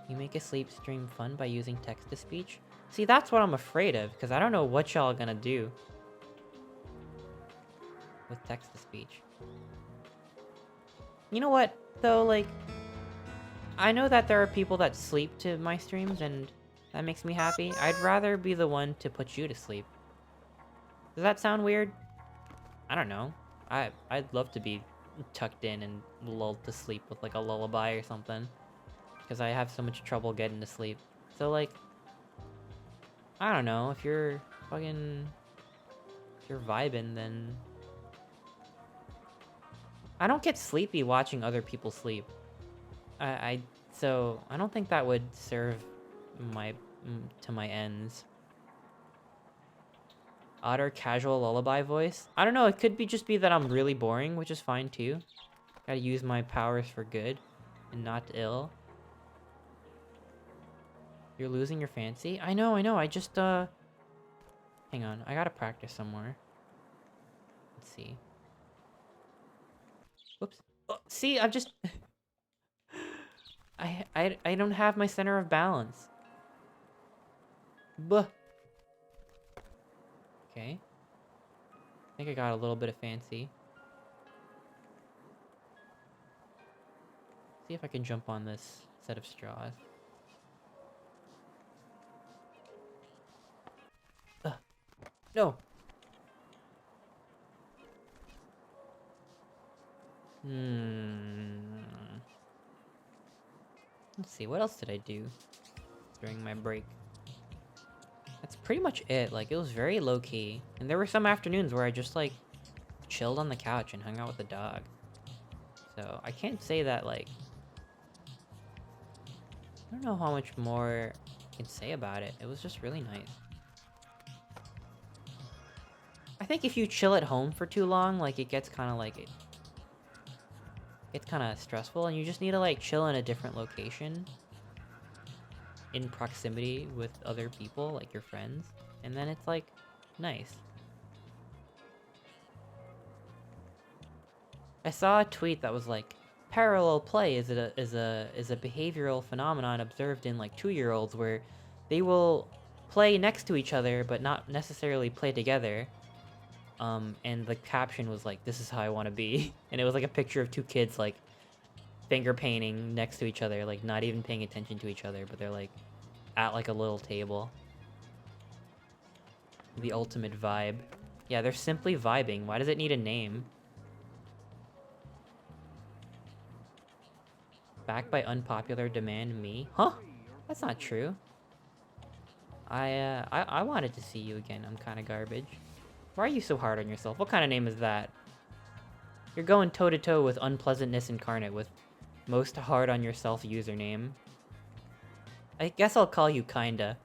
You make a sleep stream fun by using text-to-speech? See, that's what I'm afraid of, because I don't know what y'all are gonna do with text-to-speech. You know what, though, like, I know that there are people that sleep to my streams, and that makes me happy. I'd rather be the one to put you to sleep. Does that sound weird? I don't know. I'd love to be tucked in and lulled to sleep with, like, a lullaby or something. Because I have so much trouble getting to sleep. So, like, I don't know, if you're vibing, then I don't get sleepy watching other people sleep. So I don't think that would serve to my ends. Otter casual lullaby voice. I don't know, it could just be that I'm really boring, which is fine too. Gotta use my powers for good and not ill. You're losing your fancy? I know, I just, hang on, I gotta practice somewhere. Let's see. Whoops. Oh, see, I'm just... I don't have my center of balance. Buh. Okay. I think I got a little bit of fancy. See if I can jump on this set of straws. No. Let's see, what else did I do during my break? That's pretty much it. Like, it was very low-key. And there were some afternoons where I just, like, chilled on the couch and hung out with the dog. So, I can't say that, like... I don't know how much more I can say about it. It was just really nice. I think if you chill at home for too long, like, it gets kind of like it's kind of stressful, and you just need to like chill in a different location in proximity with other people, like your friends, and then it's like nice. I saw a tweet that was like, parallel play is a behavioral phenomenon observed in like 2-year-olds where they will play next to each other but not necessarily play together. And the caption was like, "This is how I want to be," and it was like a picture of 2 kids like finger painting next to each other, like not even paying attention to each other, but they're like at like a little table. The ultimate vibe. Yeah, they're simply vibing. Why does it need a name? Back by unpopular demand, me? Huh? That's not true. I wanted to see you again. I'm kind of garbage. Why are you so hard on yourself? What kind of name is that? You're going toe-to-toe with unpleasantness incarnate with most hard on yourself username. I guess I'll call you kinda.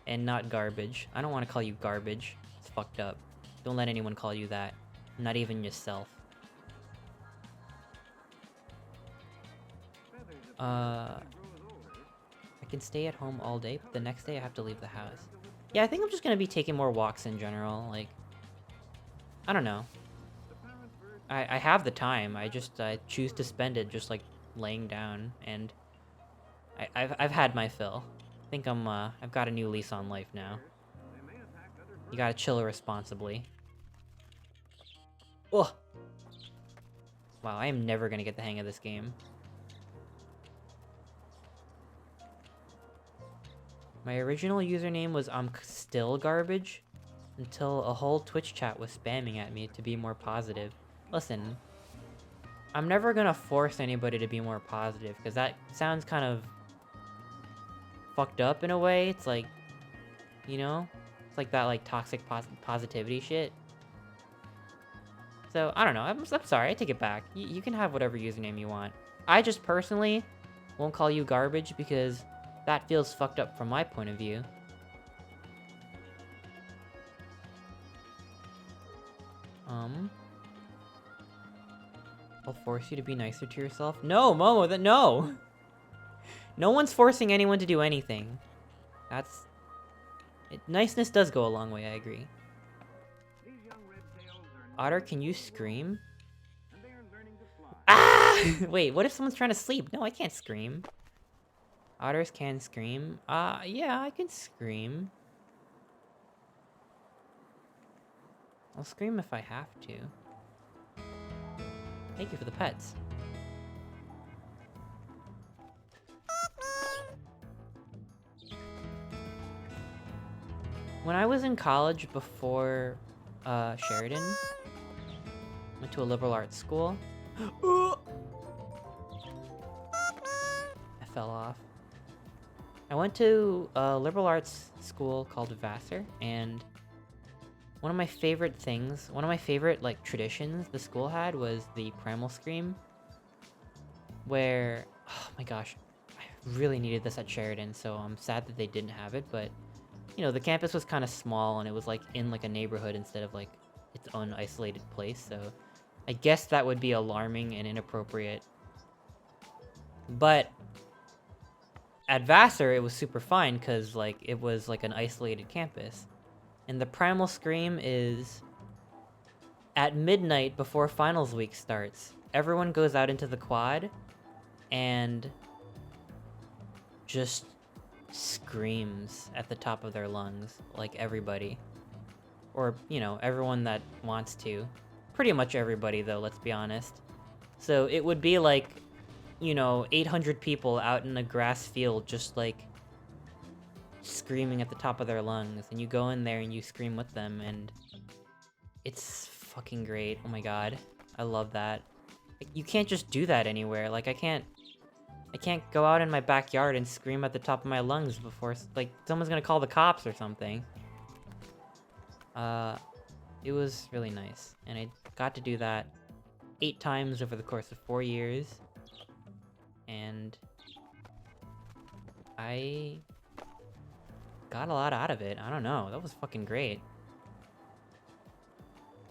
And not garbage. I don't want to call you garbage. It's fucked up. Don't let anyone call you that. Not even yourself. I can stay at home all day, but the next day I have to leave the house. Yeah, I think I'm just gonna be taking more walks in general, like... I don't know. I have the time, I choose to spend it just, like, laying down, and... I've had my fill. I think I've got a new lease on life now. You gotta chill responsibly. Ugh! Wow, I am never gonna get the hang of this game. My original username was I'm still garbage, until a whole Twitch chat was spamming at me to be more positive. Listen, I'm never gonna force anybody to be more positive, because that sounds kind of fucked up in a way. It's like, you know? It's like that like toxic positivity shit. So, I don't know, I'm sorry, I take it back. You can have whatever username you want. I just personally won't call you garbage because that feels fucked up from my point of view. I'll force you to be nicer to yourself. No, Momo, no! No one's forcing anyone to do anything. That's Niceness does go a long way, I agree. Otter, can you scream? Ah! Wait, what if someone's trying to sleep? No, I can't scream. Otters can scream. Yeah, I can scream. I'll scream if I have to. Thank you for the pets. When I was in college before Sheridan, went to a liberal arts school. I fell off. I went to a liberal arts school called Vassar, and one of my favorite things, one of my favorite like traditions the school had was the Primal Scream, where, oh my gosh, I really needed this at Sheridan, so I'm sad that they didn't have it, but you know, the campus was kind of small and it was like in like a neighborhood instead of like its own isolated place, so I guess that would be alarming and inappropriate. But at Vassar, it was super fine because like it was like an isolated campus. And the Primal Scream is at midnight before finals week starts. Everyone goes out into the quad and just screams at the top of their lungs, like everybody. Or, you know, everyone that wants to. Pretty much everybody, though, let's be honest. So it would be like, you know, 800 people out in a grass field just like screaming at the top of their lungs, and you go in there and you scream with them, and it's fucking great. Oh my god, I love that. Like, you can't just do that anywhere. Like, I can't go out in my backyard and scream at the top of my lungs before like someone's gonna call the cops or something. It was really nice, and I got to do that 8 times over the course of 4 years, and I got a lot out of it. I don't know. That was fucking great.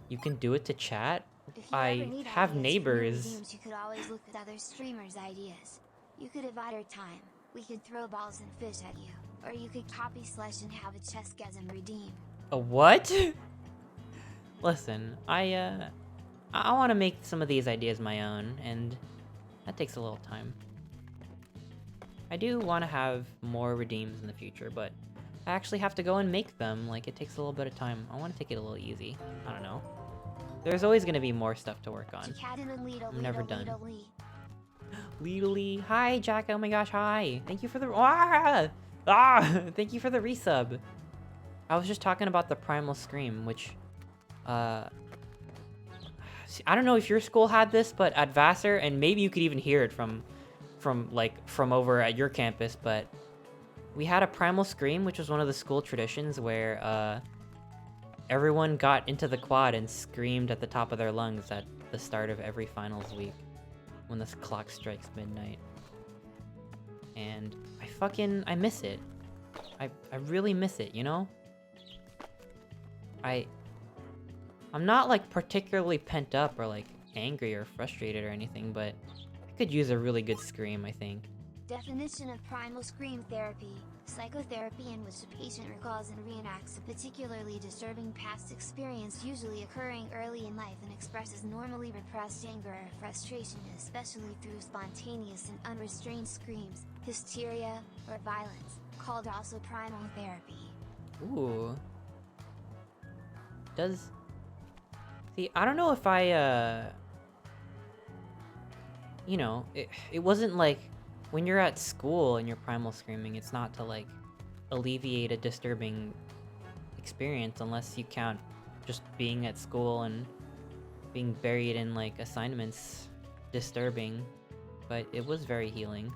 You can do it to chat. I have neighbors. You could always look at other streamers' ideas. You could have Otter time. We could throw balls and fish at you. Or you could copy Slush and have a chessgasm redeem. A what? Listen, I want to make some of these ideas my own, and that takes a little time. I do want to have more redeems in the future, but I actually have to go and make them. Like, it takes a little bit of time. I want to take it a little easy. I don't know. There's always going to be more stuff to work on. I'm never done. Leedly. Hi, Jack. Oh my gosh, hi. Thank you for the... Thank you for the resub. I was just talking about the Primal Scream, which... I don't know if your school had this, but at Vassar, and maybe you could even hear it from over at your campus, but we had a Primal Scream, which was one of the school traditions where everyone got into the quad and screamed at the top of their lungs at the start of every finals week when the clock strikes midnight. And I miss it. I really miss it, you know? I'm not like particularly pent up or like angry or frustrated or anything, but I could use a really good scream, I think. Definition of Primal Scream therapy: psychotherapy in which a patient recalls and reenacts a particularly disturbing past experience, usually occurring early in life, and expresses normally repressed anger or frustration, especially through spontaneous and unrestrained screams, hysteria, or violence, called also primal therapy. Ooh. See, I don't know if I, you know, it wasn't like, when you're at school and you're primal screaming, it's not to like alleviate a disturbing experience, unless you count just being at school and being buried in like assignments disturbing, but it was very healing.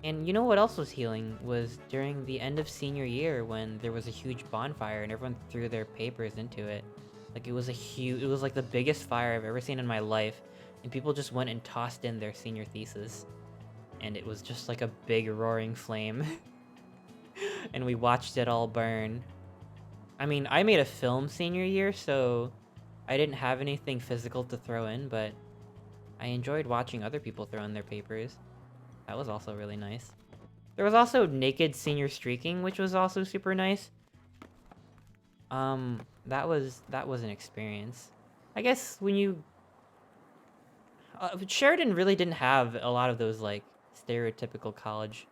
And you know what else was healing? Was during the end of senior year when there was a huge bonfire and everyone threw their papers into it. Like, it was like the biggest fire I've ever seen in my life, and people just went and tossed in their senior thesis. And it was just like a big roaring flame. And we watched it all burn. I mean, I made a film senior year, so I didn't have anything physical to throw in, but I enjoyed watching other people throw in their papers. That was also really nice. There was also naked senior streaking, which was also super nice. That was an experience. I guess when you Sheridan really didn't have a lot of those like stereotypical college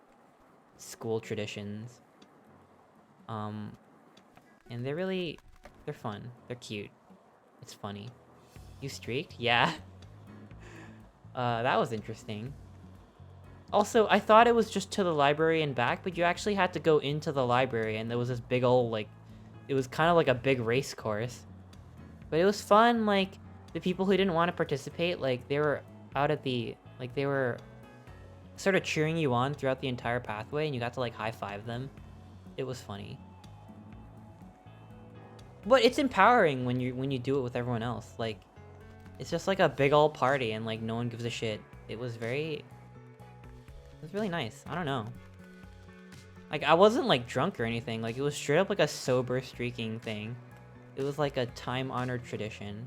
school traditions. And they're fun. They're cute. It's funny. You streaked? Yeah. That was interesting. Also, I thought it was just to the library and back, but you actually had to go into the library, and there was this big old, like, it was kind of like a big race course. But it was fun, like, the people who didn't want to participate, like, they were out at the, like, they were sort of cheering you on throughout the entire pathway, and you got to, like, high-five them. It was funny. But it's empowering when you do it with everyone else. Like, it's just like a big old party, and, like, no one gives a shit. It was really nice. I don't know. Like, I wasn't, like, drunk or anything. Like, it was straight up, like, a sober streaking thing. It was, like, a time-honored tradition.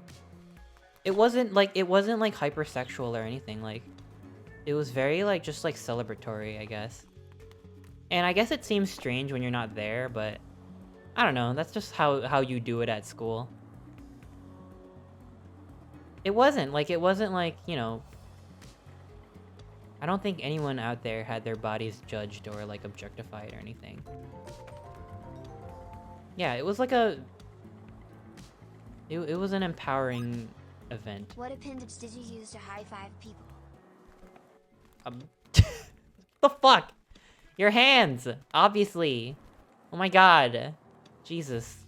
It wasn't, like, hypersexual or anything. Like, it was very, like, just, like, celebratory, I guess. And I guess it seems strange when you're not there, but I don't know. That's just how you do it at school. It wasn't, like, you know... I don't think anyone out there had their bodies judged or, like, objectified or anything. Yeah, it was like a... It was an empowering event. What appendage did you use to high-five people? The fuck? Your hands! Obviously. Oh my god. Jesus.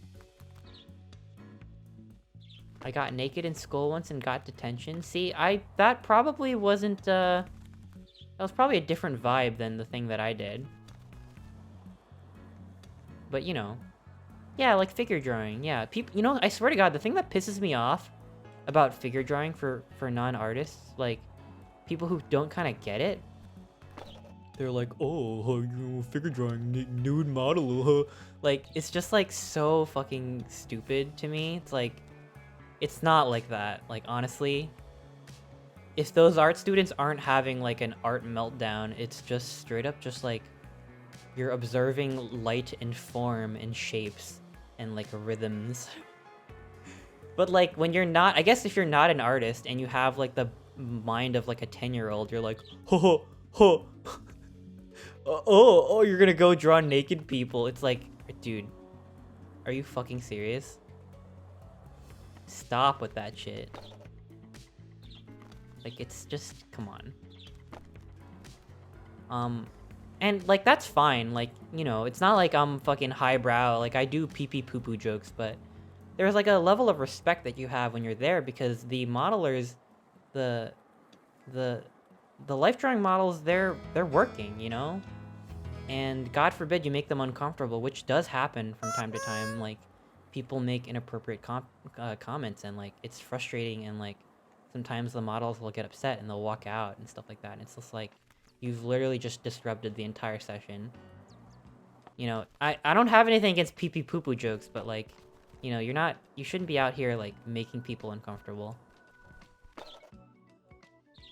I got naked in school once and got detention. See, that probably wasn't, that was probably a different vibe than the thing that I did. But, you know. Yeah, like figure drawing. Yeah, people, you know, I swear to God, the thing that pisses me off about figure drawing for non-artists, like, people who don't kind of get it, they're like, oh, you know, figure drawing, nude model, like, it's just, like, so fucking stupid to me. It's like, it's not like that. Like, honestly, if those art students aren't having, like, an art meltdown, it's just straight up just, like, you're observing light and form and shapes and, like, rhythms. But, like, when you're not... I guess if you're not an artist and you have, like, the mind of, like, a 10-year-old, you're like, ho, ho, ho. Oh, you're gonna go draw naked people. It's like, dude, are you fucking serious? Stop with that shit. Like, it's just, come on. And, like, that's fine. Like, you know, it's not like I'm fucking highbrow. Like, I do pee-pee poo-poo jokes, but there's, like, a level of respect that you have when you're there, because the modelers, the life drawing models, they're working, you know? And God forbid you make them uncomfortable, which does happen from time to time. Like, people make inappropriate comments, and, like, it's frustrating, and, like, sometimes the models will get upset and they'll walk out and stuff like that. And it's just like, you've literally just disrupted the entire session. You know, I don't have anything against pee-pee poo-poo jokes, but, like, you know, you shouldn't be out here, like, making people uncomfortable.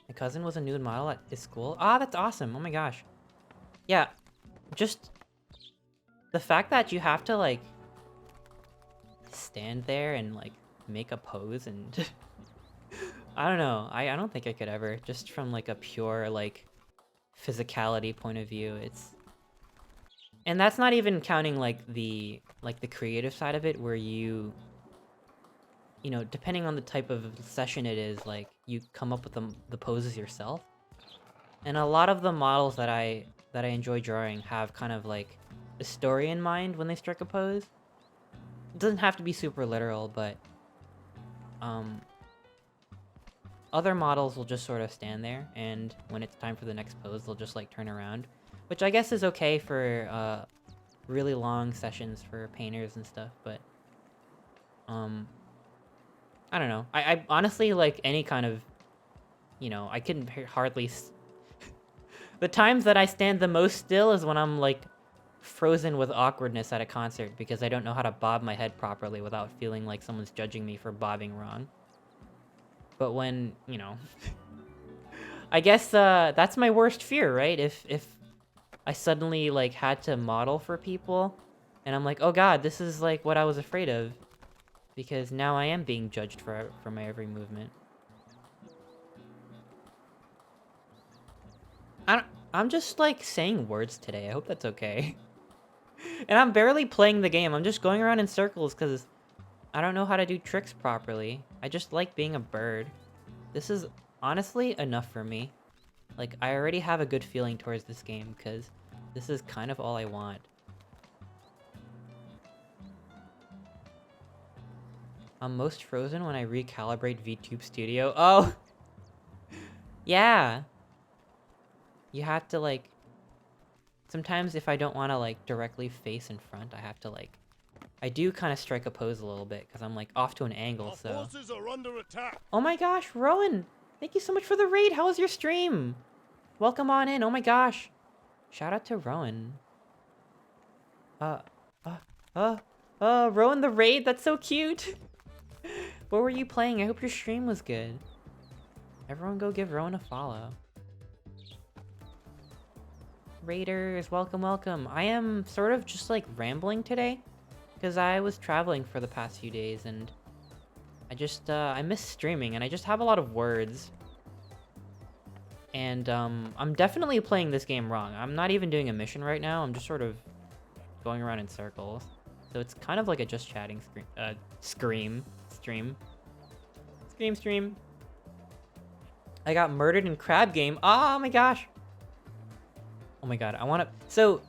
My cousin was a nude model at his school. Ah, that's awesome. Oh my gosh. Yeah, just the fact that you have to, like, stand there and, like, make a pose and I don't know. I don't think I could ever, just from, like, a pure, like, physicality point of view. And that's not even counting, like, the creative side of it, where you know, depending on the type of session it is, like, you come up with the poses yourself. And a lot of the models that I enjoy drawing have kind of, like, a story in mind when they strike a pose. It doesn't have to be super literal, but other models will just sort of stand there, and when it's time for the next pose, they'll just, like, turn around, which I guess is okay for really long sessions for painters and stuff. But I don't know. I honestly, like, any kind of, you know, I couldn't hardly the times that I stand the most still is when I'm, like, frozen with awkwardness at a concert because I don't know how to bob my head properly without feeling like someone's judging me for bobbing wrong. But when, you know, I guess that's my worst fear, right? If I suddenly like had to model for people, and I'm like, oh god, this is like what I was afraid of, because now I am being judged for my every movement. I'm just like saying words today. I hope that's okay. And I'm barely playing the game. I'm just going around in circles because I don't know how to do tricks properly. I just like being a bird. This is honestly enough for me. Like, I already have a good feeling towards this game because this is kind of all I want. I'm most frozen when I recalibrate VTube Studio. Oh! Yeah! You have to, like... Sometimes if I don't want to, like, directly face in front, I have to, like... I do kind of strike a pose a little bit because I'm, like, off to an angle, so... Our forces are under attack. Oh my gosh, Rowan! Thank you so much for the raid! How was your stream? Welcome on in, oh my gosh! Shout out to Rowan. Rowan the raid, that's so cute! What were you playing? I hope your stream was good. Everyone go give Rowan a follow. Raiders, welcome, welcome. I am sort of just like rambling today because I was traveling for the past few days and I miss streaming and I just have a lot of words. And I'm definitely playing this game wrong. I'm not even doing a mission right now. I'm just sort of going around in circles. So it's kind of like a just chatting stream. I got murdered in Crab Game. Oh my gosh. Oh my god, I want to... So,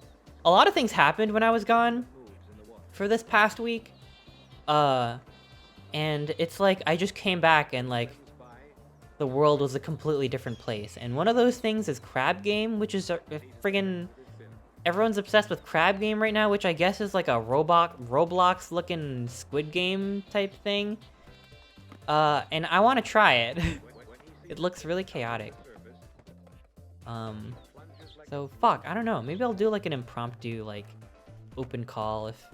a lot of things happened when I was gone for this past week. And it's like, I just came back and like, the world was a completely different place. And one of those things is Crab Game, which is a friggin... Everyone's obsessed with Crab Game right now, which I guess is like a Roblox-looking Squid Game type thing. And I want to try it. It looks really chaotic. So fuck, I don't know. Maybe I'll do like an impromptu, like, open call if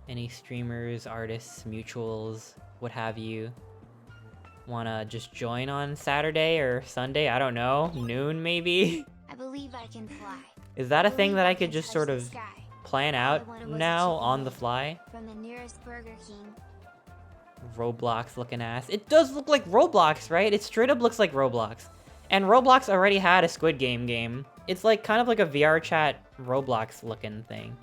any streamers, artists, mutuals, what have you, wanna just join on Saturday or Sunday. I don't know. Noon, maybe? I believe I can fly. Is that a thing that I could just sort of plan out now on the fly? From the nearest Burger King. Roblox looking ass. It does look like Roblox, right? It straight up looks like Roblox. And Roblox already had a Squid Game. It's like kind of like a VR chat Roblox looking thing.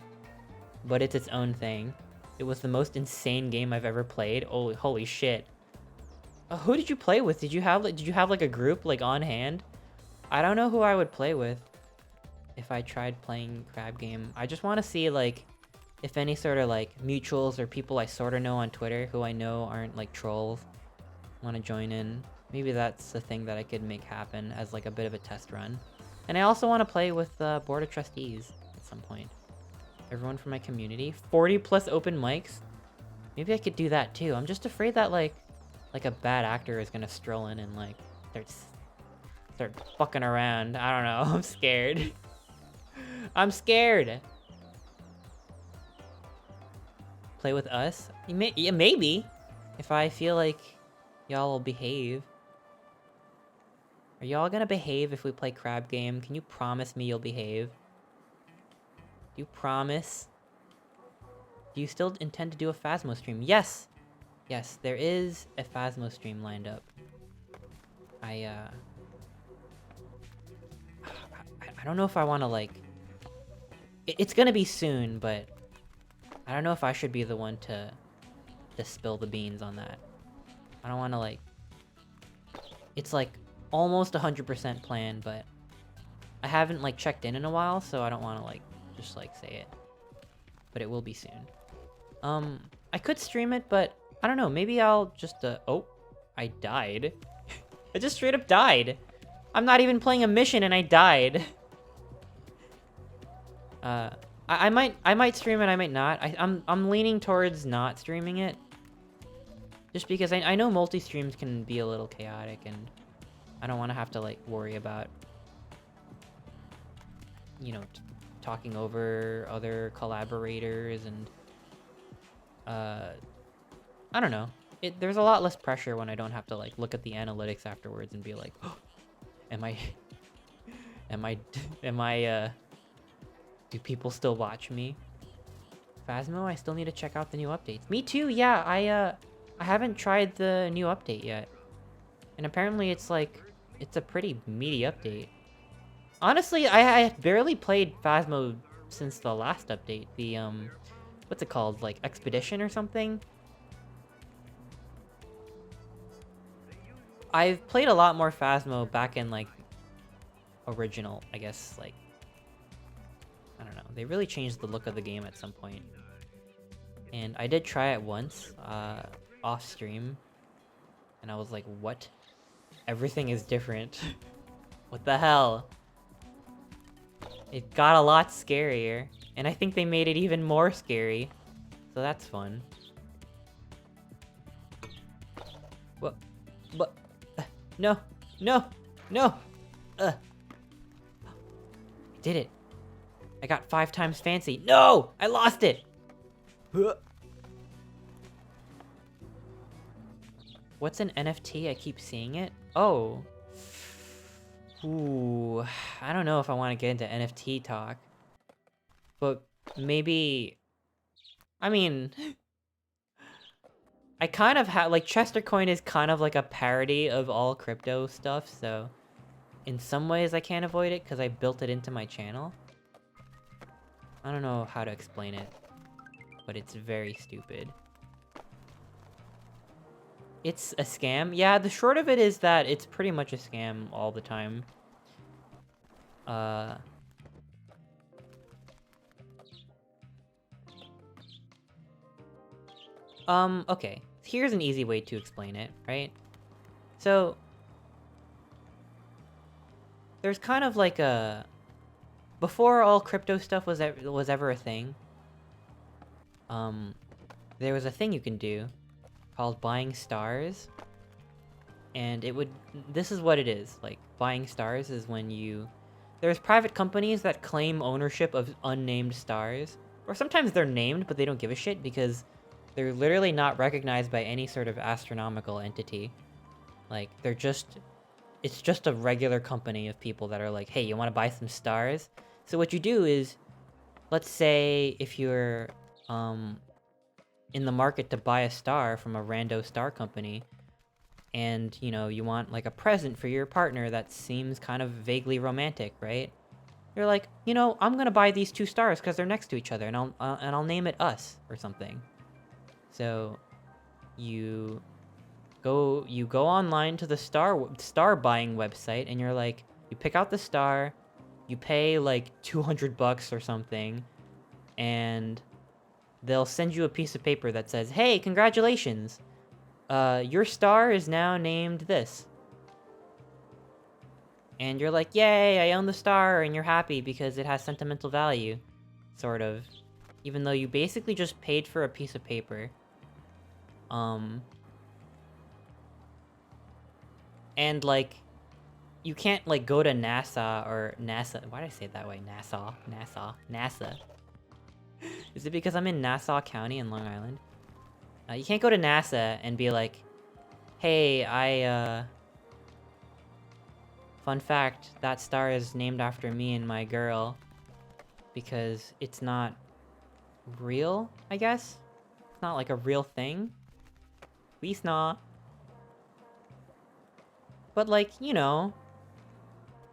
But it's its own thing. It was the most insane game I've ever played. Oh, holy shit. Who did you play with? Did you have like a group like on hand? I don't know who I would play with if I tried playing Crab Game. I just want to see like if any sort of like mutuals or people I sort of know on Twitter who I know aren't like trolls want to join in. Maybe that's the thing that I could make happen as like a bit of a test run. And I also want to play with the Board of Trustees at some point. Everyone from my community. 40 plus open mics. Maybe I could do that too. I'm just afraid that like a bad actor is gonna stroll in and like start fucking around. I don't know. I'm scared. I'm scared. Play with us? Yeah, maybe. If I feel like y'all will behave. Are y'all gonna behave if we play Crab Game? Can you promise me you'll behave? Do you promise? Do you still intend to do a Phasmo stream? Yes! Yes, there is a Phasmo stream lined up. I don't know if I want to, like... It's gonna be soon, but... I don't know if I should be the one to spill the beans on that. I don't want to, like... It's, like, almost 100% planned, but... I haven't, like, checked in a while, so I don't want to, like, just, like, say it. But it will be soon. I could stream it, but... I don't know, maybe I'll just, oh, I died. I just straight up died. I'm not even playing a mission and I died. I might stream it, I might not. I'm leaning towards not streaming it. Just because I know multi-streams can be a little chaotic and I don't want to have to, like, worry about, you know, talking over other collaborators and, I don't know. There's a lot less pressure when I don't have to, like, look at the analytics afterwards and be like, oh, am I Do people still watch me? Phasmo, I still need to check out the new updates. Me too, yeah, I haven't tried the new update yet. And apparently it's like, it's a pretty meaty update. Honestly, I barely played Phasmo since the last update. The, what's it called? Like, Expedition or something? I've played a lot more Phasmo back in, like, original, I guess, like, I don't know. They really changed the look of the game at some point. And I did try it once, off stream. And I was like, what? Everything is different. What the hell? It got a lot scarier. And I think they made it even more scary. So that's fun. What? What? No! No! No! I did it. I got 5 times fancy. No! I lost it! What's an NFT? I keep seeing it. Oh. Ooh. I don't know if I want to get into NFT talk. But maybe... I mean... I kind of have... Like, Chester Coin is kind of like a parody of all crypto stuff, so... In some ways I can't avoid it because I built it into my channel. I don't know how to explain it. But it's very stupid. It's a scam? Yeah, the short of it is that it's pretty much a scam all the time. Okay. Here's an easy way to explain it, right? So, there's kind of like a... Before all crypto stuff was ever a thing, there was a thing you can do called buying stars. And it would... This is what it is. Like, buying stars is when you... There's private companies that claim ownership of unnamed stars. Or sometimes they're named, but they don't give a shit because they're literally not recognized by any sort of astronomical entity. Like, they're just... It's just a regular company of people that are like, hey, you want to buy some stars? So what you do is, let's say if you're in the market to buy a star from a rando star company, and, you know, you want, like, a present for your partner that seems kind of vaguely romantic, right? You're like, you know, I'm gonna buy these 2 stars because they're next to each other, and I'll name it Us, or something. So, you go online to the star buying website, and you're like, you pick out the star, you pay, like, $200 or something, and they'll send you a piece of paper that says, hey, congratulations! Your star is now named this. And you're like, yay, I own the star, and you're happy because it has sentimental value. Sort of. Even though you basically just paid for a piece of paper. And, like, you can't, like, go to NASA or NASA. Why did I say it that way? NASA. Is it because I'm in Nassau County in Long Island? You can't go to NASA and be like, hey, fun fact, that star is named after me and my girl. Because it's not real, I guess? It's not like a real thing. Please not. But, like, you know,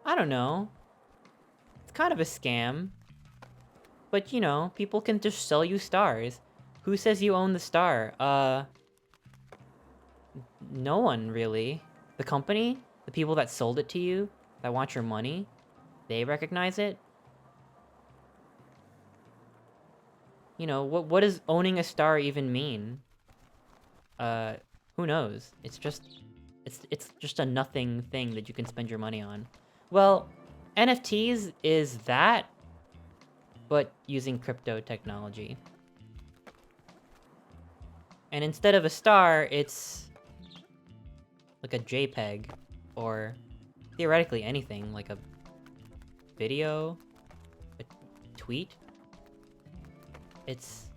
I don't know. It's kind of a scam. But, you know, people can just sell you stars. Who says you own the star? No one, really. The company? The people that sold it to you? That want your money? They recognize it? You know, what does owning a star even mean? Who knows? It's just a nothing thing that you can spend your money on. Well, NFTs is that, but using crypto technology. And instead of a star, it's like a JPEG, or theoretically anything, like a video, a tweet. It's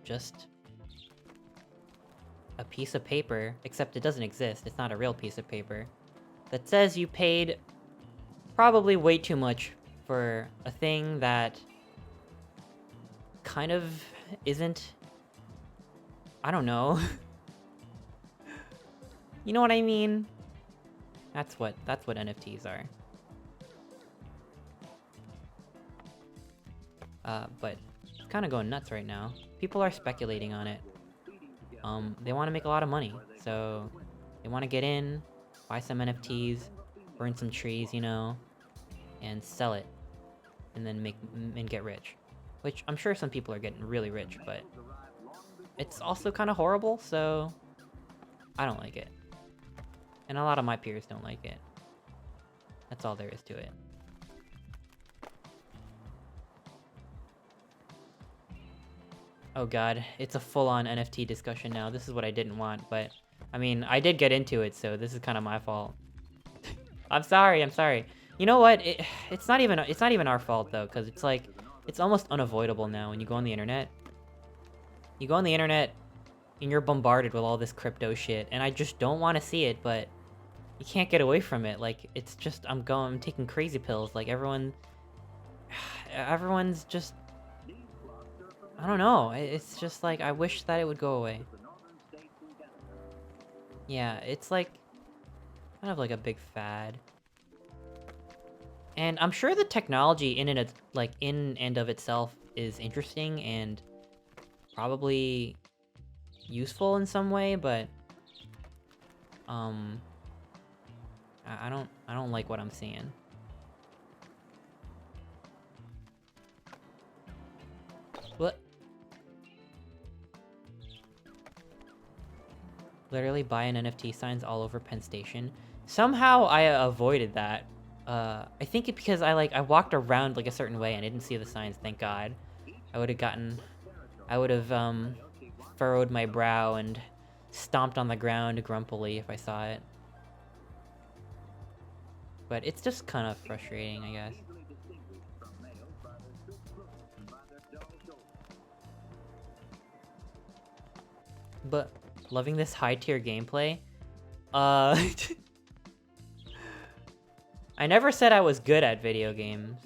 just a piece of paper, except it doesn't exist. It's not a real piece of paper that says you paid probably way too much for a thing that kind of isn't... I don't know. You know what I mean? That's what NFTs are. But it's kind of going nuts right now. People are speculating on it. They want to make a lot of money, so they want to get in, buy some NFTs, burn some trees, you know, and sell it, and then get rich. Which I'm sure some people are getting really rich, but it's also kind of horrible, so I don't like it. And a lot of my peers don't like it. That's all there is to it. Oh god, it's a full-on NFT discussion now. This is what I didn't want, but I mean, I did get into it, so this is kind of my fault. I'm sorry. You know what? It's not even our fault though, because it's like it's almost unavoidable now when you go on the internet. You go on the internet and you're bombarded with all this crypto shit, and I just don't want to see it, but you can't get away from it. Like, it's just I'm taking crazy pills. Like everyone's just, I don't know. It's just like I wish that it would go away. Yeah, it's like kind of like a big fad. And I'm sure the technology in and of itself is interesting and probably useful in some way, but I don't like what I'm seeing. What? Literally buying NFT signs all over Penn Station. Somehow I avoided that. I think it's because I walked around like a certain way and I didn't see the signs, thank God. I would have furrowed my brow and stomped on the ground grumpily if I saw it. But it's just kind of frustrating, I guess. But loving this high-tier gameplay. I never said I was good at video games.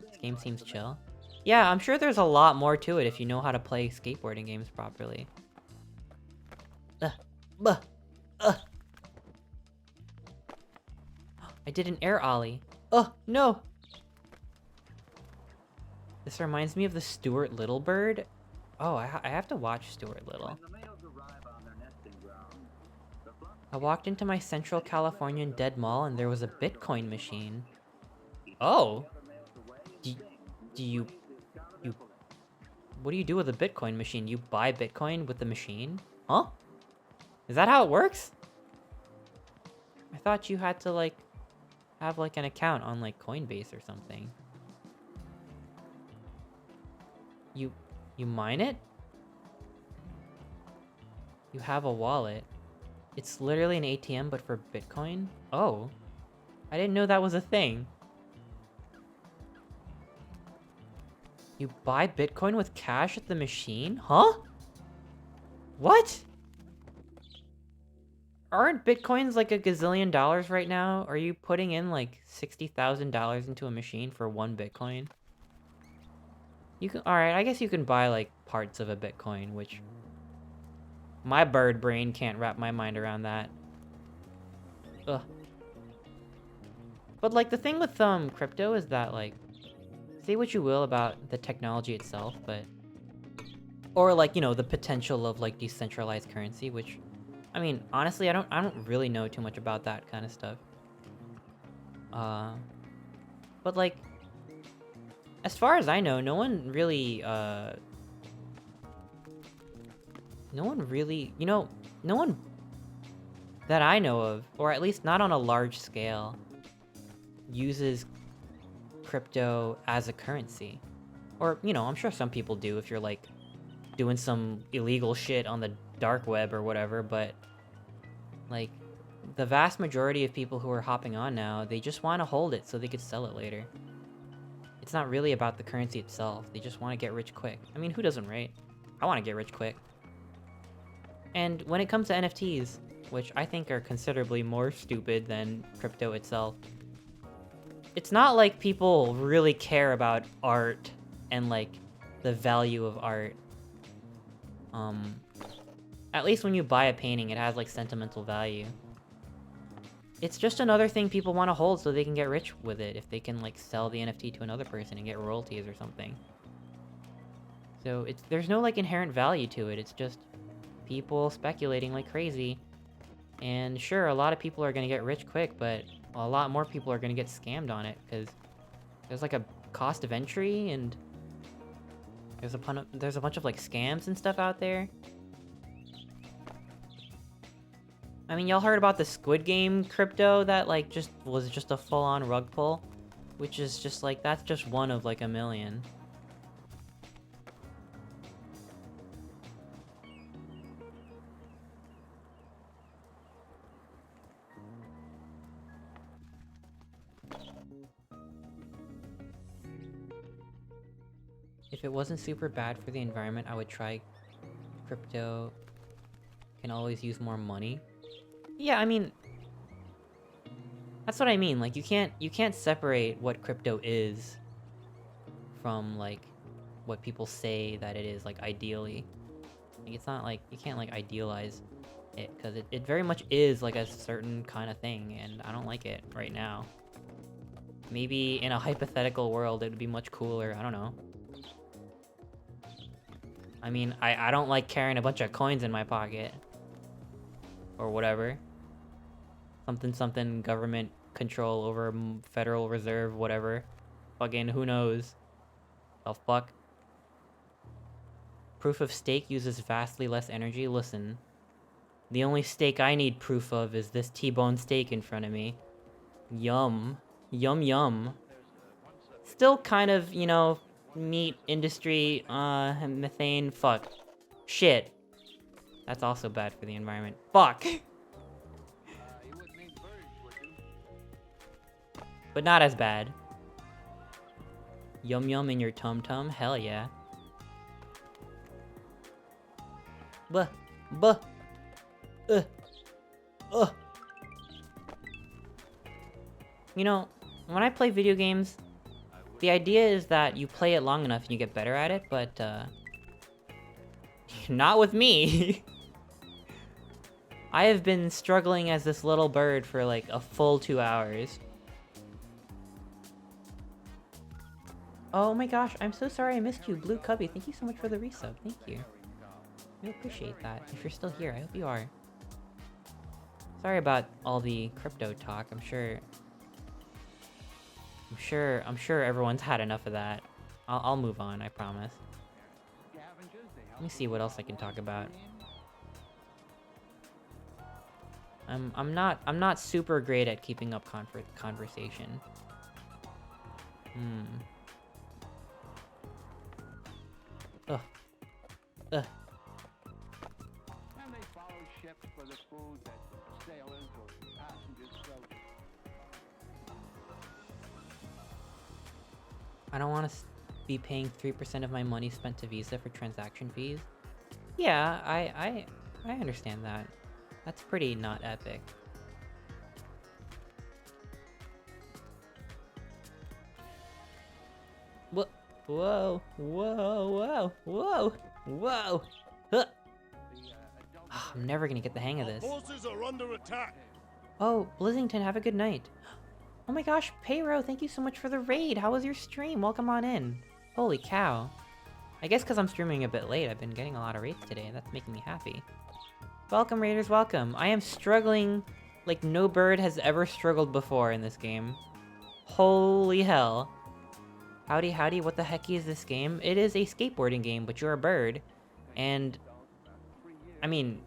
This game seems chill. Yeah, I'm sure there's a lot more to it if you know how to play skateboarding games properly. I did an air ollie. Oh, no! This reminds me of the Stuart Little bird. Oh, I have to watch Stuart Little. I walked into my Central Californian dead mall and there was a Bitcoin machine. Oh! What do you do with a Bitcoin machine? You buy Bitcoin with the machine? Huh? Is that how it works? I thought you had to, like, have, like, an account on, like, Coinbase or something. You mine it? You have a wallet. It's literally an ATM, but for Bitcoin? Oh. I didn't know that was a thing. You buy Bitcoin with cash at the machine? Huh? What? Aren't Bitcoins like a gazillion dollars right now? Are you putting in like $60,000 into a machine for one Bitcoin? You can, alright, I guess you can buy like parts of a Bitcoin, which my bird brain can't wrap my mind around that. Ugh. But like the thing with crypto is that like, say what you will about the technology itself, but or like, you know, the potential of like decentralized currency, which I mean, honestly, I don't really know too much about that kind of stuff. But like as far as I know, no one really, you know, no one that I know of, or at least not on a large scale, uses crypto as a currency. Or, you know, I'm sure some people do if you're, like, doing some illegal shit on the dark web or whatever, but, like, the vast majority of people who are hopping on now, they just want to hold it so they could sell it later. It's not really about the currency itself. They just want to get rich quick. I mean, who doesn't, right? I want to get rich quick. And when it comes to NFTs, which I think are considerably more stupid than crypto itself, it's not like people really care about art and like the value of art. At least when you buy a painting, it has like sentimental value. It's just another thing people want to hold so they can get rich with it if they can like sell the NFT to another person and get royalties or something. So there's no like inherent value to it. It's just people speculating like crazy. And sure, a lot of people are going to get rich quick, but a lot more people are going to get scammed on it because there's like a cost of entry and there's a bunch of like scams and stuff out there. I mean, y'all heard about the Squid Game crypto that like was just a full-on rug pull, which is just like, that's just one of like a million. If it wasn't super bad for the environment, I would try crypto. Can always use more money. Yeah, I mean, that's what I mean. Like, you can't separate what crypto is from like what people say that it is, like, ideally. Like, it's not like you can't like idealize it because it very much is like a certain kind of thing, and I don't like it right now. Maybe in a hypothetical world it would be much cooler. I don't know. I mean, I don't like carrying a bunch of coins in my pocket or whatever. Something government control over Federal Reserve, whatever. Fucking who knows? The fuck? Proof of stake uses vastly less energy. Listen, the only steak I need proof of is this T-bone steak in front of me. Yum. Yum yum. Still kind of, you know, meat industry, methane, fuck. Shit. That's also bad for the environment. Fuck! But not as bad. Yum yum in your tum-tum? Hell yeah. Buh. Buh. You know, when I play video games, the idea is that you play it long enough and you get better at it, but, not with me. I have been struggling as this little bird for like a full 2 hours. Oh my gosh, I'm so sorry I missed you, Blue Cubby. Thank you so much for the resub. Thank you. I appreciate that. If you're still here, I hope you are. Sorry about all the crypto talk. I'm sure everyone's had enough of that. I'll move on, I promise. Let me see what else I can talk about. I'm not super great at keeping up conversation. Ugh. Ugh. And they follow ships for the food that sailors or passengers sell. I don't want to be paying 3% of my money spent to Visa for transaction fees. Yeah, I understand that. That's pretty not epic. Whoa, whoa, whoa, whoa, whoa, whoa. Huh. Oh, I'm never gonna get the hang of this. Forces are under attack. Oh, Blizzington, have a good night. Oh my gosh, Payro, thank you so much for the raid. How was your stream? Welcome on in. Holy cow. I guess because I'm streaming a bit late, I've been getting a lot of raids today. That's making me happy. Welcome, raiders, welcome. I am struggling like no bird has ever struggled before in this game. Holy hell. Howdy, howdy, what the heck is this game? It is a skateboarding game, but you're a bird. And, I mean,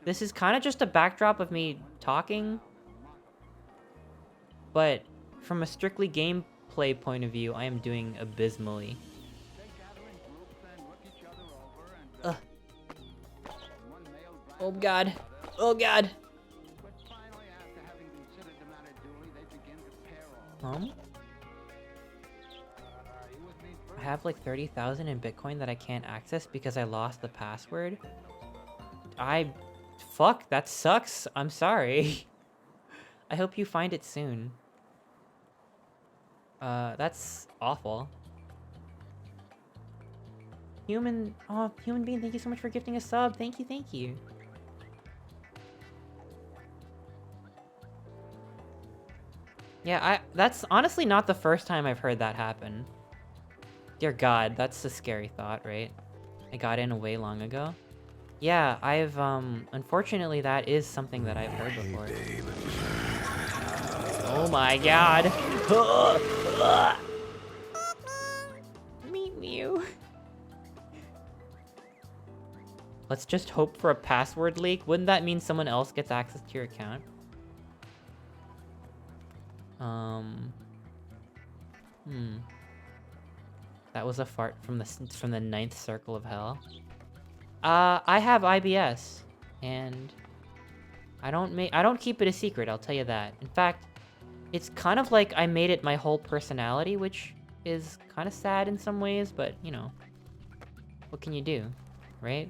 this is kind of just a backdrop of me talking. But from a strictly gameplay point of view, I am doing abysmally. Ugh. Oh god. Oh god. I have like 30,000 in Bitcoin that I can't access because I lost the password. Fuck, that sucks. I'm sorry. I hope you find it soon. That's awful. Human being, thank you so much for gifting a sub. Thank you, thank you. Yeah, that's honestly not the first time I've heard that happen. Dear God, that's a scary thought, right? I got in way long ago. Yeah, unfortunately that is something that I've heard before. Oh my God. Meet you. Let's just hope for a password leak. Wouldn't that mean someone else gets access to your account? That was a fart from the ninth circle of hell. I have IBS, and I don't keep it a secret, I'll tell you that. In fact, it's kind of like I made it my whole personality, which is kind of sad in some ways, but, you know, what can you do, right?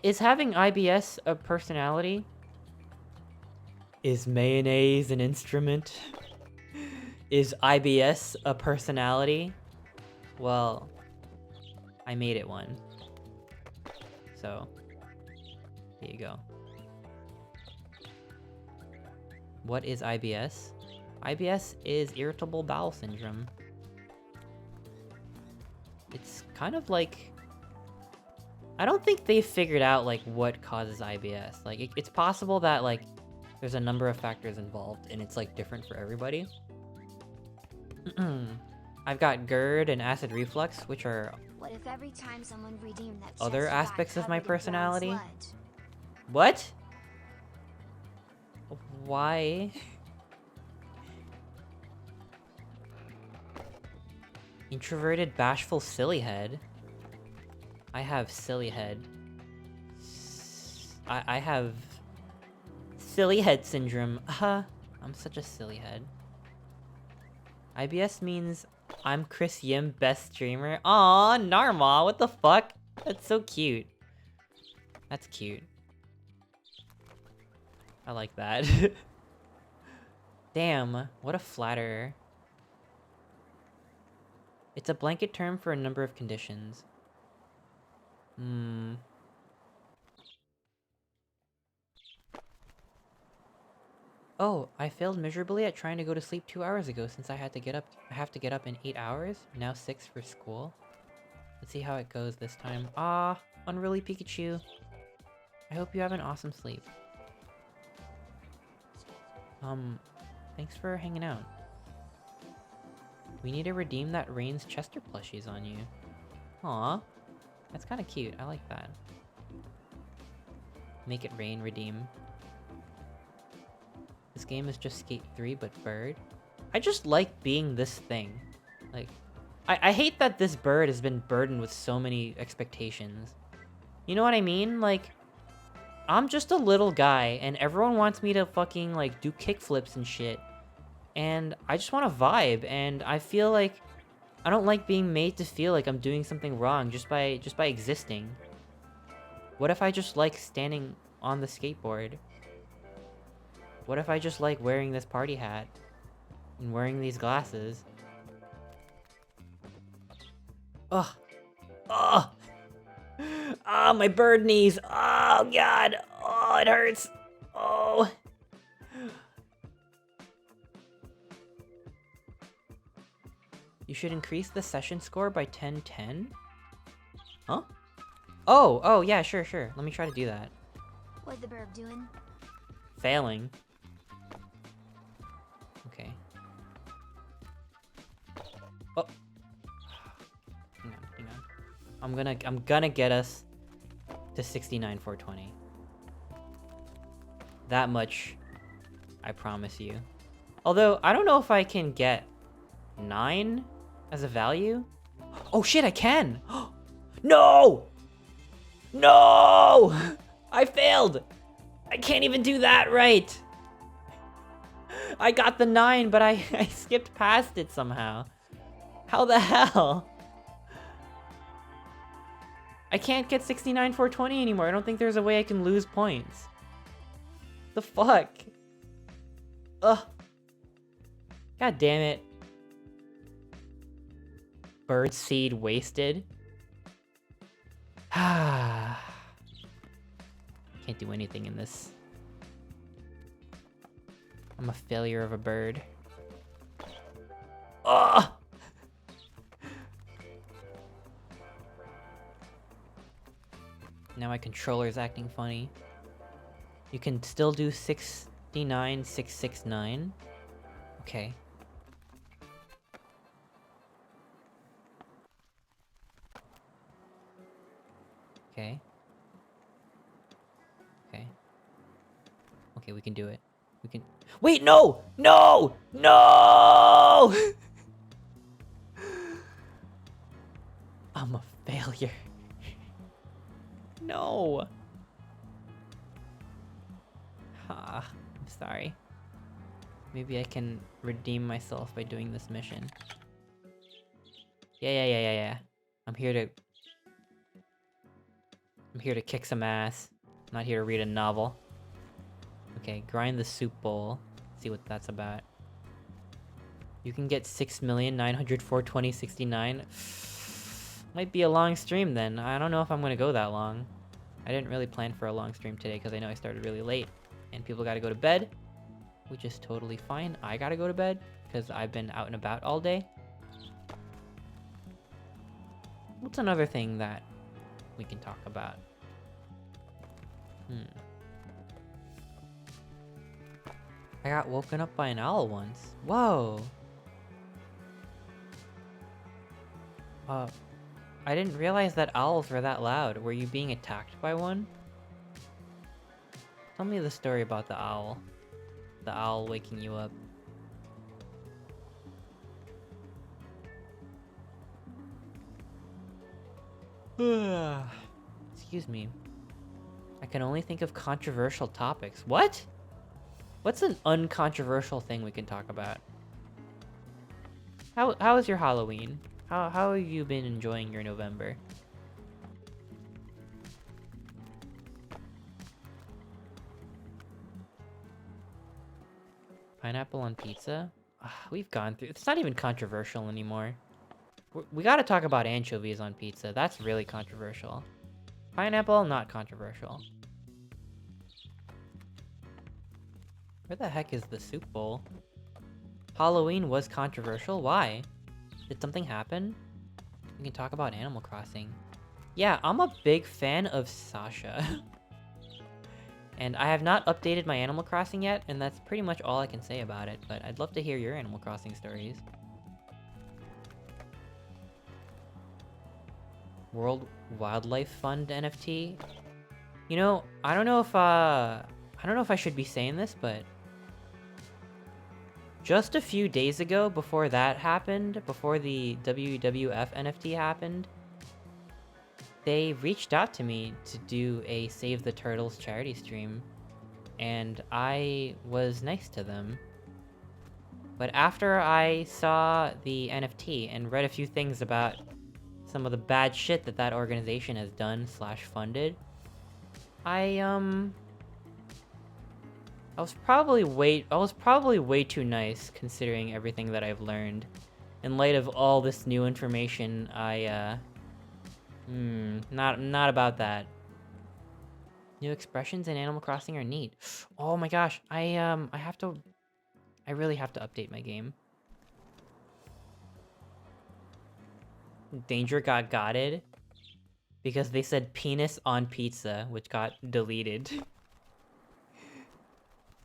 Is having IBS a personality? Is mayonnaise an instrument? Is IBS a personality? Well, I made it one. So, there you go. What is IBS? IBS is irritable bowel syndrome. It's kind of like... I don't think they figured out, like, what causes IBS. Like, it's possible that, like, there's a number of factors involved, and it's, like, different for everybody. I've got GERD and acid reflux, which are What if every time someone redeemed that other chest aspects got of my covered in brown personality. sludge? What? Why? Introverted, bashful, silly head. I have silly head. I have silly head syndrome. I'm such a silly head. IBS means I'm Chris Yim, best streamer. Aw, Narma, what the fuck? That's so cute. That's cute. I like that. Damn, what a flatterer. It's a blanket term for a number of conditions. Oh, I failed miserably at trying to go to sleep 2 hours ago since I have to get up in 8 hours, now 6 for school. Let's see how it goes this time. Ah, Unruly Pikachu. I hope you have an awesome sleep. Thanks for hanging out. We need to redeem that Rain's Chester plushies on you. Aw, that's kind of cute. I like that. Make it rain, redeem. This game is just Skate 3, but bird. I just like being this thing. Like, I hate that this bird has been burdened with so many expectations. You know what I mean? Like, I'm just a little guy, and everyone wants me to fucking, like, do kickflips and shit. And I just want to vibe, and I feel like I don't like being made to feel like I'm doing something wrong just by existing. What if I just like standing on the skateboard? What if I just like wearing this party hat and wearing these glasses? Ugh. Ugh. Ah, my bird knees. Oh, God. Oh, it hurts. Oh. You should increase the session score by 1010? Huh? Oh, yeah, sure. Let me try to do that. What the bird doing? Failing. Okay. Oh. Hang on. I'm gonna get us to 69,420. That much, I promise you. Although, I don't know if I can get 9 as a value. Oh shit, I can! No! No! I failed! I can't even do that right! I got the 9, but I skipped past it somehow. How the hell? I can't get 69,420 anymore. I don't think there's a way I can lose points. The fuck? Ugh. God damn it. Bird seed wasted. Can't do anything in this. I'm a failure of a bird. Ugh! Now my controller's acting funny. You can still do 69669. Okay. Okay. Okay. Okay, we can do it. We can... Wait, no! No! No! I'm a failure. No! I'm sorry. Maybe I can redeem myself by doing this mission. Yeah. I'm here to kick some ass. I'm not here to read a novel. Okay, grind the soup bowl. See what that's about. You can get 6,904,2069. Might be a long stream then. I don't know if I'm gonna go that long. I didn't really plan for a long stream today because I know I started really late. And people gotta go to bed, which is totally fine. I gotta go to bed because I've been out and about all day. What's another thing that we can talk about? I got woken up by an owl once. Whoa! I didn't realize that owls were that loud. Were you being attacked by one? Tell me the story about the owl. The owl waking you up. Excuse me. I can only think of controversial topics. What? What's an uncontroversial thing we can talk about? How was your Halloween? How have you been enjoying your November? Pineapple on pizza? We've gone through... It's not even controversial anymore. We gotta talk about anchovies on pizza. That's really controversial. Pineapple, not controversial. Where the heck is the soup bowl? Halloween was controversial? Why? Did something happen? We can talk about Animal Crossing. Yeah, I'm a big fan of Sasha. And I have not updated my Animal Crossing yet, and that's pretty much all I can say about it, but I'd love to hear your Animal Crossing stories. World Wildlife Fund NFT? You know, I don't know if I should be saying this, but just a few days ago, before that happened, before the WWF NFT happened, they reached out to me to do a Save the Turtles charity stream, and I was nice to them. But after I saw the NFT and read a few things about some of the bad shit that that organization has done / funded, I was probably way too nice considering everything that I've learned. In light of all this new information, not about that. New expressions in Animal Crossing are neat. Oh my gosh, I really have to update my game. Danger got gotted because they said penis on pizza, which got deleted.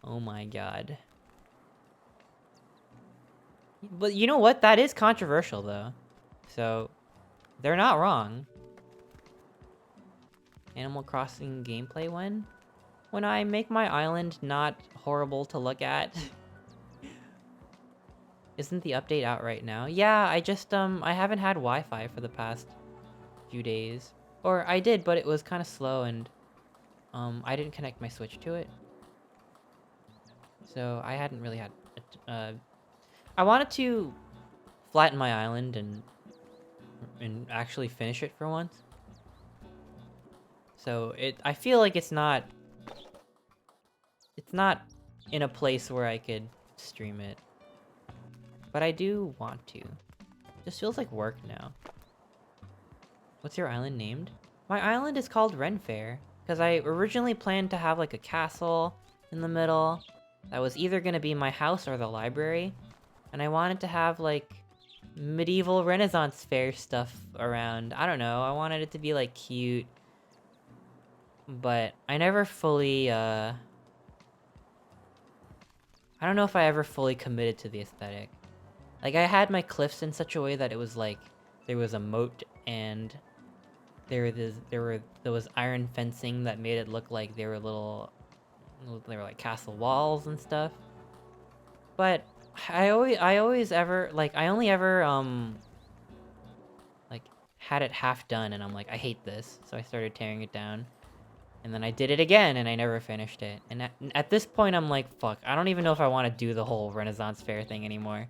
Oh my god. But you know what? That is controversial though. So, they're not wrong. Animal Crossing gameplay when? When I make my island not horrible to look at. Isn't the update out right now? Yeah, I just, I haven't had Wi-Fi for the past few days. Or I did, but it was kind of slow and, I didn't connect my Switch to it. So I hadn't really had, I wanted to flatten my island and actually finish it for once. So I feel like it's not in a place where I could stream it. But I do want to. Just feels like work now. What's your island named? My island is called Ren Fair, because I originally planned to have like a castle in the middle that was either going to be my house or the library, and I wanted to have like medieval Renaissance fair stuff around. I don't know, I wanted it to be like cute, but I never fully I don't know if I ever fully committed to the aesthetic. Like, I had my cliffs in such a way that it was like there was a moat and there was iron fencing that made it look like they were like castle walls and stuff. But I only ever like had it half done, and I'm like, I hate this, so I started tearing it down. And then I did it again, and I never finished it. And at this point, I'm like, fuck, I don't even know if I want to do the whole Renaissance Fair thing anymore.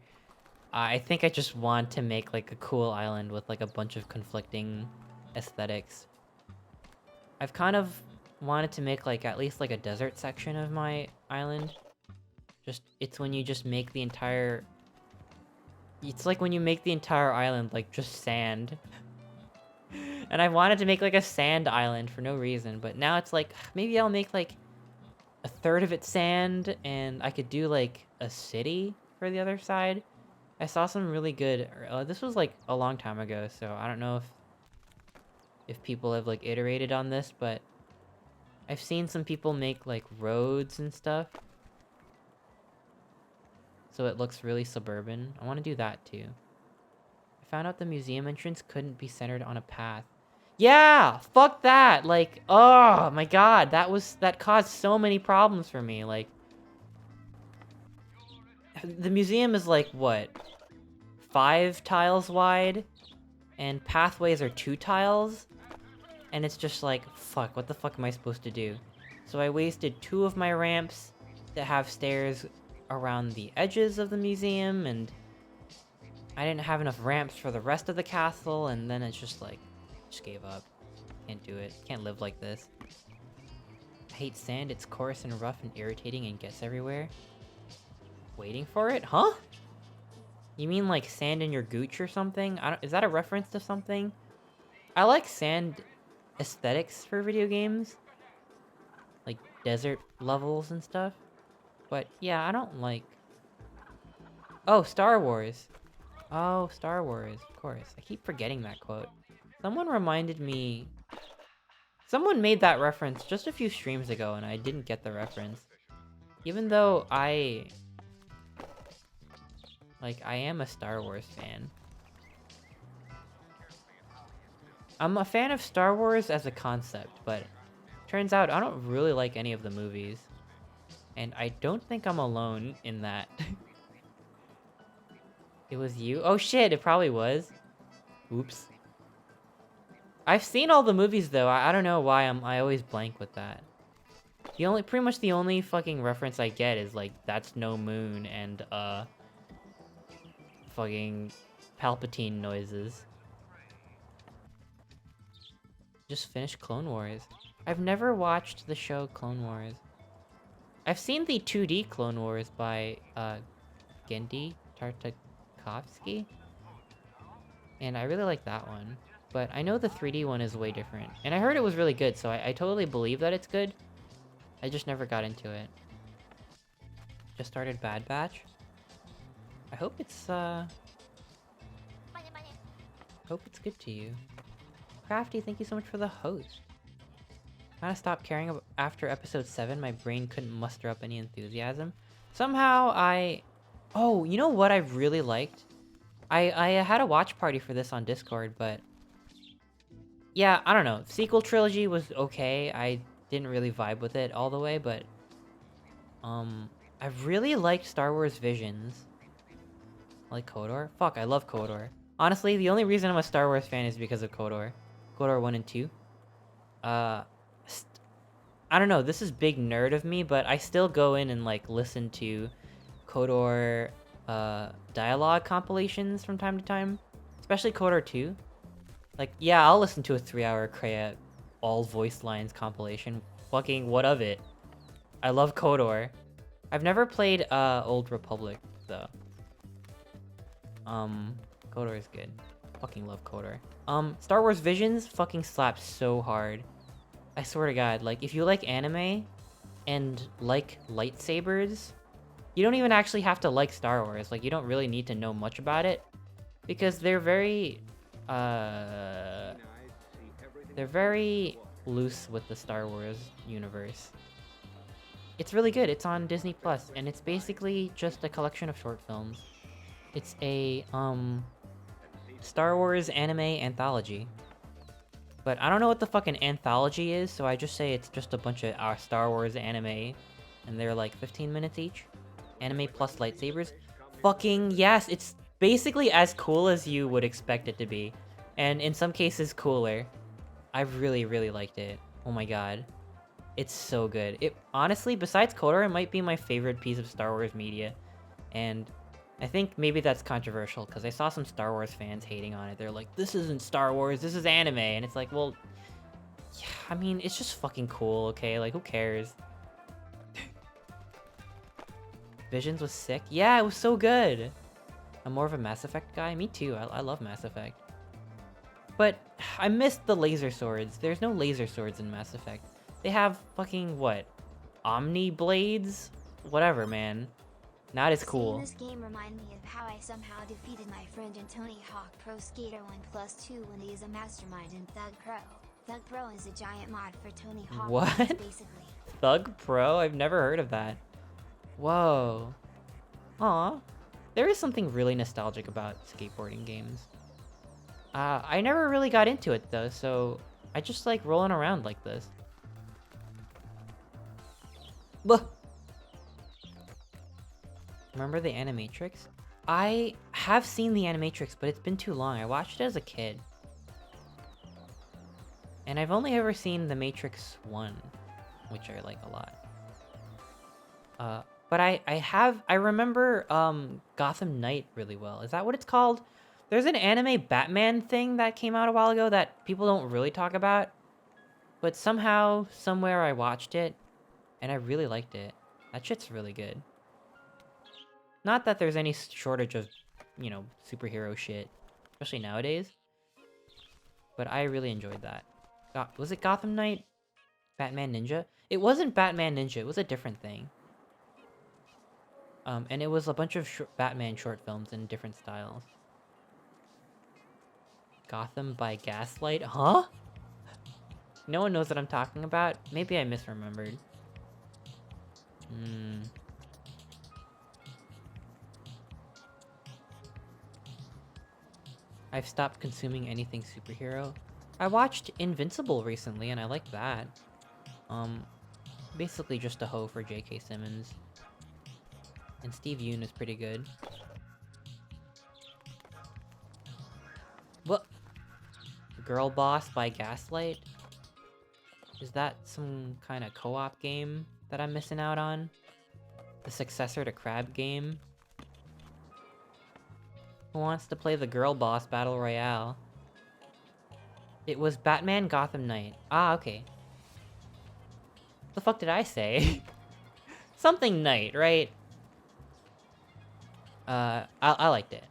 I think I just want to make, like, a cool island with, like, a bunch of conflicting aesthetics. I've kind of wanted to make, like, at least, like, a desert section of my island. It's when you just make the entire... It's like when you make the entire island, like, just sand. And I wanted to make like a sand island for no reason, but now it's like, maybe I'll make like a third of it sand, and I could do like a city for the other side. I saw some really good, this was like a long time ago, so I don't know if people have like iterated on this, but I've seen some people make like roads and stuff. So it looks really suburban. I want to do that too. I found out the museum entrance couldn't be centered on a path. Yeah, fuck that. Like, oh my god, that caused so many problems for me. Like, the museum is like, what, 5 tiles wide, and pathways are 2 tiles, and it's just like, fuck, what the fuck am I supposed to do? So I wasted 2 of my ramps to have stairs around the edges of the museum, and I didn't have enough ramps for the rest of the castle, and then it's just like, just gave up. Can't do it. Can't live like this. I hate sand. It's coarse and rough and irritating and gets everywhere. Waiting for it? Huh? You mean like sand in your gooch or something? Is that a reference to something? I like sand aesthetics for video games. Like desert levels and stuff. But yeah, I don't like... Oh, Star Wars. Oh, Star Wars, of course. I keep forgetting that quote. Someone reminded me... Someone made that reference just a few streams ago, and I didn't get the reference. Even though I am a Star Wars fan. I'm a fan of Star Wars as a concept, but turns out I don't really like any of the movies. And I don't think I'm alone in that. It was you? Oh shit, it probably was. Oops. I've seen all the movies though. I don't know why I always blank with that. Pretty much the only fucking reference I get is like, that's no moon and fucking Palpatine noises. Just finished Clone Wars. I've never watched the show Clone Wars. I've seen the 2D Clone Wars by Genndy Tartakovsky, and I really like that one. But I know the 3D one is way different, and I heard it was really good, so I totally believe that it's good. I just never got into it. Just started Bad Batch. I hope it's good to you. Crafty, thank you so much for the host. Kinda stopped caring after episode 7. My brain couldn't muster up any enthusiasm. Somehow oh, you know what I really liked? I had a watch party for this on Discord, but yeah, I don't know. Sequel trilogy was okay. I didn't really vibe with it all the way, but I really liked Star Wars Visions. I like KOTOR. Fuck, I love KOTOR. Honestly, the only reason I'm a Star Wars fan is because of KOTOR. KOTOR 1 and 2. I don't know, this is big nerd of me, but I still go in and like listen to KOTOR dialogue compilations from time to time, especially KOTOR 2. Like, yeah, I'll listen to a 3-hour Kreia all voice lines compilation. Fucking what of it? I love KOTOR. I've never played Old Republic though. KOTOR is good. Fucking love KOTOR. Star Wars Visions fucking slaps so hard. I swear to God, like, if you like anime and like lightsabers, you don't even actually have to like Star Wars. Like, you don't really need to know much about it, because they're very loose with the Star Wars universe. It's really good. It's on Disney Plus, and it's basically just a collection of short films. It's a Star Wars anime anthology. But I don't know what the fucking anthology is, so I just say it's just a bunch of our Star Wars anime, and they're like 15 minutes each. Anime plus lightsabers. Fucking yes, it's basically as cool as you would expect it to be. And in some cases cooler. I really, really liked it. Oh my god. It's so good. It honestly, besides KOTOR, it might be my favorite piece of Star Wars media. And I think maybe that's controversial, because I saw some Star Wars fans hating on it. They're like, this isn't Star Wars, this is anime. And it's like, well, yeah, I mean, it's just fucking cool, okay? Like, who cares? Visions was sick. Yeah, it was so good. I'm more of a Mass Effect guy. Me too. I love Mass Effect. But I missed the laser swords. There's no laser swords in Mass Effect. They have fucking, what? Omni blades? Whatever, man. Not as cool. Seeing this game remind me of how I somehow defeated my friend in Tony Hawk Pro Skater 1+2 when he is a mastermind in Thug Pro. Thug Pro is a giant mod for Tony Hawk. What? Basically. Thug Pro? I've never heard of that. Whoa. Aw. There is something really nostalgic about skateboarding games. I never really got into it though, so I just like rolling around like this. Buh! Remember the Animatrix? I have seen the Animatrix, but it's been too long. I watched it as a kid. And I've only ever seen The Matrix 1, which I like a lot. But I remember Gotham Knight really well. Is that what it's called? There's an anime Batman thing that came out a while ago that people don't really talk about. But somehow, somewhere I watched it, and I really liked it. That shit's really good. Not that there's any shortage of, you know, superhero shit, especially nowadays. But I really enjoyed that. Was it Gotham Knight? Batman Ninja? It wasn't Batman Ninja, it was a different thing. And it was a bunch of Batman short films in different styles. Gotham by Gaslight? Huh? No one knows what I'm talking about? Maybe I misremembered. I've stopped consuming anything superhero. I watched Invincible recently, and I liked that. Basically just a hoe for J.K. Simmons. And Steve Yeun is pretty good. What? Girl Boss by Gaslight? Is that some kind of co-op game that I'm missing out on? The successor to Crab Game? Who wants to play the Girl Boss Battle Royale? It was Batman Gotham Knight. Ah, okay. The fuck did I say? Something Knight, right? I liked it.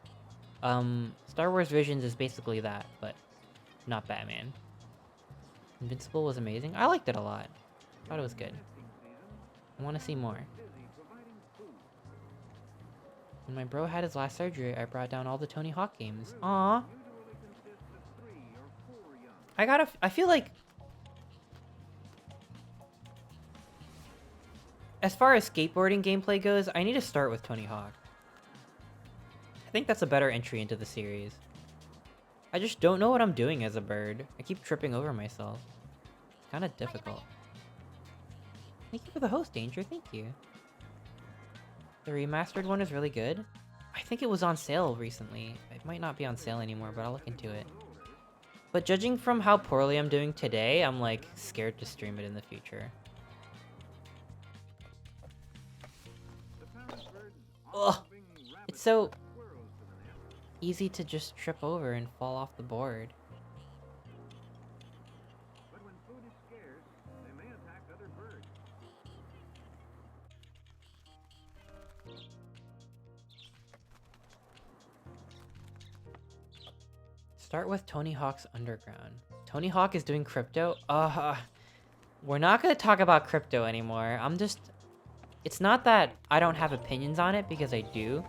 Star Wars Visions is basically that, but not Batman. Invincible was amazing. I liked it a lot. Thought it was good. I want to see more. When my bro had his last surgery, I brought down all the Tony Hawk games. Aww. I feel like... As far as skateboarding gameplay goes, I need to start with Tony Hawk. I think that's a better entry into the series. I just don't know what I'm doing as a bird. I keep tripping over myself. It's kind of difficult. Thank you for the host, Danger. Thank you. The remastered one is really good. I think it was on sale recently. It might not be on sale anymore, but I'll look into it. But judging from how poorly I'm doing today, I'm like scared to stream it in the future. Ugh! It's so easy to just trip over and fall off the board. But when food is scarce, they may attack other birds. Start with Tony Hawk's Underground. Tony Hawk is doing crypto? We're not gonna talk about crypto anymore. It's not that I don't have opinions on it, because I do.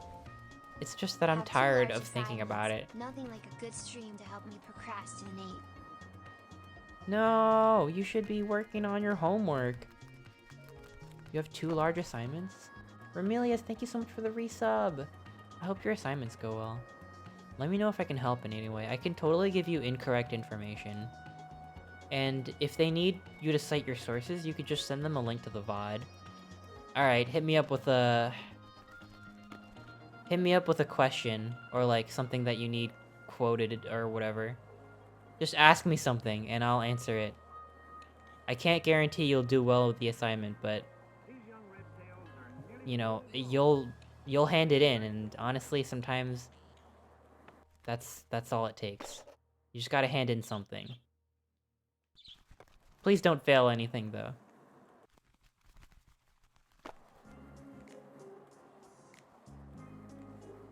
It's just that I'm Have two tired large of thinking assignments. about it. Nothing like a good stream to help me procrastinate. No, you should be working on your homework. You have 2 large assignments? Remelius, thank you so much for the resub. I hope your assignments go well. Let me know if I can help in any way. I can totally give you incorrect information. And if they need you to cite your sources, you could just send them a link to the VOD. Alright, hit me up with a question, or like something that you need quoted or whatever. Just ask me something and I'll answer it. I can't guarantee you'll do well with the assignment, but you know, you'll hand it in, and honestly sometimes that's all it takes. You just gotta hand in something. Please don't fail anything though.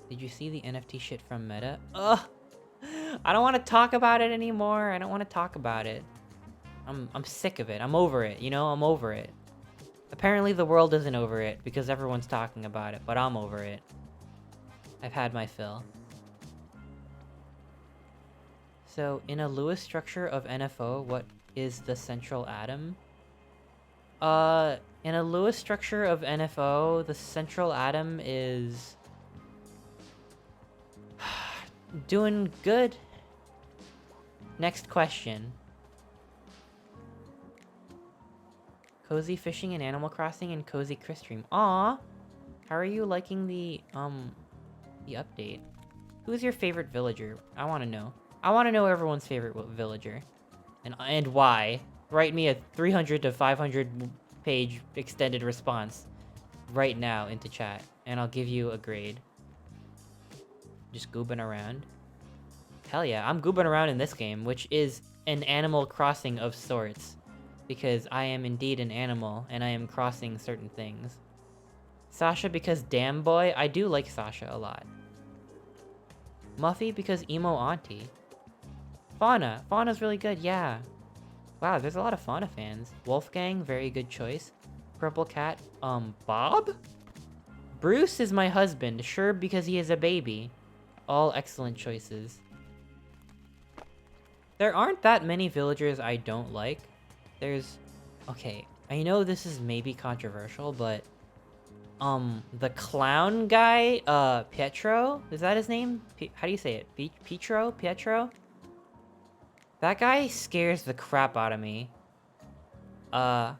Did you see the NFT shit from Meta? Ugh! I don't want to talk about it anymore. I don't want to talk about it. I'm sick of it. I'm over it, you know? I'm over it. Apparently the world isn't over it, because everyone's talking about it, but I'm over it. I've had my fill. So, in a Lewis structure of NFO, what is the central atom? In a Lewis structure of NFO, the central atom is... doing good. Next question. Cozy fishing in Animal Crossing and cozy Chris stream. Aw! How are you liking the update? Who's your favorite villager? I want to know. I want to know everyone's favorite villager. And why. Write me a 300 to 500 page extended response right now into chat, and I'll give you a grade. Just goobing around. Hell yeah, I'm goobing around in this game, which is an Animal Crossing of sorts. Because I am indeed an animal, and I am crossing certain things. Sasha because damn boy, I do like Sasha a lot. Muffy because emo auntie. Fauna, Fauna's really good, yeah. Wow, there's a lot of Fauna fans. Wolfgang, very good choice. Purple Cat, Bob? Bruce is my husband, sure because he is a baby. All excellent choices. There aren't that many villagers I don't like. There's... Okay, I know this is maybe controversial, but... the clown guy, Pietro? Is that his name? How do you say it? Pietro? That guy scares the crap out of me. I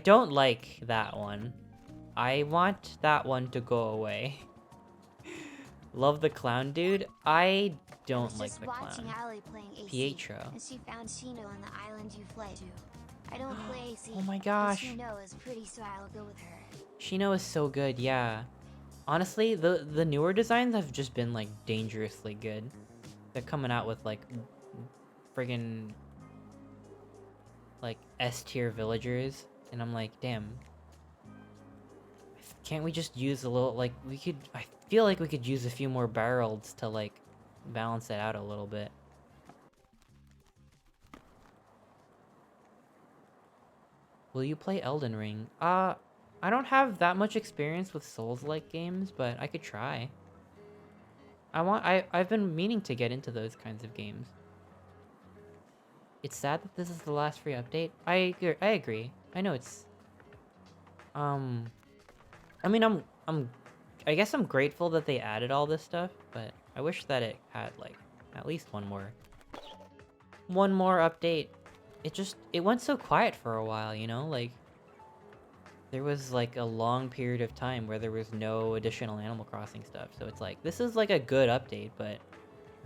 don't like that one. I want that one to go away. Love the clown dude. I don't like the clown. Pietro. And she found Shino on the island you fled to. I don't play AC. Oh my gosh. Shino is pretty, so I'll go with her. Shino is so good, yeah. Honestly, the newer designs have just been like dangerously good. They're coming out with like friggin' like S-tier villagers, and I'm like, damn. Can't we just use a little, like, I feel like we could use a few more barrels to like balance it out a little bit. Will you play Elden Ring? I don't have that much experience with Souls-like games, but I could try. I've been meaning to get into those kinds of games. It's sad that this is the last free update. I agree. I know it's... I mean, I guess I'm grateful that they added all this stuff, but I wish that it had, like, at least one more update. It went so quiet for a while, you know? Like, there was, like, a long period of time where there was no additional Animal Crossing stuff. So it's like, this is, like, a good update, but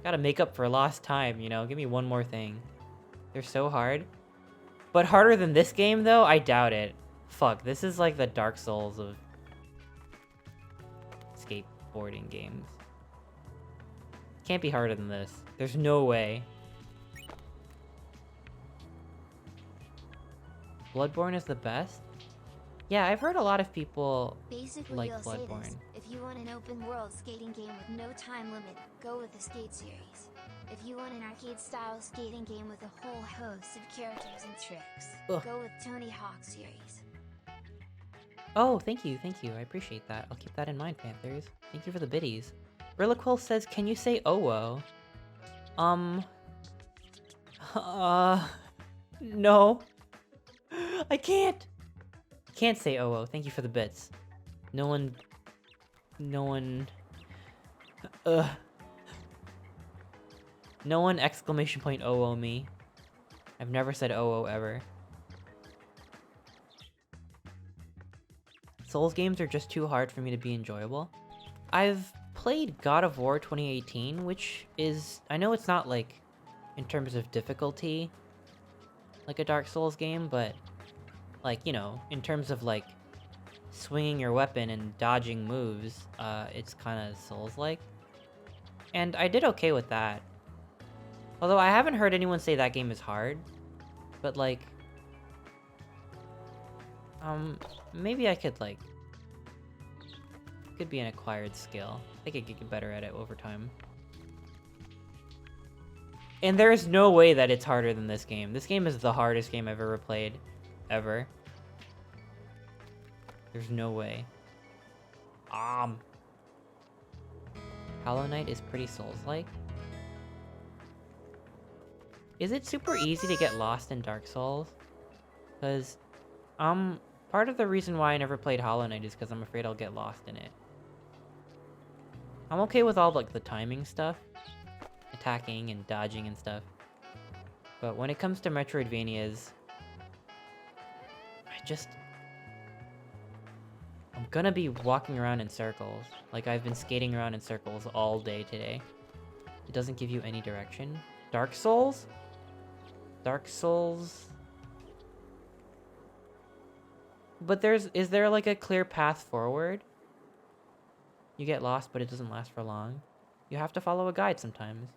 gotta make up for lost time, you know? Give me one more thing. They're so hard. But harder than this game, though? I doubt it. Fuck, this is, like, the Dark Souls of skateboarding games. Can't be harder than this. There's no way. Bloodborne is the best? Yeah, I've heard a lot of people Basically, like I'll Bloodborne. say this. If you want an open world skating game with no time limit, go with the Skate series. If you want an arcade-style skating game with a whole host of characters and tricks, Ugh. go with Tony Hawk series. Oh, thank you, I appreciate that. I'll keep that in mind, Panthers. Thank you for the biddies. Rillaquill says, can you say "oh"? No. I can't say "oh". Thank you for the bits. No one, no one exclamation point "oh" me. I've never said "oh" ever. Souls games are just too hard for me to be enjoyable. I've played God of War 2018, which is, I know it's not like, in terms of difficulty, like a Dark Souls game, but like, you know, in terms of like swinging your weapon and dodging moves, it's kind of Souls-like. And I did okay with that. Although I haven't heard anyone say that game is hard, but like, maybe I could like, could be an acquired skill. I think I could get better at it over time. And there is no way that it's harder than this game. This game is the hardest game I've ever played, ever. There's no way. Hollow Knight is pretty Souls-like. Is it super easy to get lost in Dark Souls? Because, part of the reason why I never played Hollow Knight is because I'm afraid I'll get lost in it. I'm okay with all, like, the timing stuff. Attacking and dodging and stuff. But when it comes to Metroidvanias, I'm gonna be walking around in circles. Like, I've been skating around in circles all day today. It doesn't give you any direction. Dark Souls? Dark Souls... But is there like a clear path forward? You get lost, but it doesn't last for long. You have to follow a guide sometimes.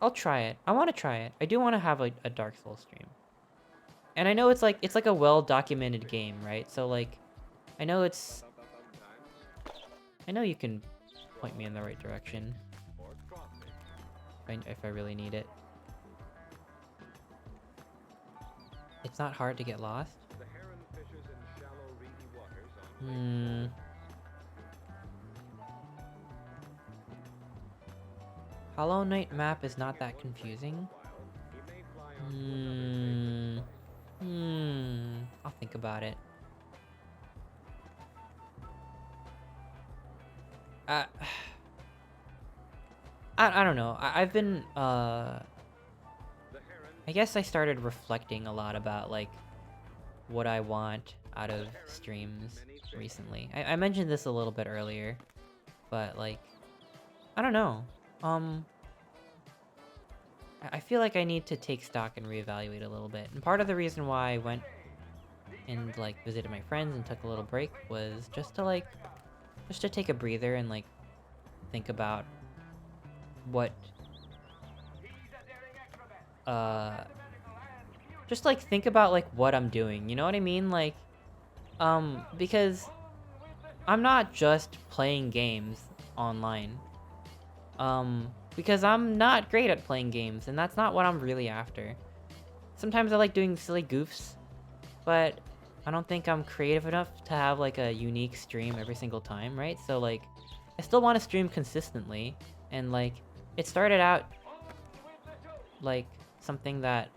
I'll try it. I want to try it. I do want to have a Dark Souls stream. And I know it's like a well-documented game, right? So like, I know you can point me in the right direction. If I really need it. It's not hard to get lost. Hollow Knight map is not that confusing. I'll think about it. I don't know. I've been, I guess I started reflecting a lot about, like, what I want out of streams recently. I mentioned this a little bit earlier, but, like, I don't know. I feel like I need to take stock and reevaluate a little bit. And part of the reason why I went and, like, visited my friends and took a little break was just to take a breather and, like, think about what, just, like, think about, like, what I'm doing, you know what I mean? Like, because I'm not just playing games online, because I'm not great at playing games, and that's not what I'm really after. Sometimes I like doing silly goofs, but I don't think I'm creative enough to have, like, a unique stream every single time, right? So, like, I still want to stream consistently, and, like, it started out like something that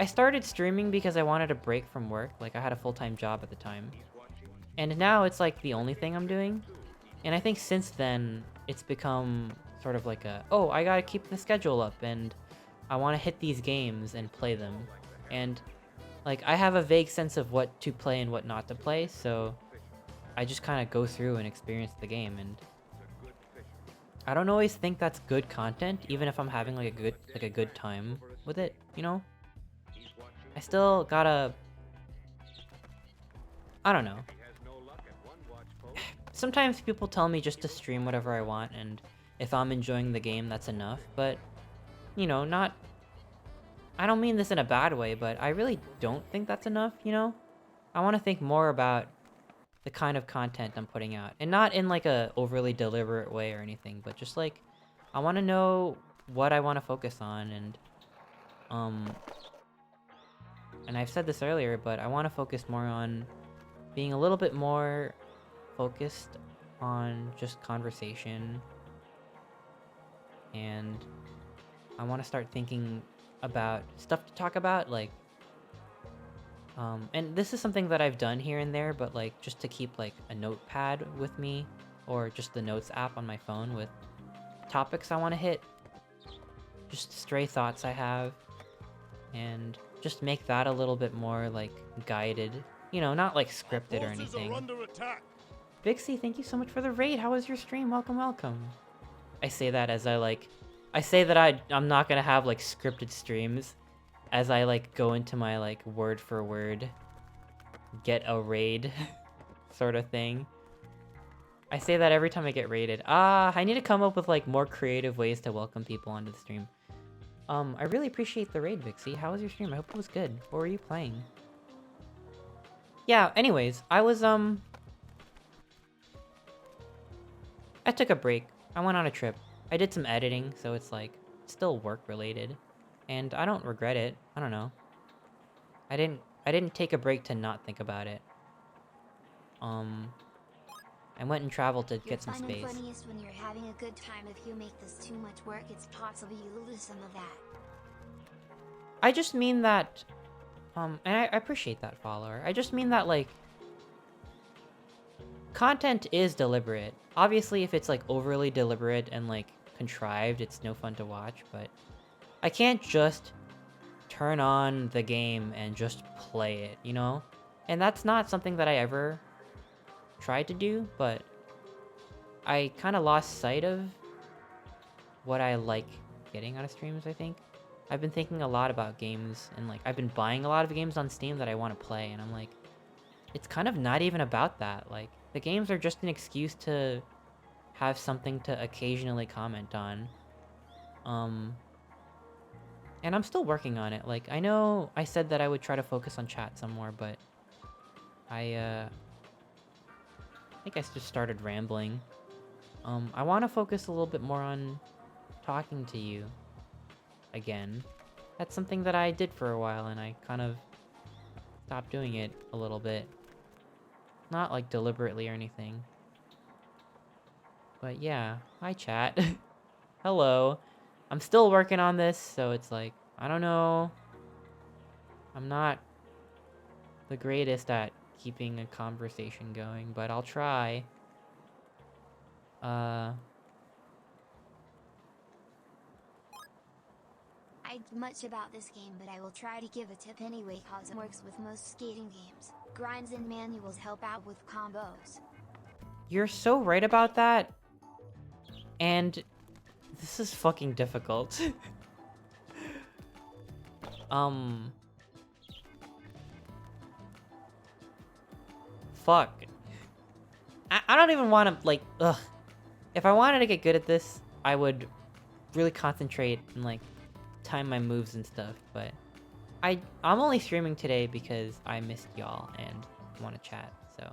I started streaming because I wanted a break from work. Like, I had a full-time job at the time, and now it's like the only thing I'm doing. And I think since then it's become sort of like oh, I gotta keep the schedule up, and I want to hit these games and play them, and like, I have a vague sense of what to play and what not to play, so I just kind of go through and experience the game, and I don't always think that's good content, even if I'm having like a good time with it, you know? I still gotta, I don't know. Sometimes people tell me just to stream whatever I want, and if I'm enjoying the game, that's enough, but, you know, I don't mean this in a bad way, but I really don't think that's enough, you know? I want to think more about the kind of content I'm putting out. And not in like a overly deliberate way or anything, but just like I want to know what I want to focus on, and I've said this earlier, but I want to focus more on being a little bit more focused on just conversation, and I want to start thinking about stuff to talk about, like and this is something that I've done here and there, but like just to keep like a notepad with me, or just the notes app on my phone with topics I want to hit, just stray thoughts I have, and just make that a little bit more like guided, you know, not like scripted or anything. Vixie, thank you so much for the raid. How was your stream? Welcome, welcome. I say that as I say that I'm not gonna have like scripted streams, as I like go into my like word for word get a raid sort of thing. I say that every time I get raided. I need to come up with like more creative ways to welcome people onto the stream. I really appreciate the raid, Vixie. How was your stream? I hope it was good. What were you playing? Yeah, anyways, I took a break. I went on a trip. I did some editing, so it's like still work related, and I don't regret it. I don't know. I didn't take a break to not think about it. I went and traveled to get some space. You're funniest when you're having a good time. If you make this too much work, it's possible you lose some of that. I just mean that, and I appreciate that, follower. I just mean that, like, content is deliberate. Obviously, if it's, like, overly deliberate and, like, contrived, it's no fun to watch, but I can't just turn on the game and just play it, you know? And that's not something that I ever tried to do, but I kind of lost sight of what I like getting out of streams, I think. I've been thinking a lot about games, and like I've been buying a lot of games on Steam that I want to play, and I'm like, it's kind of not even about that. Like, the games are just an excuse to have something to occasionally comment on. And I'm still working on it. Like, I know I said that I would try to focus on chat some more, but I think I just started rambling. I want to focus a little bit more on talking to you again. That's something that I did for a while, and I kind of stopped doing it a little bit. Not like deliberately or anything. But yeah, hi chat. Hello. I'm still working on this, so it's like, I don't know. I'm not the greatest at keeping a conversation going, but I'll try. I don't much about this game, but I will try to give a tip anyway, cause it works with most skating games. Grinds and manuals help out with combos. You're so right about that. And this is fucking difficult. Fuck. I don't even want to, like, ugh. If I wanted to get good at this, I would really concentrate and, like, time my moves and stuff, but I'm only streaming today because I missed y'all and want to chat, so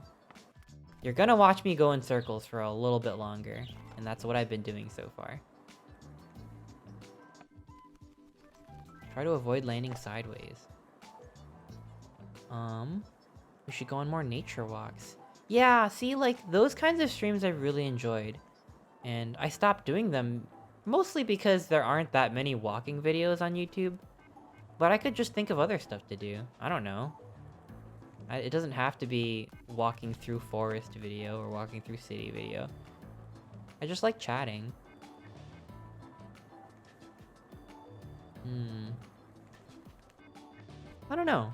you're gonna watch me go in circles for a little bit longer, and that's what I've been doing so far. Try to avoid landing sideways. We should go on more nature walks. Yeah, see, like, those kinds of streams I really enjoyed, and I stopped doing them mostly because there aren't that many walking videos on YouTube, but I could just think of other stuff to do. I don't know. It doesn't have to be walking through forest video or walking through city video. I just like chatting. I don't know.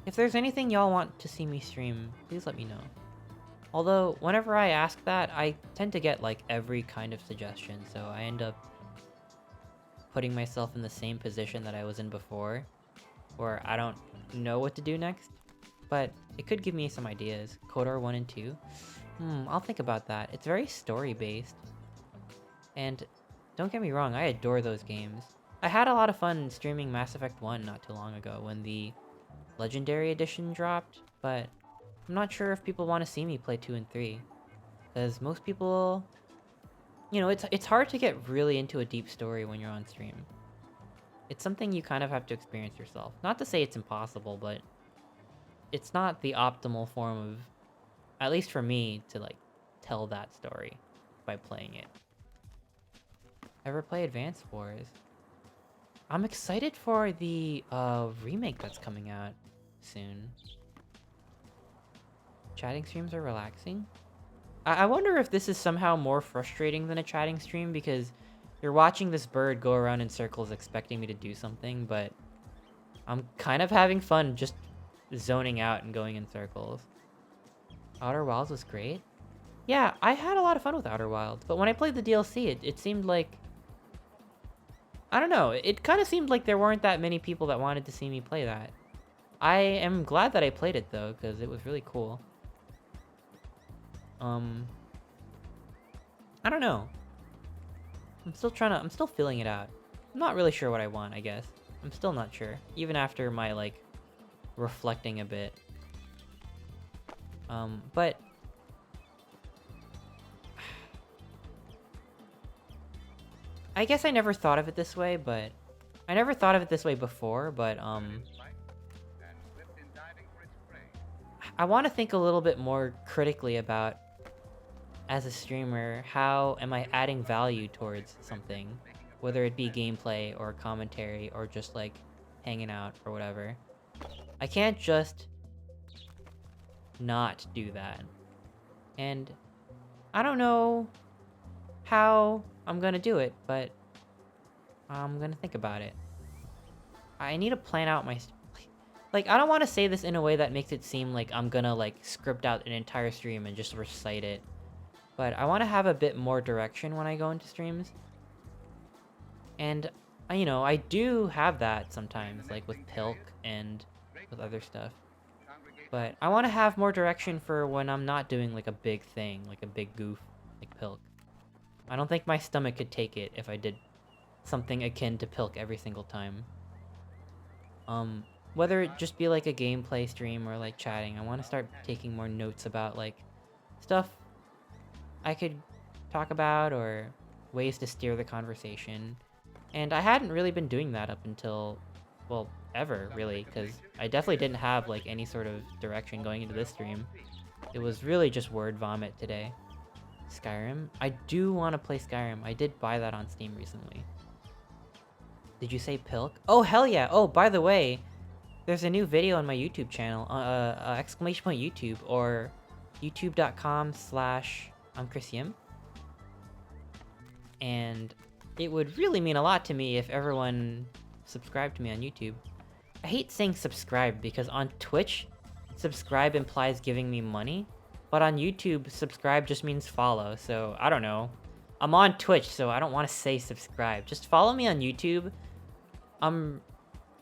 If there's anything y'all want to see me stream, please let me know. Although, whenever I ask that, I tend to get, like, every kind of suggestion, so I end up putting myself in the same position that I was in before, where I don't know what to do next. But it could give me some ideas. KOTOR 1 and 2? I'll think about that. It's very story-based. And don't get me wrong, I adore those games. I had a lot of fun streaming Mass Effect 1 not too long ago when the Legendary Edition dropped, but I'm not sure if people want to see me play 2 and 3. Because most people... You know, it's hard to get really into a deep story when you're on stream. It's something you kind of have to experience yourself. Not to say it's impossible, but... It's not the optimal form of... At least for me, to, like, tell that story by playing it. Ever play Advance Wars? I'm excited for the remake that's coming out soon. Chatting streams are relaxing. I wonder if this is somehow more frustrating than a chatting stream, because you're watching this bird go around in circles expecting me to do something, but I'm kind of having fun just zoning out and going in circles. Outer Wilds was great. Yeah, I had a lot of fun with Outer Wilds, but when I played the DLC, it seemed like... I don't know, it kind of seemed like there weren't that many people that wanted to see me play that. I am glad that I played it though, because it was really cool. I don't know. I'm still feeling it out. I'm not really sure what I want, I guess. I'm still not sure, even after my, like, reflecting a bit. But... I guess I never thought of it this way, but... I never thought of it this way before, but, I want to think a little bit more critically about, as a streamer, how am I adding value towards something? Whether it be gameplay, or commentary, or just, like, hanging out, or whatever. I can't just... not do that. And... I don't know... how I'm gonna do it, but... I'm gonna think about it. I need to plan out my... Like, I don't want to say this in a way that makes it seem like I'm gonna, like, script out an entire stream and just recite it. But I want to have a bit more direction when I go into streams. And, you know, I do have that sometimes, like with Pilk and with other stuff. But I want to have more direction for when I'm not doing, like, a big thing, like a big goof, like Pilk. I don't think my stomach could take it if I did something akin to Pilk every single time. Whether it just be like a gameplay stream or like chatting, I want to start taking more notes about like stuff I could talk about or ways to steer the conversation. And I hadn't really been doing that up until, well, ever really, because I definitely didn't have like any sort of direction going into this stream. It was really just word vomit today. Skyrim? I do want to play Skyrim. I did buy that on Steam recently. Did you say Pilk? Oh, hell yeah! Oh, by the way, there's a new video on my YouTube channel, exclamation point YouTube, or youtube.com/I'mChrisYim. And it would really mean a lot to me if everyone subscribed to me on YouTube. I hate saying subscribe because on Twitch, subscribe implies giving me money, but on YouTube, subscribe just means follow, so I don't know. I'm on Twitch, so I don't want to say subscribe. Just follow me on YouTube. I'm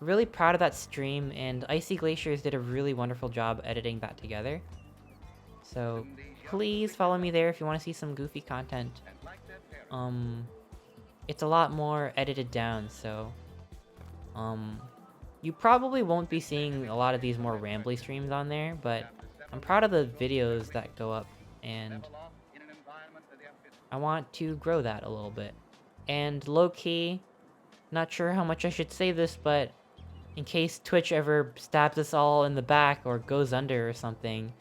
really proud of that stream, and Icy Glaciers did a really wonderful job editing that together. So please follow me there if you want to see some goofy content. It's a lot more edited down, so you probably won't be seeing a lot of these more rambly streams on there, but I'm proud of the videos that go up, and I want to grow that a little bit. And low-key, not sure how much I should say this, but in case Twitch ever stabs us all in the back or goes under or something,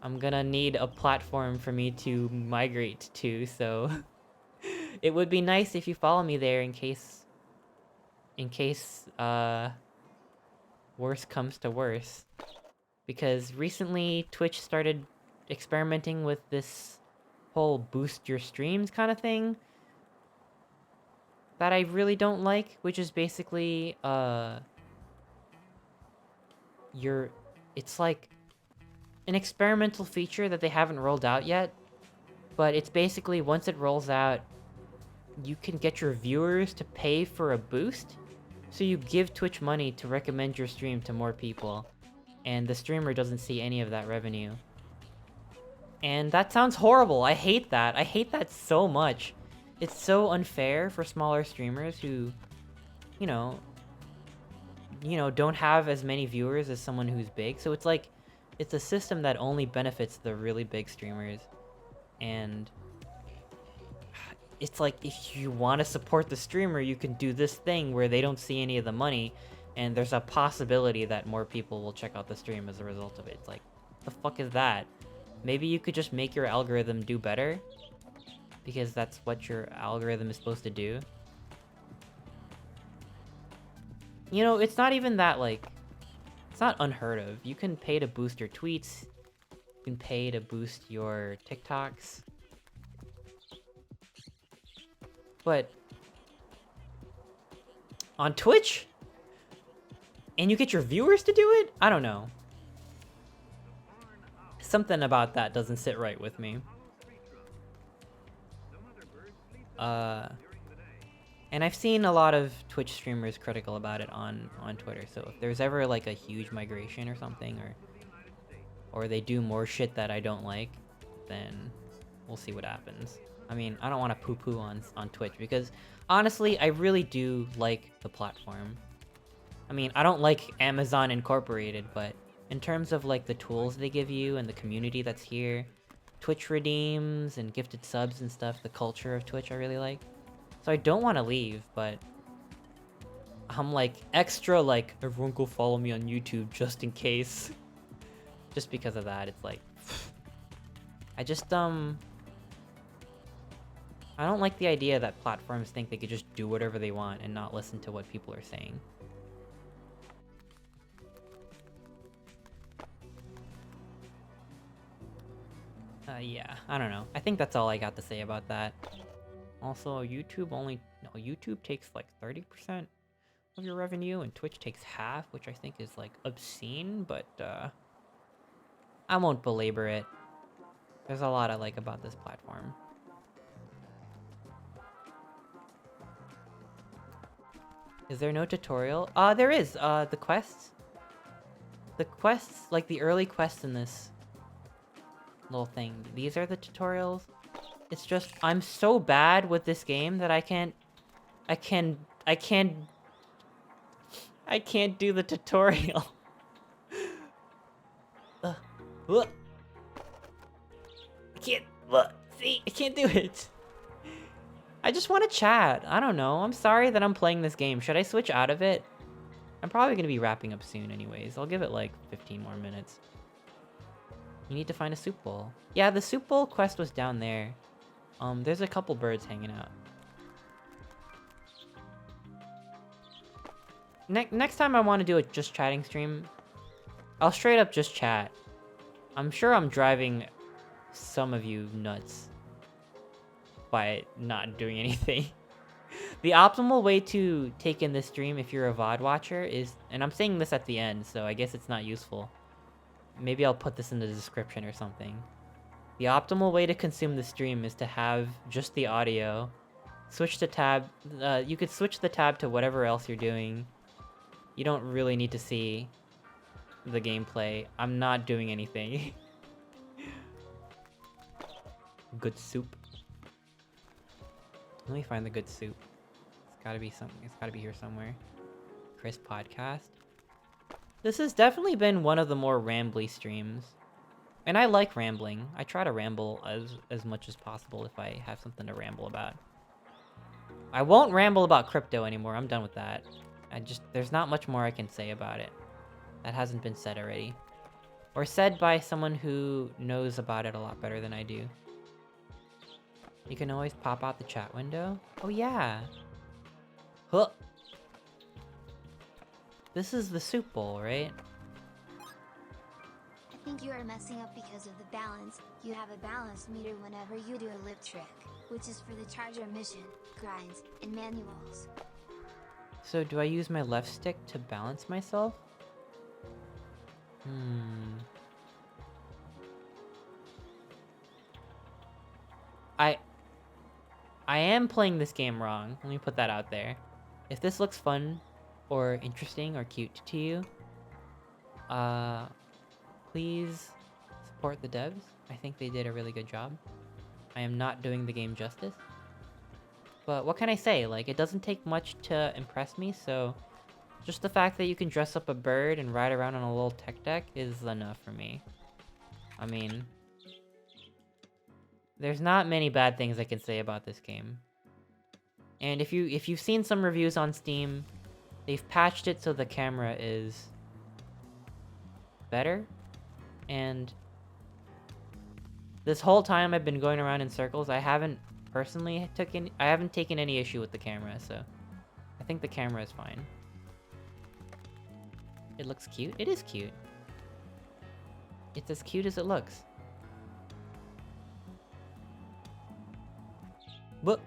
I'm gonna need a platform for me to migrate to, so it would be nice if you follow me there in case worse comes to worse. Because recently Twitch started experimenting with this whole boost your streams kind of thing that I really don't like, which is basically it's like an experimental feature that they haven't rolled out yet, but it's basically once it rolls out, you can get your viewers to pay for a boost, so you give Twitch money to recommend your stream to more people, and the streamer doesn't see any of that revenue. And that sounds horrible. I hate that. I hate that so much. It's so unfair for smaller streamers who, you know, don't have as many viewers as someone who's big. So it's like it's a system that only benefits the really big streamers. And it's like, if you want to support the streamer, you can do this thing where they don't see any of the money, and there's a possibility that more people will check out the stream as a result of it. It's like, the fuck is that? Maybe you could just make your algorithm do better, because that's what your algorithm is supposed to do. You know, it's not even that, like, it's not unheard of. You can pay to boost your tweets. You can pay to boost your TikToks. But on Twitch? And you get your viewers to do it? I don't know. Something about that doesn't sit right with me. And I've seen a lot of Twitch streamers critical about it on Twitter. So if there's ever like a huge migration or something, or they do more shit that I don't like, then we'll see what happens. I mean, I don't want to poo-poo on Twitch, because honestly, I really do like the platform. I mean, I don't like Amazon Incorporated, but in terms of like the tools they give you and the community that's here, Twitch redeems and gifted subs and stuff, the culture of Twitch I really like. So I don't want to leave, but I'm like extra like, everyone go follow me on YouTube just in case. Just because of that, it's like, I just, I don't like the idea that platforms think they could just do whatever they want and not listen to what people are saying. Yeah, I don't know. I think that's all I got to say about that. Also, YouTube takes like 30% of your revenue, and Twitch takes half, which I think is like obscene, but I won't belabor it. There's a lot I like about this platform. Is there no tutorial? There is. The quests. The quests, like the early quests in this little thing. These are the tutorials. It's just, I'm so bad with this game that I can't do the tutorial. I can't do it. I just want to chat. I don't know. I'm sorry that I'm playing this game. Should I switch out of it? I'm probably going to be wrapping up soon anyways. I'll give it like 15 more minutes. You need to find a soup bowl. Yeah, the soup bowl quest was down there. There's a couple birds hanging out. Next time I want to do a just chatting stream, I'll straight up just chat. I'm sure I'm driving some of you nuts by not doing anything. The optimal way to take in this stream if you're a VOD watcher is, and I'm saying this at the end, so I guess it's not useful. Maybe I'll put this in the description or something. The optimal way to consume the stream is to have just the audio. Switch the tab. You could switch the tab to whatever else you're doing. You don't really need to see the gameplay. I'm not doing anything. Good soup. Let me find the good soup. It's gotta be something. It's gotta be here somewhere. Chris podcast. This has definitely been one of the more rambly streams. And I like rambling. I try to ramble as much as possible if I have something to ramble about. I won't ramble about crypto anymore. I'm done with that. There's not much more I can say about it that hasn't been said already. Or said by someone who knows about it a lot better than I do. You can always pop out the chat window. Oh yeah. Huh. This is the soup bowl, right? I think you are messing up because of the balance. You have a balance meter whenever you do a lip trick, which is for the charger mission, grinds, and manuals. So do I use my left stick to balance myself? I am playing this game wrong. Let me put that out there. If this looks fun or interesting or cute to you, please support the devs. I think they did a really good job. I am not doing the game justice. But what can I say? Like, it doesn't take much to impress me, so Just the fact that you can dress up a bird and ride around on a little tech deck is enough for me. I mean, there's not many bad things I can say about this game. And if you've seen some reviews on Steam, they've patched it so the camera is better. And this whole time I've been going around in circles, I haven't taken any issue with the camera, so I think the camera is fine. It looks cute. It is cute. It's as cute as it looks. But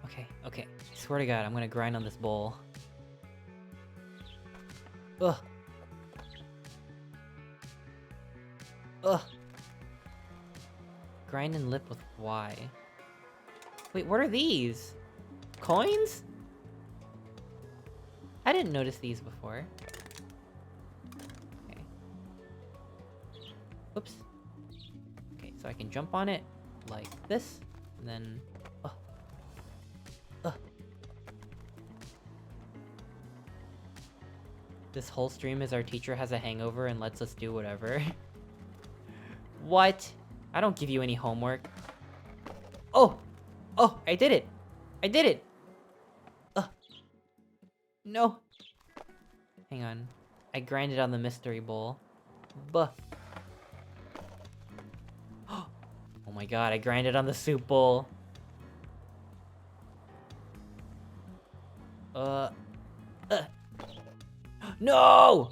okay. I swear to God, I'm gonna grind on this bowl. Ugh. Ugh. Grind and lip with Y. Wait, what are these? Coins? I didn't notice these before. Okay. Oops. Okay, so I can jump on it like this, and then... This whole stream is our teacher has a hangover and lets us do whatever. What? I don't give you any homework. Oh! Oh, I did it! I did it! No! Hang on. I grinded on the mystery bowl. Buh. Oh my god, I grinded on the soup bowl. No!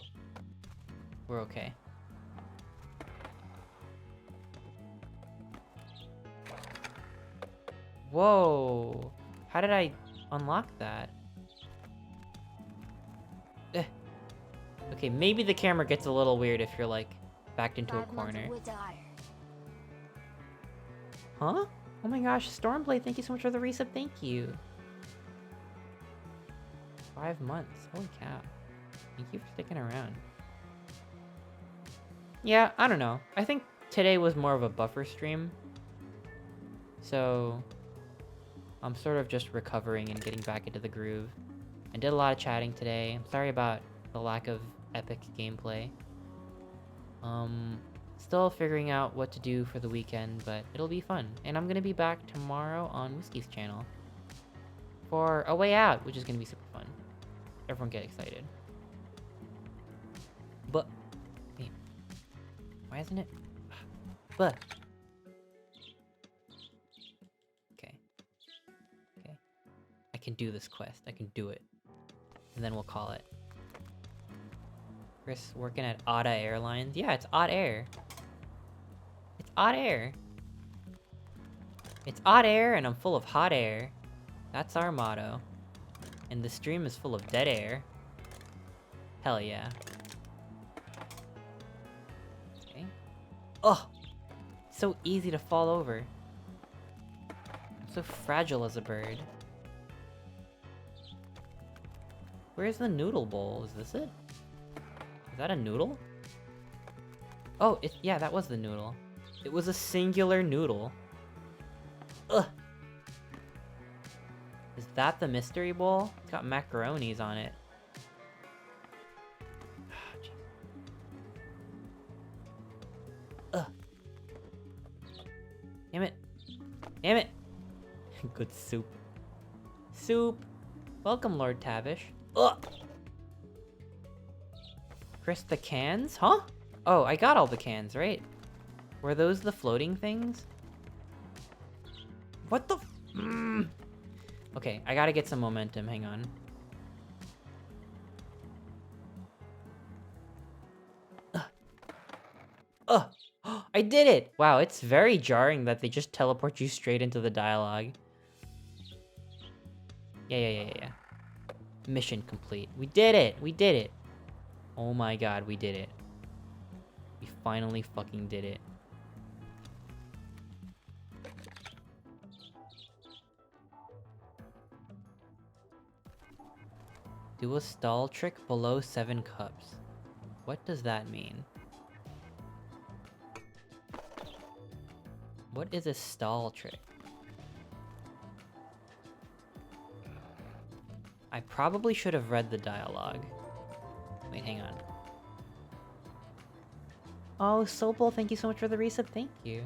We're okay. Whoa! How did I unlock that? Okay, maybe the camera gets a little weird if you're like backed into a 5 months corner. of wood to hire. Huh? Oh my gosh, Stormblade, thank you so much for the resub, thank you. 5 months, holy cow. Thank you for sticking around. Yeah, I don't know. I think today was more of a buffer stream. So I'm sort of just recovering and getting back into the groove. I did a lot of chatting today. I'm sorry about the lack of epic gameplay. Still figuring out what to do for the weekend, but it'll be fun. And I'm gonna be back tomorrow on Whiskey's channel for A Way Out, which is gonna be super fun. Everyone get excited. But, wait, why isn't it? But, okay. I can do this quest. I can do it. And then we'll call it. Chris working at Otta Airlines. Yeah, it's Odd Air. It's Odd Air. It's Odd Air and I'm full of hot air. That's our motto. And the stream is full of dead air. Hell yeah. Okay. Oh! So easy to fall over. I'm so fragile as a bird. Where's the noodle bowl? Is this it? Is that a noodle? Oh, yeah, that was the noodle. It was a singular noodle. Ugh! Is that the mystery bowl? It's got macaronis on it. Ugh. Damn it. Damn it. Good soup. Soup. Welcome, Lord Tavish. Ugh. Chris, the cans? Huh? Oh, I got all the cans, right? Were those the floating things? What the Okay, I gotta get some momentum, hang on. I did it! Wow, it's very jarring that they just teleport you straight into the dialogue. Yeah. Mission complete. We did it! We did it! Oh my god, we did it. We finally fucking did it. Do a stall trick below 7 cups. What does that mean? What is a stall trick? I probably should have read the dialogue. Wait, hang on. Oh, Sopal, thank you so much for the resub. Thank you.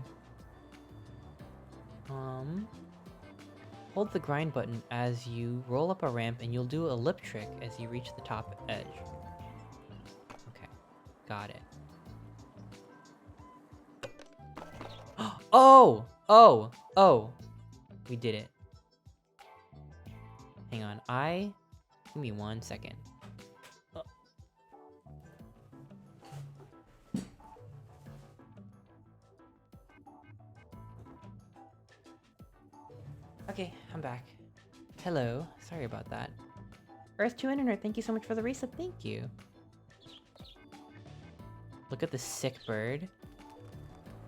Hold the grind button as you roll up a ramp and you'll do a lip trick as you reach the top edge. Okay, got it. Oh! Oh! Oh! We did it. Hang on, give me 1 second. Okay, I'm back. Hello, sorry about that. Earth2 Internet, thank you so much for the resub, thank you. Look at the sick bird.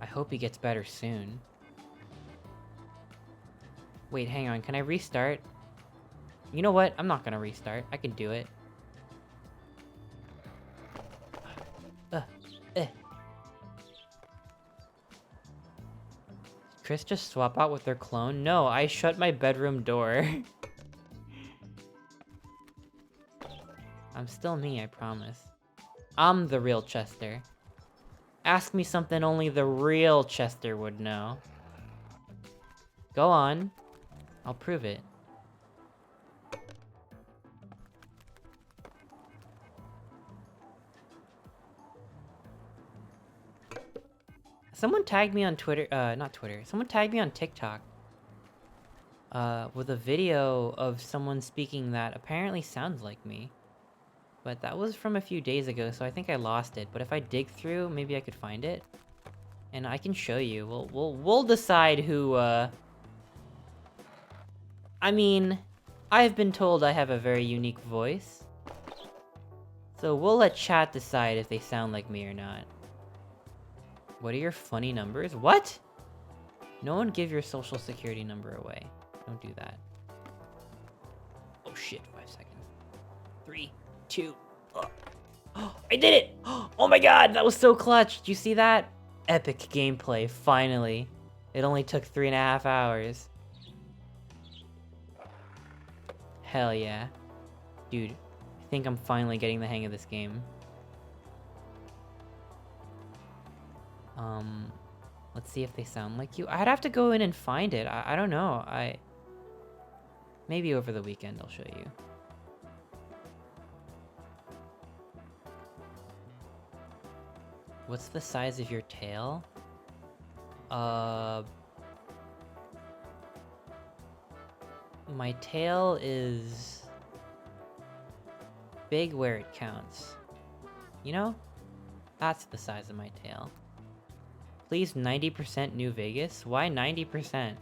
I hope he gets better soon. Wait, hang on, can I restart? You know what? I'm not gonna restart. I can do it. Chris just swap out with their clone? No, I shut my bedroom door. I'm still me, I promise. I'm the real Chester. Ask me something only the real Chester would know. Go on. I'll prove it. Someone tagged me on Twitter, not Twitter. Someone tagged me on TikTok. With a video of someone speaking that apparently sounds like me. But that was from a few days ago, so I think I lost it. But if I dig through, maybe I could find it. And I can show you. We'll decide who, I mean, I've been told I have a very unique voice. So we'll let chat decide if they sound like me or not. What are your funny numbers? What? No one give your social security number away. Don't do that. Oh shit, 5 seconds. 3, 2, oh, I did it! Oh my god, that was so clutch! Did you see that? Epic gameplay, finally. It only took 3.5 hours. Hell yeah. Dude, I think I'm finally getting the hang of this game. Let's see if they sound like you. I'd have to go in and find it. I don't know. Maybe over the weekend I'll show you. What's the size of your tail? My tail is big where it counts. You know? That's the size of my tail. Please 90% New Vegas? Why 90%?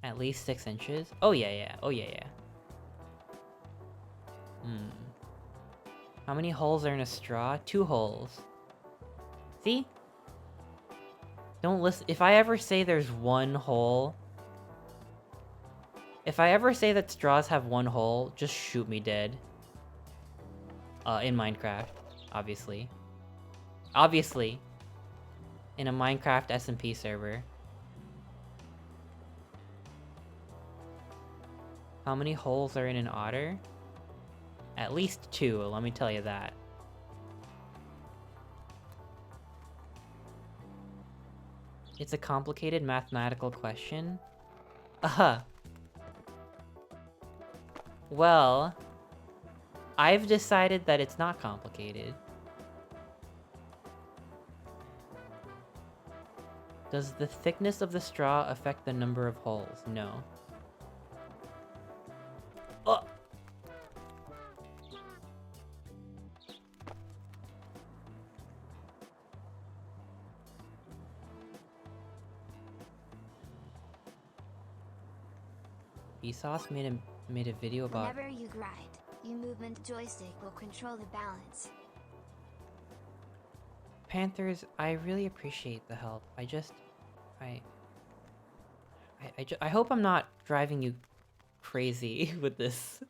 At least 6 inches? Oh yeah. Oh yeah. How many holes are in a straw? 2 holes. See? Don't listen. If I ever say there's 1 hole... If I ever say that straws have 1 hole, just shoot me dead. In Minecraft, obviously. Obviously. In a Minecraft SMP server. How many holes are in an otter? At least 2, let me tell you that. It's a complicated mathematical question. Well, I've decided that it's not complicated. Does the thickness of the straw affect the number of holes? No. Oh! Vsauce made a video about... Whenever you grind, your movement joystick will control the balance. Panthers, I really appreciate the help. I hope I'm not driving you crazy with this.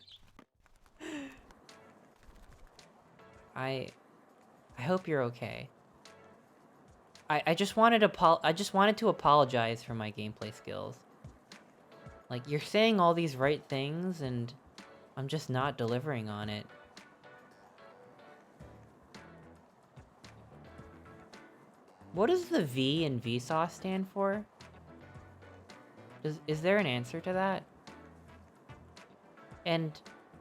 I hope you're okay. I just wanted to apologize for my gameplay skills. Like, you're saying all these right things, and I'm just not delivering on it. What does the V in Vsauce stand for? Is there an answer to that? And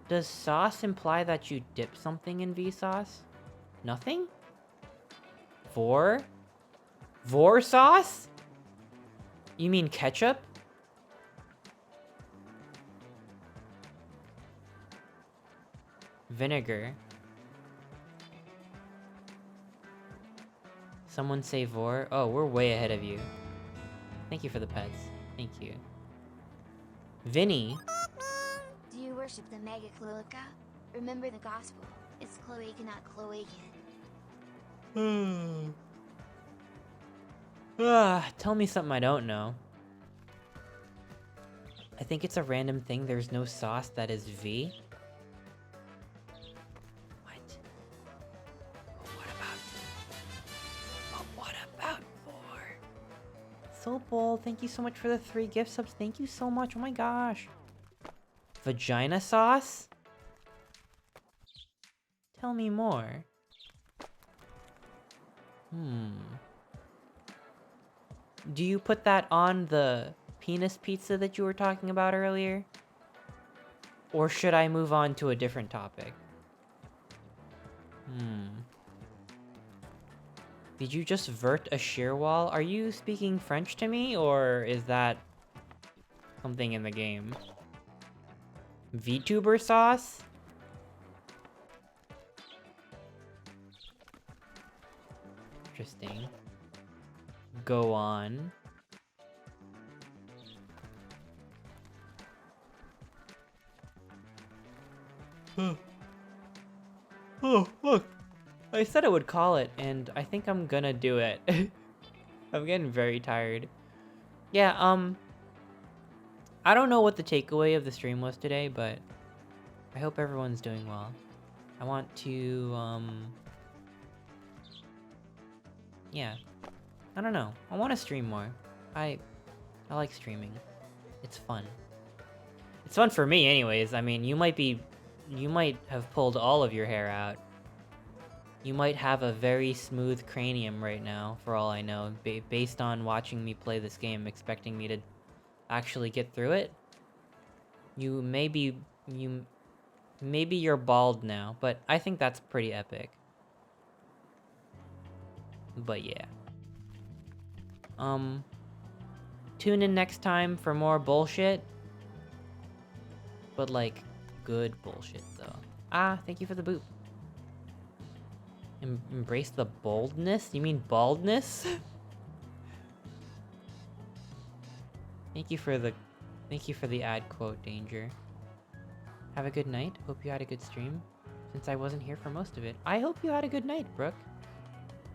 does sauce imply that you dip something in Vsauce? Nothing? Vor? Vor sauce? You mean ketchup? Vinegar. Someone say vor? Oh, we're way ahead of you. Thank you for the pets. Thank you. Vinny. Do you worship the Mega Cloaca? Remember the gospel. It's cloaca, not cloacan. Tell me something I don't know. I think it's a random thing. There's no sauce that is V. What? What about four? Soul Bowl, thank you so much for the 3 gift subs. Thank you so much. Oh my gosh. Vagina sauce? Tell me more. Do you put that on the penis pizza that you were talking about earlier? Or should I move on to a different topic? Did you just vert a shear wall? Are you speaking French to me, or is that something in the game? VTuber sauce? Interesting. Go on. Oh, look. I said I would call it, and I think I'm gonna do it. I'm getting very tired. Yeah, I don't know what the takeaway of the stream was today, but I hope everyone's doing well. I want to, yeah. I don't know. I want to stream more. I like streaming. It's fun. It's fun for me anyways. I mean, you might have pulled all of your hair out. You might have a very smooth cranium right now, for all I know, based on watching me play this game, expecting me to actually get through it. Maybe you're bald now, but I think that's pretty epic. But yeah. Tune in next time for more bullshit. But like, good bullshit though. Thank you for the boot. Embrace the boldness? You mean baldness? Thank you for the ad quote, Danger. Have a good night. Hope you had a good stream. Since I wasn't here for most of it. I hope you had a good night, Brooke.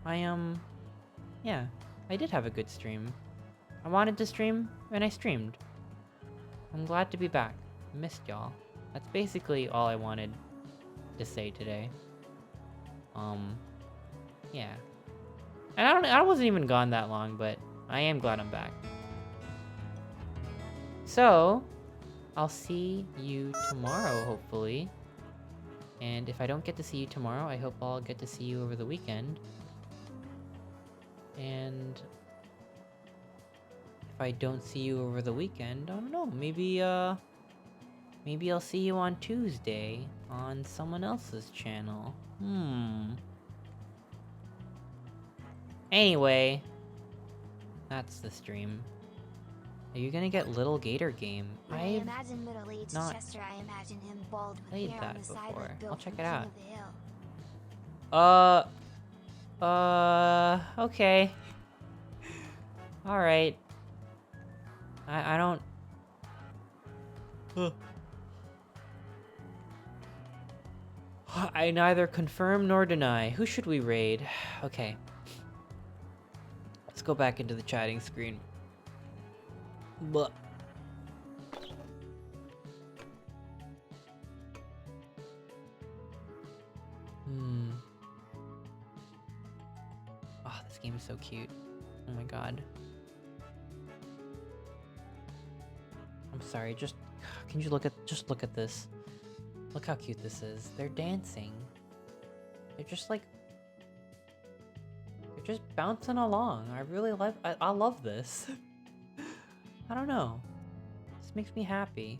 Yeah, I did have a good stream. I wanted to stream, and I streamed. I'm glad to be back. Missed y'all. That's basically all I wanted to say today. Yeah. And I wasn't even gone that long, but I am glad I'm back. So, I'll see you tomorrow, hopefully. And if I don't get to see you tomorrow, I hope I'll get to see you over the weekend. And if I don't see you over the weekend, I don't know, maybe I'll see you on Tuesday on someone else's channel. Anyway, that's the stream. Are you gonna get Little Gator Game? When I imagine middle-aged not Chester, I imagine him bald with played hair that on the side before. like Bill I'll check from it King out. of the Hill. Okay. Alright. I don't... I neither confirm nor deny. Who should we raid? Okay. Let's go back into the chatting screen. But oh, this game is so cute. Oh my god. I'm sorry. Can you look at this? Look how cute this is. They're dancing. They're just bouncing along. I love this. I don't know. This makes me happy.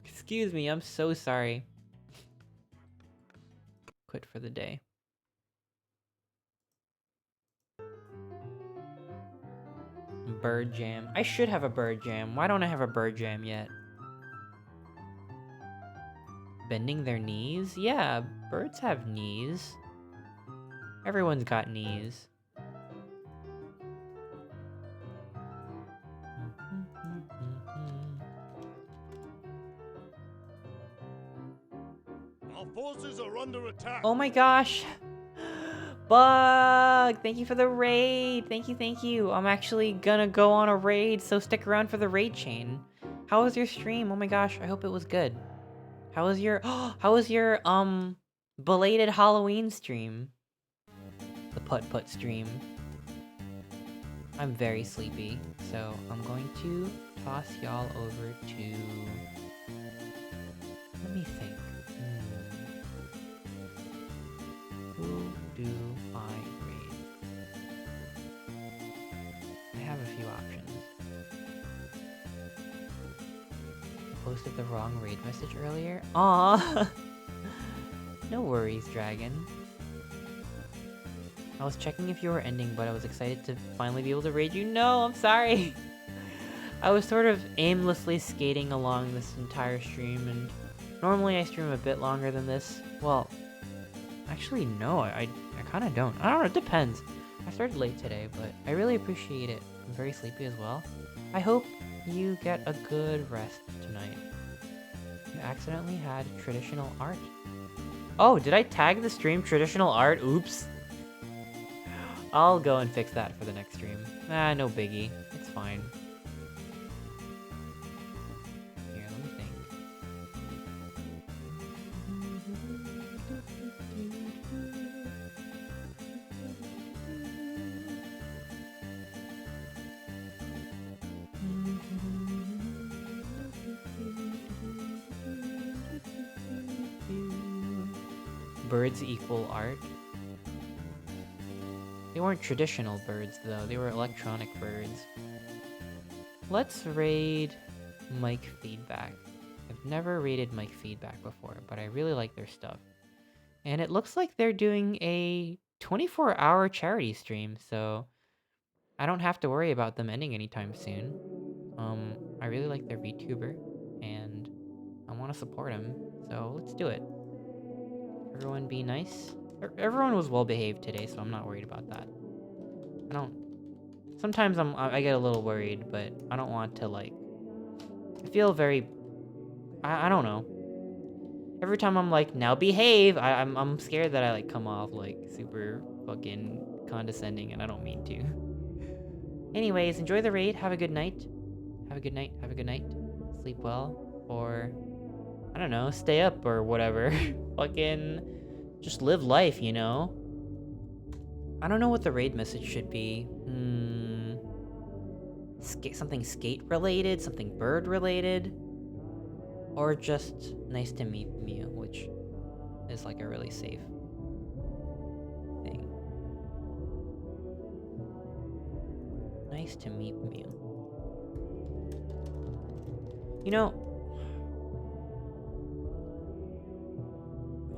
Excuse me, I'm so sorry. Quit for the day. Bird jam. I should have a bird jam. Why don't I have a bird jam yet? Bending their knees? Yeah, birds have knees. Everyone's got knees. Our forces are under attack. Oh my gosh! Bug! Thank you for the raid! Thank you. I'm actually gonna go on a raid, so stick around for the raid chain. How was your stream? Oh my gosh, I hope it was good. How was your belated Halloween stream? The putt-putt stream. I'm very sleepy, so I'm going to toss y'all over to... Let me think. Who do I raid? I have a few options. Posted the wrong raid message earlier? Aww! No worries, Dragon. I was checking if you were ending, but I was excited to finally be able to raid you. No, I'm sorry! I was sort of aimlessly skating along this entire stream, and normally I stream a bit longer than this. Well, actually, no, I kind of don't. I don't know, it depends. I started late today, but I really appreciate it. I'm very sleepy as well. I hope you get a good rest tonight. You accidentally had traditional art. Oh, did I tag the stream traditional art? Oops. I'll go and fix that for the next stream. Ah, no biggie. It's fine. Here, let me think. Birds equal art. They weren't traditional birds, though. They were electronic birds. Let's raid Mike Feedback. I've never raided Mike Feedback before, but I really like their stuff. And it looks like they're doing a 24-hour charity stream, so I don't have to worry about them ending anytime soon. I really like their VTuber, and I want to support him, so let's do it. Everyone be nice. Everyone was well behaved today, so I'm not worried about that. Sometimes I get a little worried, but I don't want to, like, I feel very, I don't know. Every time I'm like, now behave, I'm scared that I, like, come off, like, super fucking condescending, and I don't mean to. Anyways, enjoy the raid, have a good night. Have a good night, sleep well, or, I don't know, stay up or whatever. Fucking just live life, you know? I don't know what the raid message should be. Something skate related, something bird related, or just nice to meet you, which is like a really safe thing. Nice to meet you. You know,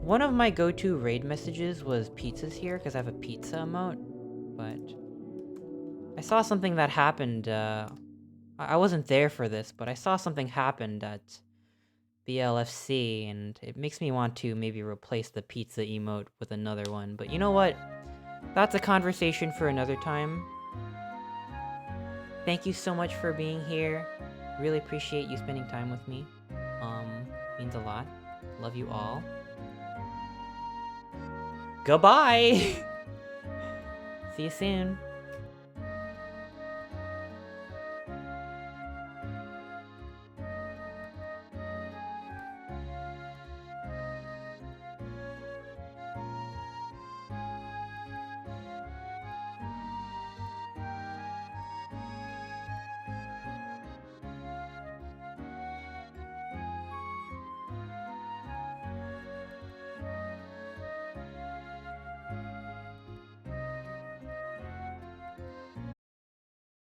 one of my go-to raid messages was pizzas here, because I have a pizza emote, but I saw something that happened, I wasn't there for this, but I saw something happened at BLFC, and it makes me want to maybe replace the pizza emote with another one, but you know what? That's a conversation for another time. Thank you so much for being here. Really appreciate you spending time with me. Means a lot. Love you all. Goodbye! See you soon.